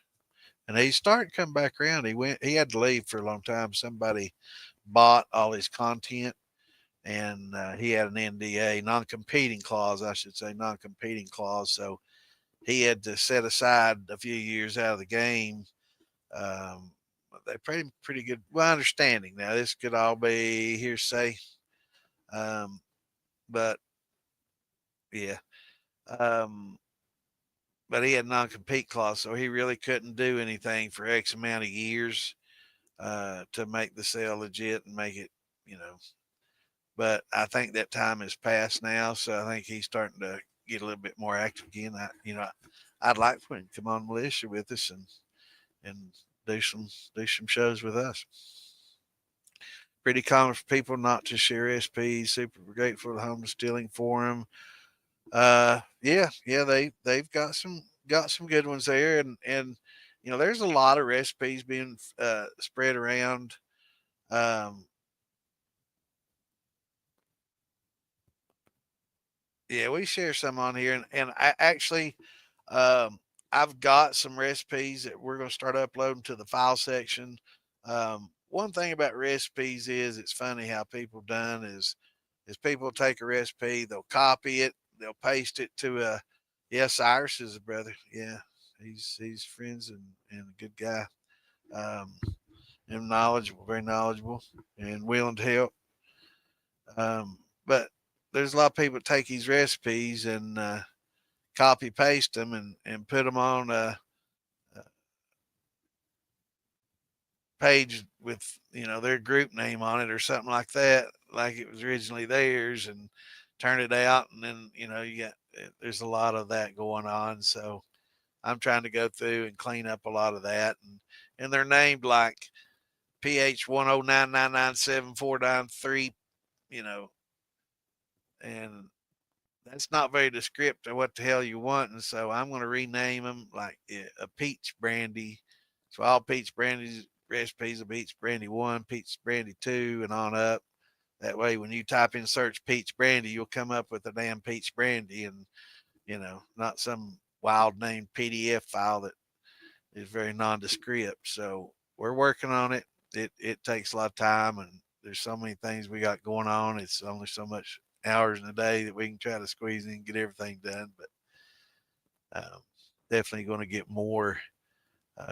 And he's starting to come back around. He had to leave for a long time. Somebody bought all his content, and he had an NDA, non-competing clause, I should say, non-competing clause. So he had to set aside a few years out of the game. They pretty good. Well, understanding now, this could all be hearsay, um, but yeah. Um, but he had non-compete clause, so he really couldn't do anything for X amount of years to make the sale legit and make it, you know. But I think that time has passed now, so I think he's starting to get a little bit more active again. I'd like for him to come on Militia with us and do some shows with us. Pretty common for people not to share SPs. Super grateful to the Home Distilling Forum. Yeah, they've got some good ones there, and there's a lot of recipes being spread around. Um, yeah, we share some on here, and I actually um, I've got some recipes that we're going to start uploading to the file section. One thing about recipes is it's funny how people done is people take a recipe, they'll copy it, they'll paste it to a. Yeah, Cyrus is a brother. Yeah, he's friends and a good guy. Um, and knowledgeable, very knowledgeable, and willing to help. But there's a lot of people that take these recipes and copy paste them and put them on a page with their group name on it or something like that, like it was originally theirs, and turn it out, and then you got there's a lot of that going on. So I'm trying to go through and clean up a lot of that, and they're named like PH 109997493, you know, and that's not very descriptive of what the hell you want. And so I'm going to rename them like a peach brandy. So all peach brandy recipes are peach brandy 1, peach brandy 2, and on up. That way, when you type in search peach brandy, you'll come up with a damn peach brandy, and not some wild named PDF file that is very nondescript. So we're working on it. It takes a lot of time, and there's so many things we got going on. It's only so much hours in a day that we can try to squeeze in and get everything done. But definitely going to get more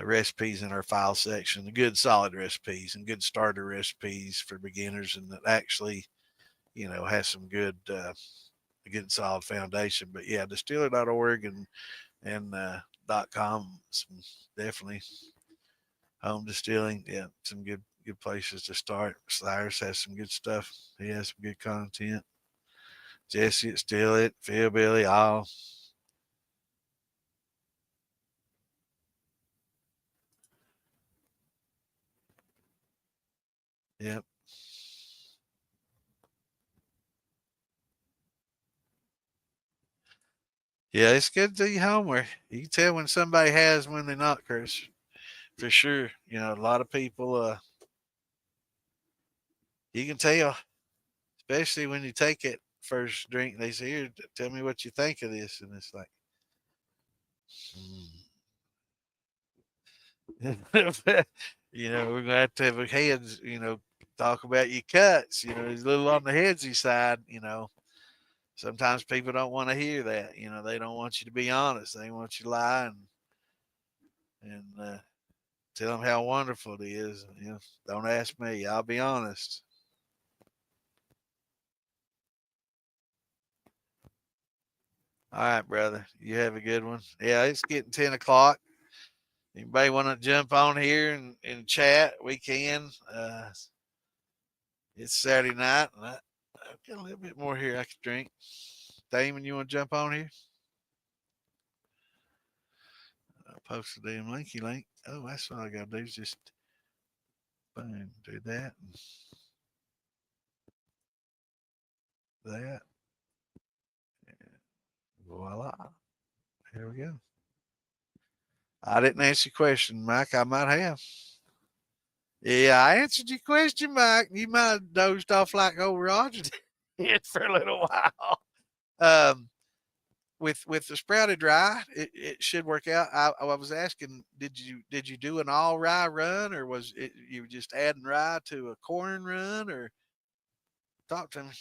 recipes in our file section, the good solid recipes and good starter recipes for beginners, and that actually has some good a good solid foundation. But yeah, distiller.org and .com, some definitely home distilling. Yeah, some good places to start. Cyrus has some good stuff. He has some good content. Jesse at Still It, Phil Billy, all. Yep. Yeah, it's good to do your homework. You can tell when somebody has when they're not, Chris. For sure. A lot of people you can tell, especially when you take it first drink, they say, "Here, tell me what you think of this." And it's like, we're gonna have to have a heads, talk about your cuts. He's a little on the headsy side. Sometimes people don't want to hear that. They don't want you to be honest. They want you to lie and tell them how wonderful it is. Don't ask me. I'll be honest. All right, brother. You have a good one. Yeah, it's getting 10 o'clock. Anybody want to jump on here and chat? We can. It's Saturday night, and I've got a little bit more here I could drink. Damon, you want to jump on here? I posted the damn linky link. Oh, that's all I got to do is just boom, do that and that. And voila. Here we go. I didn't answer your question, Mike. I might have. Yeah, I answered your question, Mike. You might have dozed off like old Roger did for a little while. Um, with the sprouted rye, it should work out. I was asking, did you do an all rye run, or was it you were just adding rye to a corn run, or talk to me?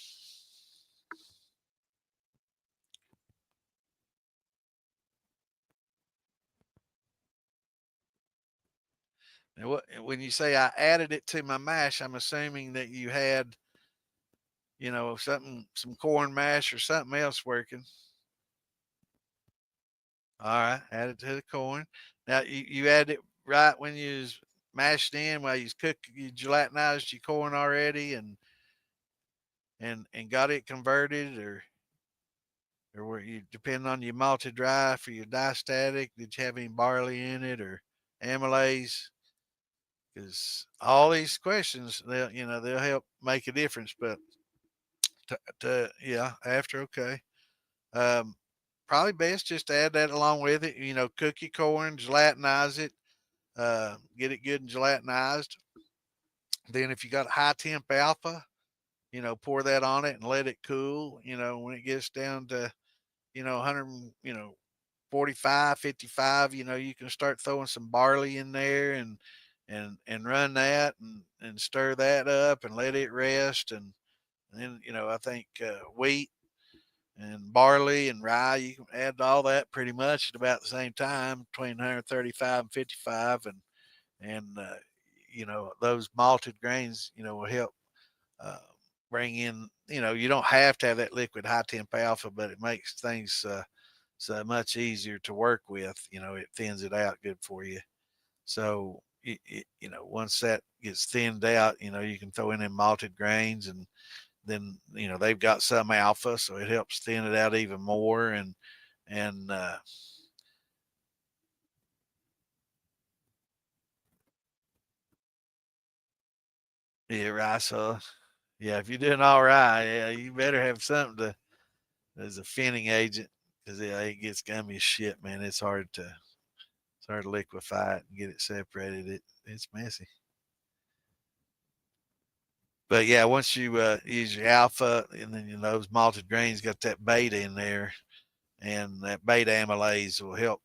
And when you say I added it to my mash, I'm assuming that you had some corn mash or something else working. All right, add it to the corn. Now you add it right when you was mashed in, while you gelatinized your corn already, and got it converted, or were you depending on your malted dry for your diastatic? Did you have any barley in it or amylase? Because all these questions, they'll help make a difference. But yeah, after okay. Um, Probably best just to add that along with it. Cook your corn, gelatinize it, get it good and gelatinized. Then if you got high temp alpha, pour that on it and let it cool. When it gets down to 100, 45, 55, you can start throwing some barley in there and run that and stir that up and let it rest. And then, I think wheat and barley and rye, you can add all that pretty much at about the same time, between 135 and 55. And those malted grains, will help uh, bring in, you don't have to have that liquid high temp alpha, but it makes things so much easier to work with. It thins it out good for you. So, once that gets thinned out, you can throw in them malted grains, and then, they've got some alpha, so it helps thin it out even more. And yeah, right. So, yeah, if you're doing all right, yeah, you better have something as a thinning agent, because yeah, it gets gummy as shit, man. It's hard to liquefy it and get it separated. It's messy. But yeah, once you use your alpha, and then those malted grains got that beta in there, and that beta amylase will help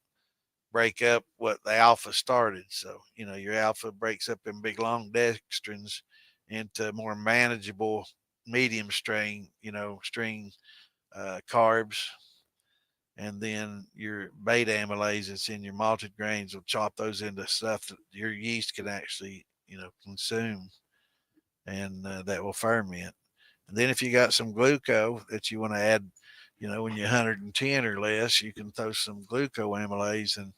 break up what the alpha started. So your alpha breaks up in big long dextrins into more manageable medium string carbs, and then your beta amylase that's in your malted grains will chop those into stuff that your yeast can actually consume, and that will ferment. And then if you got some glucose that you want to add, when you're 110 or less, you can throw some glucoamylase, and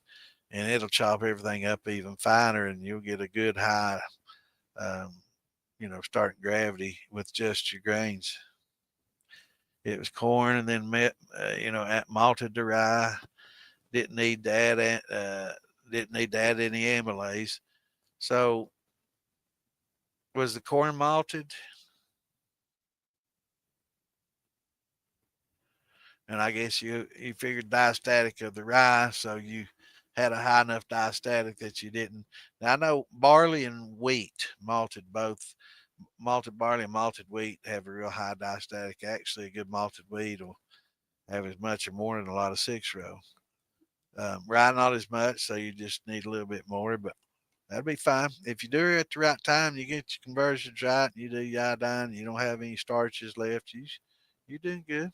it'll chop everything up even finer, and you'll get a good high, um, starting gravity with just your grains. It was corn, and then at malted to rye. Didn't need to add any amylase. So was the corn malted? And I guess you figured diastatic of the rye, so you had a high enough diastatic that you didn't. Now I know barley and wheat malted, both malted barley and malted wheat have a real high diastatic. Actually, a good malted wheat will have as much or more than a lot of 6-row. Rye not as much, so you just need a little bit more, but that'd be fine. If you do it at the right time, you get your conversions right, you do your iodine, you don't have any starches left, you're doing good.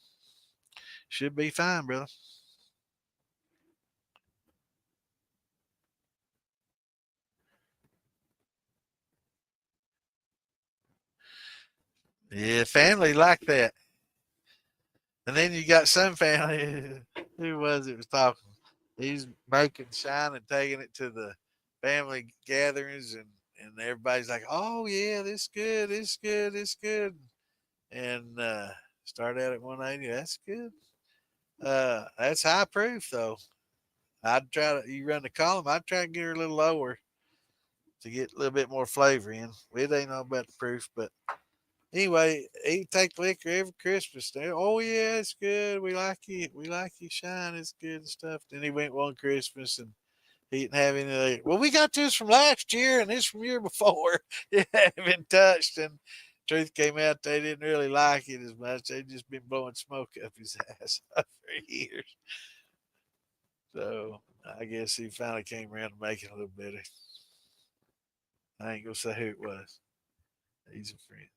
Should be fine, brother. Yeah, family like that. And then you got some family, who was it was talking? He's making shine and taking it to the family gatherings, and everybody's like, "Oh yeah, this good, this good, this good," and start out at 180. That's good. That's high proof though. I'd try to you run the column. I'd try to get her a little lower to get a little bit more flavor in. It ain't know about the proof, but anyway, he take liquor every Christmas. Oh yeah, it's good. We like you. We like you shine. It's good and stuff. Then he went one Christmas and he didn't have any of it. Well, we got this from last year and this from year before. It hadn't been touched, and truth came out they didn't really like it as much. They'd just been blowing smoke up his ass for years. So I guess he finally came around to making a little better. I ain't gonna say who it was. He's a friend.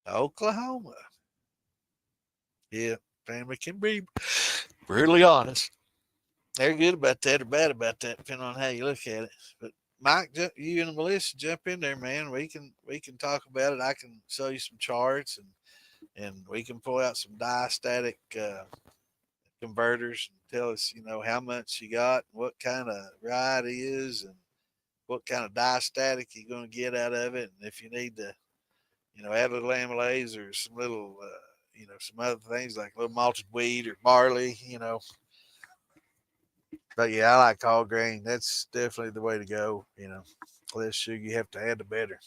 Oklahoma. Yeah, family can be brutally honest. They're good about that or bad about that, depending on how you look at it. But Mike, you and Melissa jump in there, man. We can talk about it. I can show you some charts, and we can pull out some diastatic converters and tell us, how much you got, and what kind of ride it is, and what kind of diastatic you're going to get out of it, and if you need to, add a little amylase or some little, some other things like a little malted wheat or barley. But yeah, I like all grain. That's definitely the way to go. The less sugar you have to add, the better.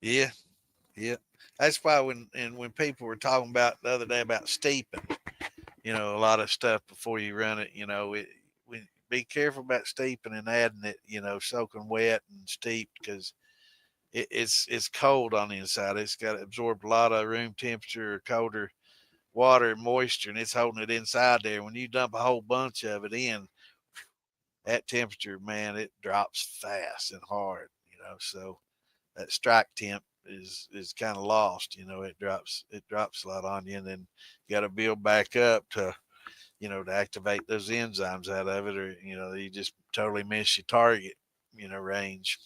Yeah, yeah. That's why when people were talking about the other day about steeping, a lot of stuff before you run it, be careful about steeping and adding it, soaking wet and steeped, because it's cold on the inside. It's got to absorb a lot of room temperature or colder water and moisture, and it's holding it inside there. When you dump a whole bunch of it in, that temperature, man, it drops fast and hard. So that strike temp is kind of lost. It drops a lot on you, and then you got to build back up to activate those enzymes out of it, or you just totally miss your target range.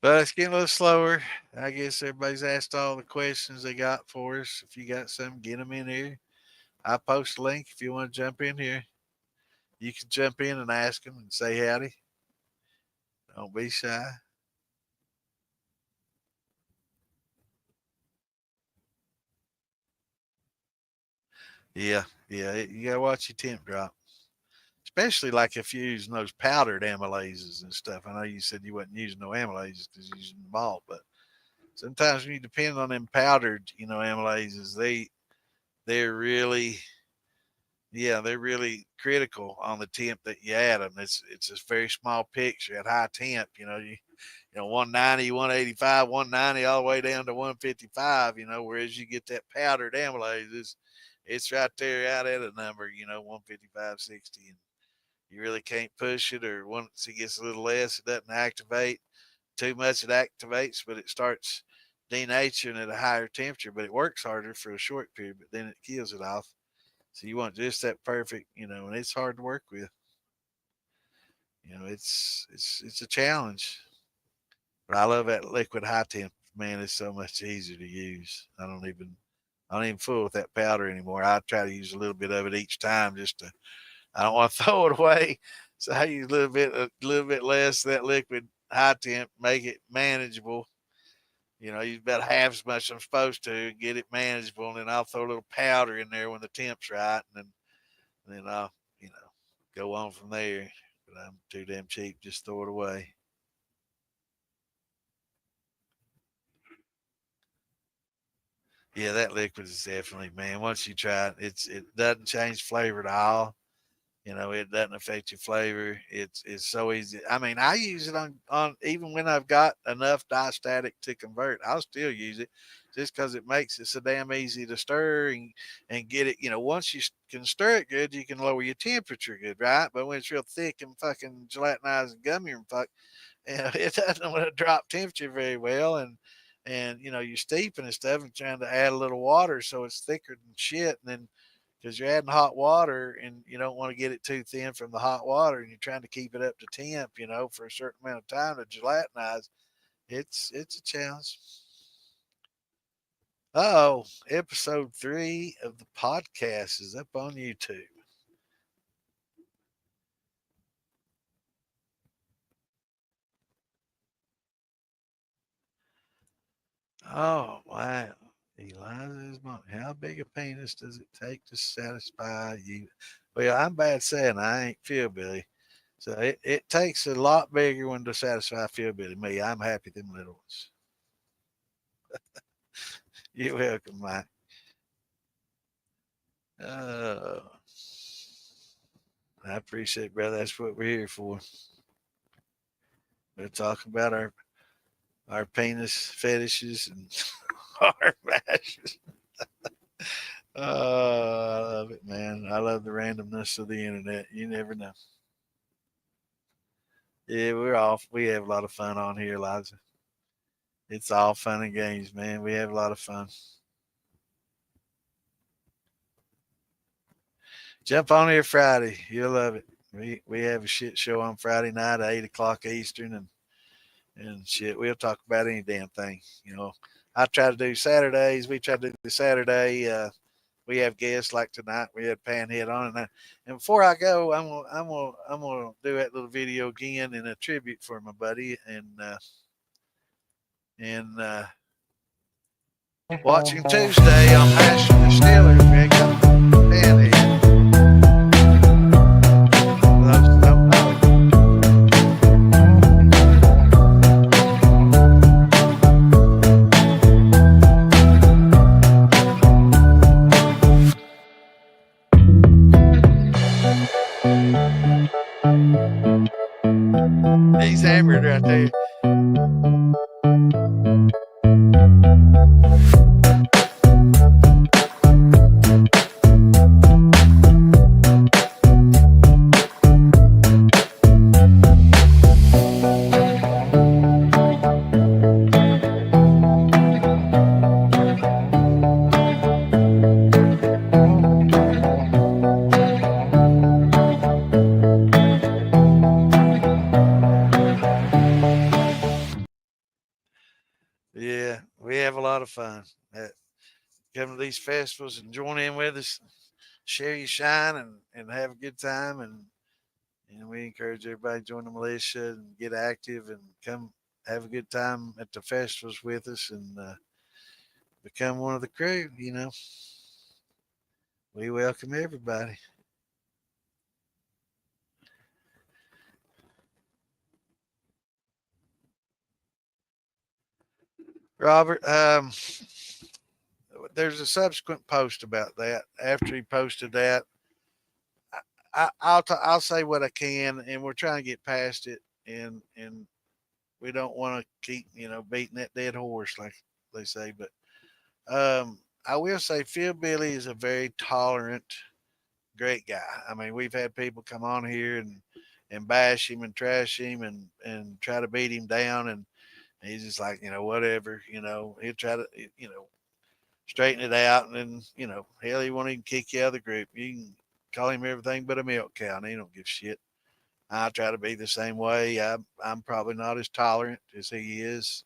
But it's getting a little slower. I guess everybody's asked all the questions they got for us. If you got some, get them in here. I post a link if you want to jump in here. You can jump in and ask them and say howdy. Don't be shy. Yeah, you gotta watch your temp drop, especially like if you're using those powdered amylases and stuff. I know you said you wasn't using no amylases because you're using malt, but sometimes when you depend on them powdered, amylases, they're really, yeah, they're really critical on the temp that you add them. It's a very small picture at high temp. 190, 185, 190, all the way down to 155. Whereas you get that powdered amylase, it's right there out at a number. 155, 60, and you really can't push it. Or once it gets a little less, it doesn't activate too much. It activates, but it starts denaturing at a higher temperature. But it works harder for a short period, but then it kills it off. So you want just that perfect, and it's hard to work with. It's a challenge. But I love that liquid high temp. Man, it's so much easier to use. I don't even fool with that powder anymore. I try to use a little bit of it each time I don't want to throw it away. So I use a little bit less of that liquid high temp, make it manageable. Use about half as much as I'm supposed to, get it manageable, and then I'll throw a little powder in there when the temp's right, and then I'll, go on from there. But I'm too damn cheap, just throw it away. Yeah, that liquid is definitely, man. Once you try it, it doesn't change flavor at all. It doesn't affect your flavor. It's so easy. I mean, I use it on even when I've got enough diastatic to convert, I'll still use it just because it makes it so damn easy to stir and get it. Once you can stir it good, you can lower your temperature good, right? But when it's real thick and fucking gelatinized and gummy and fuck, it doesn't want to drop temperature very well. And you're steeping and stuff and trying to add a little water so it's thicker than shit. And then because you're adding hot water and you don't want to get it too thin from the hot water and you're trying to keep it up to temp, for a certain amount of time to gelatinize. It's a challenge. Oh, episode 3 of the podcast is up on YouTube. Oh, wow. Eliza's mom. How big a penis does it take to satisfy you? Well, I'm bad saying I ain't Philbilly. So it takes a lot bigger one to satisfy Philbilly. Me, I'm happy them little ones. You're welcome, Mike. I appreciate it, brother. That's what we're here for. We're talking about our penis fetishes and our mashes. Oh, I love it, man. I love the randomness of the internet. You never know. Yeah, we have a lot of fun on here, Liza. It's all fun and games, man. We have a lot of fun. Jump on here Friday. You'll love it. We have a shit show on Friday night at 8 o'clock Eastern and shit. We'll talk about any damn thing. I try to do Saturdays. We try to do the Saturday. We have guests like tonight. We had Panhead on, and before I go, I'm gonna do that little video again in a tribute for my buddy and watching Tuesday on Passion the Steelers. Man, got Panhead. He's hammered right there. lot of fun. Come to these festivals and join in with us, share your shine, and have a good time. And we encourage everybody to join the militia and get active and come have a good time at the festivals with us and become one of the crew. We welcome everybody. Robert, there's a subsequent post about that. After he posted that, I'll say what I can, and we're trying to get past it, and we don't want to keep beating that dead horse like they say. But I will say Phil Billy is a very tolerant, great guy. I mean, we've had people come on here and bash him and trash him and try to beat him down, and he's just like whatever. He'll try to straighten it out, and then hell, he won't even kick you out of the group. You can call him everything but a milk cow, and he don't give a shit. I try to be the same way. I'm probably not as tolerant as he is.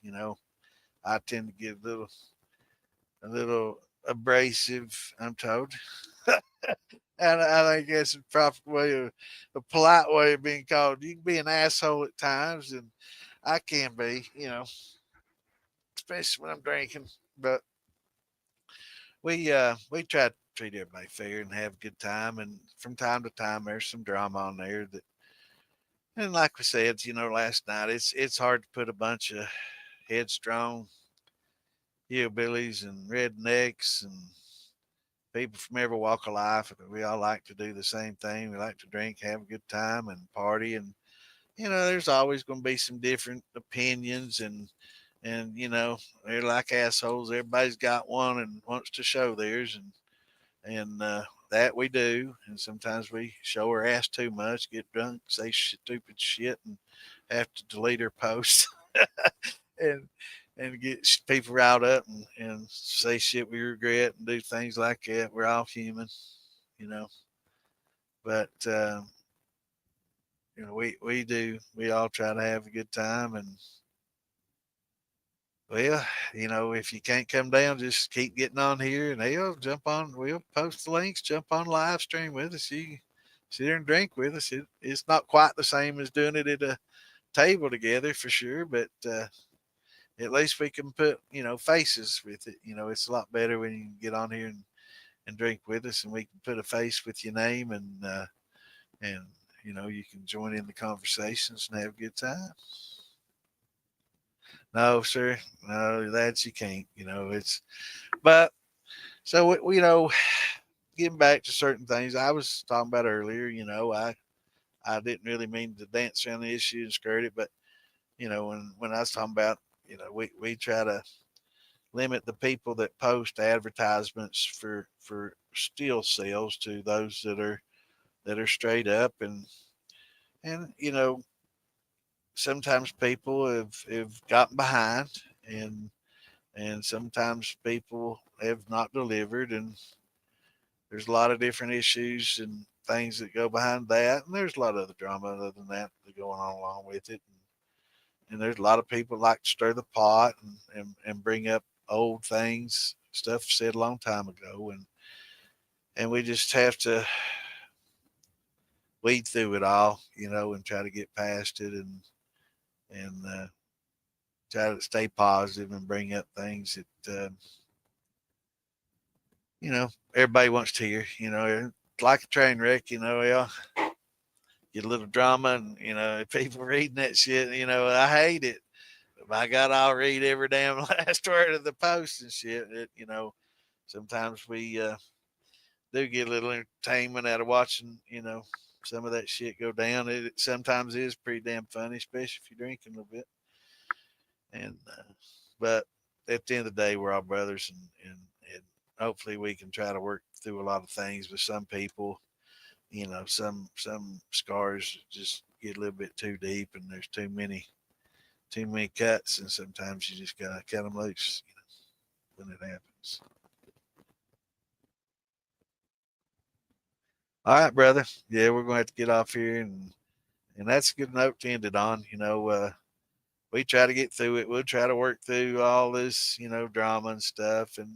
I tend to get a little abrasive, I'm told. And I think that's a proper way a polite way of being called. You can be an asshole at times, and I can be, especially when I'm drinking. But we try to treat everybody fair and have a good time. And from time to time, there's some drama on there that. And like we said, last night, it's hard to put a bunch of headstrong hillbillies and rednecks and people from every walk of life. We all like to do the same thing. We like to drink, have a good time, and party. And there's always going to be some different opinions, and they're like assholes. Everybody's got one and wants to show theirs, and that we do. And sometimes we show our ass too much, get drunk, say stupid shit, and have to delete our posts and get people riled up and say shit we regret and do things like that. We're all human, you know. But we all try to have a good time. And well, if you can't come down, just keep getting on here, and they'll jump on. We'll post the links. Jump on live stream with us. You can sit there and drink with us. It's not quite the same as doing it at a table together for sure, but at least we can put faces with it. It's a lot better when you can get on here and drink with us, and we can put a face with your name, and you can join in the conversations and have a good time. No, sir, no, that you can't. It's but so getting back to certain things I was talking about earlier. I didn't really mean to dance around the issue and skirt it, but when I was talking about we try to limit the people that post advertisements for still sales to those that are straight up, and sometimes people have gotten behind, and sometimes people have not delivered, and there's a lot of different issues and things that go behind that, and there's a lot of other drama other than that going on along with it. And there's a lot of people like to stir the pot and bring up old things, stuff said a long time ago, and we just have to weed through it all, and try to get past it, and try to stay positive and bring up things that everybody wants to hear. Like a train wreck. Yeah, get a little drama, and people reading that shit. I hate it. But by God, I'll read every damn last word of the post and shit. Sometimes we do get a little entertainment out of watching, some of that shit go down. It sometimes is pretty damn funny, especially if you're drinking a little bit. And but at the end of the day, we're all brothers, and hopefully we can try to work through a lot of things. With some people, some scars just get a little bit too deep, and there's too many cuts, and sometimes you just gotta cut them loose, when it happens. All right, brother. Yeah, we're going to have to get off here, and that's a good note to end it on. we try to get through it. We'll try to work through all this, drama and stuff. And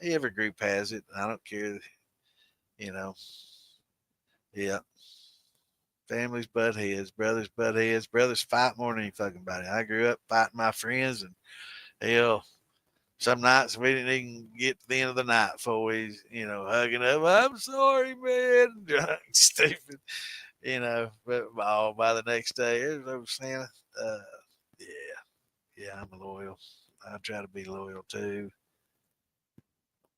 every group has it. I don't care, you know. Yeah. Families butt heads, brothers fight more than any fucking body. I grew up fighting my friends, and hell, some nights we didn't even get to the end of the night before we, hugging up. I'm sorry, man. Drunk, stupid, But by the next day, it was over Santa. Uh, yeah, yeah, I'm loyal. I try to be loyal too,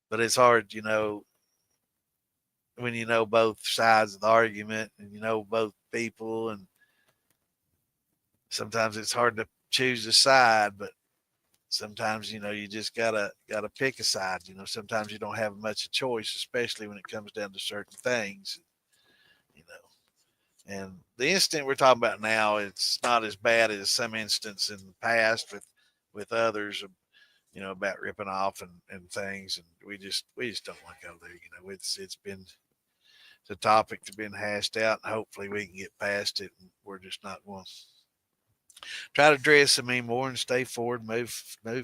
but it's hard, when you know both sides of the argument and you know both people, and sometimes it's hard to choose a side, but sometimes you just gotta pick a side. Sometimes you don't have much of a choice, especially when it comes down to certain things. You know, and the incident we're talking about now, it's not as bad as some instance in the past with others. About ripping off and things, and we just don't want to go there. It's been the topic that's been hashed out, and hopefully we can get past it. And we're just not going to try to address them anymore and stay forward, move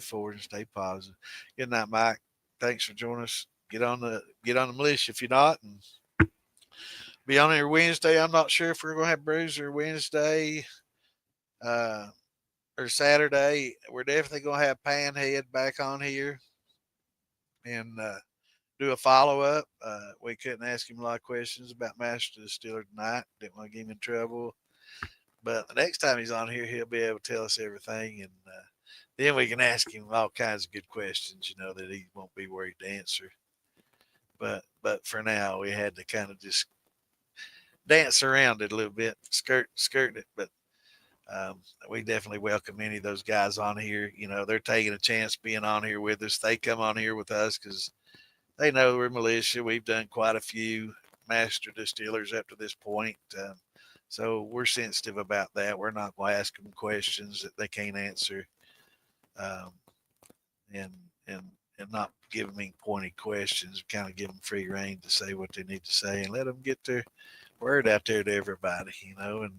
forward, and stay positive. Good night, Mike. Thanks for joining us. Get on the militia if you're not, and be on here Wednesday. I'm not sure if we're going to have Bruiser Wednesday uh, or Saturday. We're definitely going to have Panhead back on here and do a follow up. We couldn't ask him a lot of questions about Master Distiller tonight. Didn't want to get him in trouble. But the next time he's on here, he'll be able to tell us everything, and then we can ask him all kinds of good questions, that he won't be worried to answer. But for now, we had to kind of just dance around it a little bit, skirt it. But we definitely welcome any of those guys on here. They're taking a chance being on here with us. They come on here with us because they know we're militia. We've done quite a few master distillers up to this point. So we're sensitive about that. We're not going to ask them questions that they can't answer, um, and and and not give them any pointed questions. Kind of give them free reign to say what they need to say and let them get their word out there to everybody. And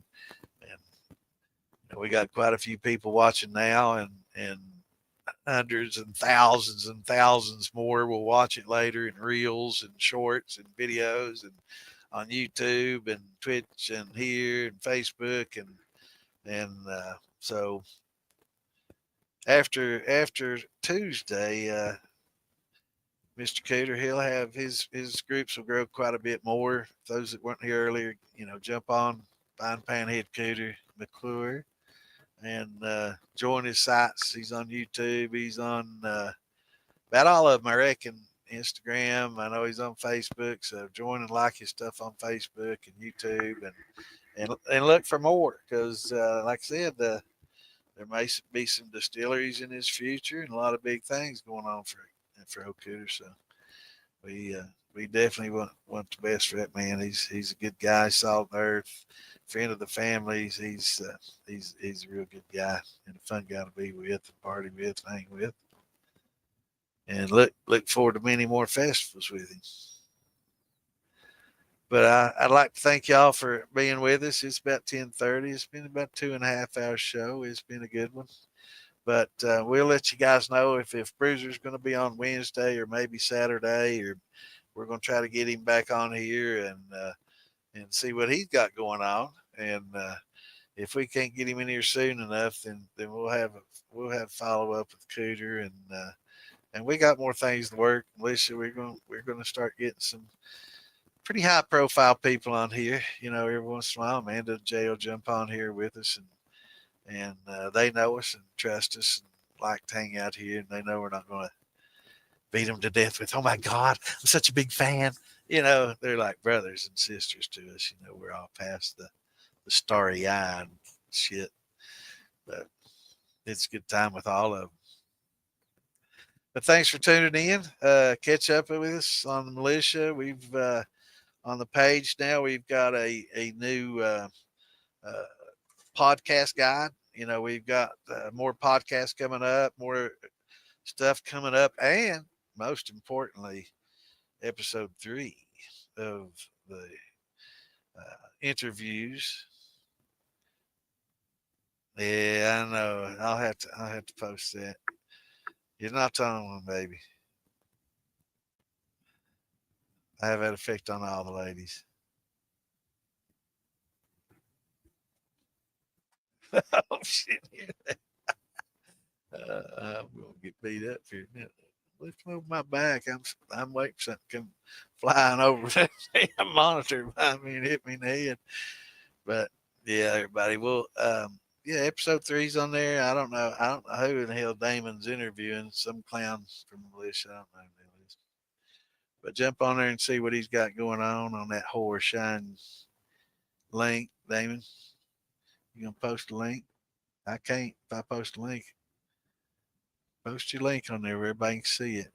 we got quite a few people watching now, and hundreds and thousands more will watch it later in reels and shorts and videos and on YouTube and Twitch and here and Facebook and so after Tuesday, Mr. Cooter, he'll have his groups will grow quite a bit more. Those that weren't here earlier, jump on, find Panhead Cooter McClure, and join his sites. He's on YouTube. He's on about all of them, I reckon. Instagram. I know he's on Facebook, so join and like his stuff on Facebook and YouTube, and look for more because, like I said, there may be some distilleries in his future and a lot of big things going on for Cooter. So we definitely want the best for that man. He's a good guy, salt and earth, friend of the family. He's a real good guy and a fun guy to be with, and party with, hang with. And look forward to many more festivals with him. But I'd like to thank y'all for being with us. It's about 10:30. It's been about 2.5 hour show. It's been a good one. But we'll let you guys know if Bruiser's going to be on Wednesday or maybe Saturday, or we're going to try to get him back on here and see what he's got going on. And if we can't get him in here soon enough, then we'll have follow up with Cooter and we got more things to work. Alicia, we're going to start getting some pretty high profile people on here. Every once in a while, Amanda and Jay will jump on here with us, and they know us and trust us and like to hang out here, and they know we're not going to beat them to death with, oh my God, I'm such a big fan. They're like brothers and sisters to us. We're all past the starry eye and shit, but it's a good time with all of them. But thanks for tuning in. Catch up with us on the militia. We've on the page now. We've got a new podcast guide. We've got more podcasts coming up, more stuff coming up, and most importantly, episode 3 of the interviews. Yeah, I know. I'll have to post that. You're not the only one, baby. I have that effect on all the ladies. Oh shit! I'm gonna get beat up here. Let's move my back. I'm waiting for something to come flying over the damn monitor behind me and hit me in the head. But yeah, everybody. Well, yeah, episode 3's on there. I don't know. I don't know who in the hell Damon's interviewing. Some clown from the militia. I don't know who that is. But jump on there and see what he's got going on that horror shine link, Damon. You gonna post a link? I can't. If I post a link, post your link on there where everybody can see it.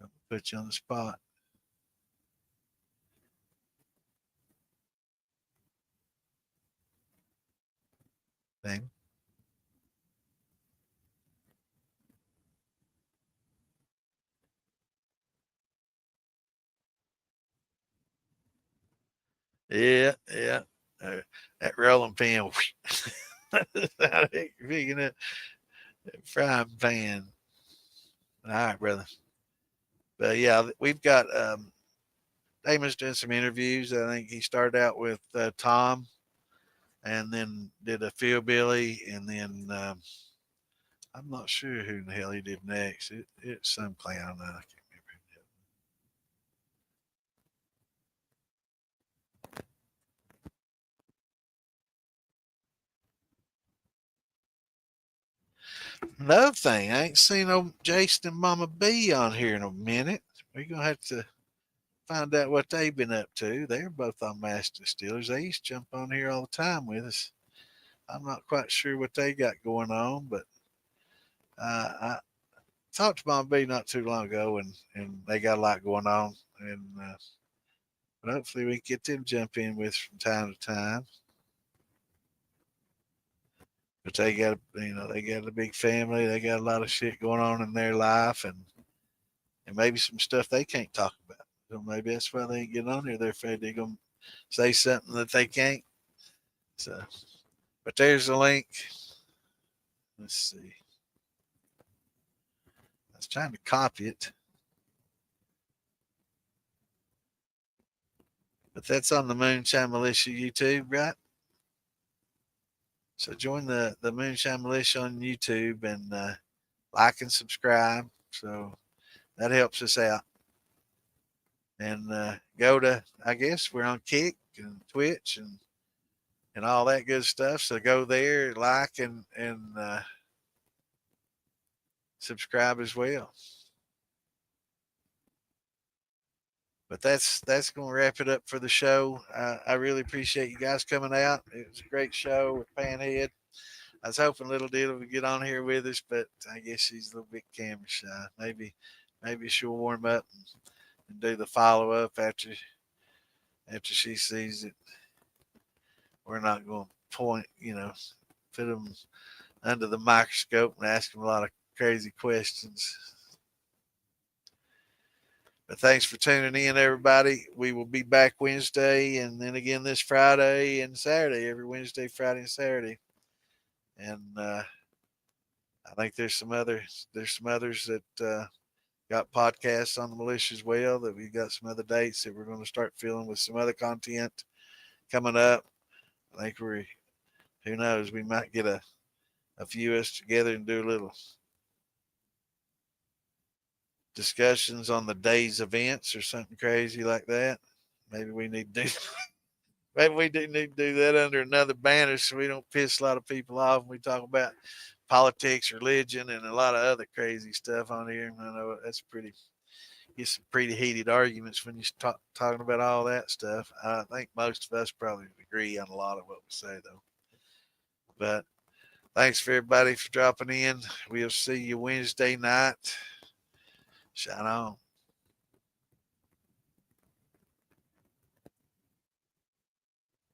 I'll put you on the spot. Damon. Yeah, yeah. That rolling pin. Picking up frying pan. All right, brother. But yeah, we've got Damon's doing some interviews. I think he started out with Tom, and then did a Field Billy, and then I'm not sure who in the hell he did next. It's some clown. I can't remember. Another thing, I ain't seen no Jason and Mama B on here in a minute. We're gonna have to find out what they've been up to. They're both on Master Steelers. They used to jump on here all the time with us. I'm not quite sure what they got going on, but I talked to Mama B not too long ago, and they got a lot going on, and but hopefully we can get them jump in with us from time to time. But they got they got a big family. They got a lot of shit going on in their life, and maybe some stuff they can't talk about. So maybe that's why they ain't getting on here. They're afraid they're gonna say something that they can't. So, but there's the link. Let's see. I was trying to copy it, but that's on the Moonshine Militia YouTube, right? So join the Moonshine Militia on YouTube and like and subscribe. So that helps us out. And go to, I guess we're on Kick and Twitch and all that good stuff. So go there, like and subscribe as well. But that's going to wrap it up for the show. I really appreciate you guys coming out. It was a great show with Panhead. I was hoping Little Diddle would get on here with us, but I guess she's a little bit camera shy. Maybe she'll warm up and do the follow up after she sees it. We're not going to point, put them under the microscope and ask them a lot of crazy questions. But thanks for tuning in, everybody. We will be back Wednesday and then again this Friday and Saturday, every Wednesday, Friday, and Saturday. And I think there's some others that got podcasts on the militia as well. That we got some other dates that we're going to start filling with some other content coming up. I think who knows, we might get a few of us together and do a little discussions on the day's events or something crazy like that. Maybe we need to do maybe we do need to do that under another banner so we don't piss a lot of people off when we talk about politics, religion, and a lot of other crazy stuff on here. I know that's get some pretty heated arguments when you talking about all that stuff. I think most of us probably agree on a lot of what we say, though. But thanks for everybody for dropping in. We'll see you Wednesday night. Shine on.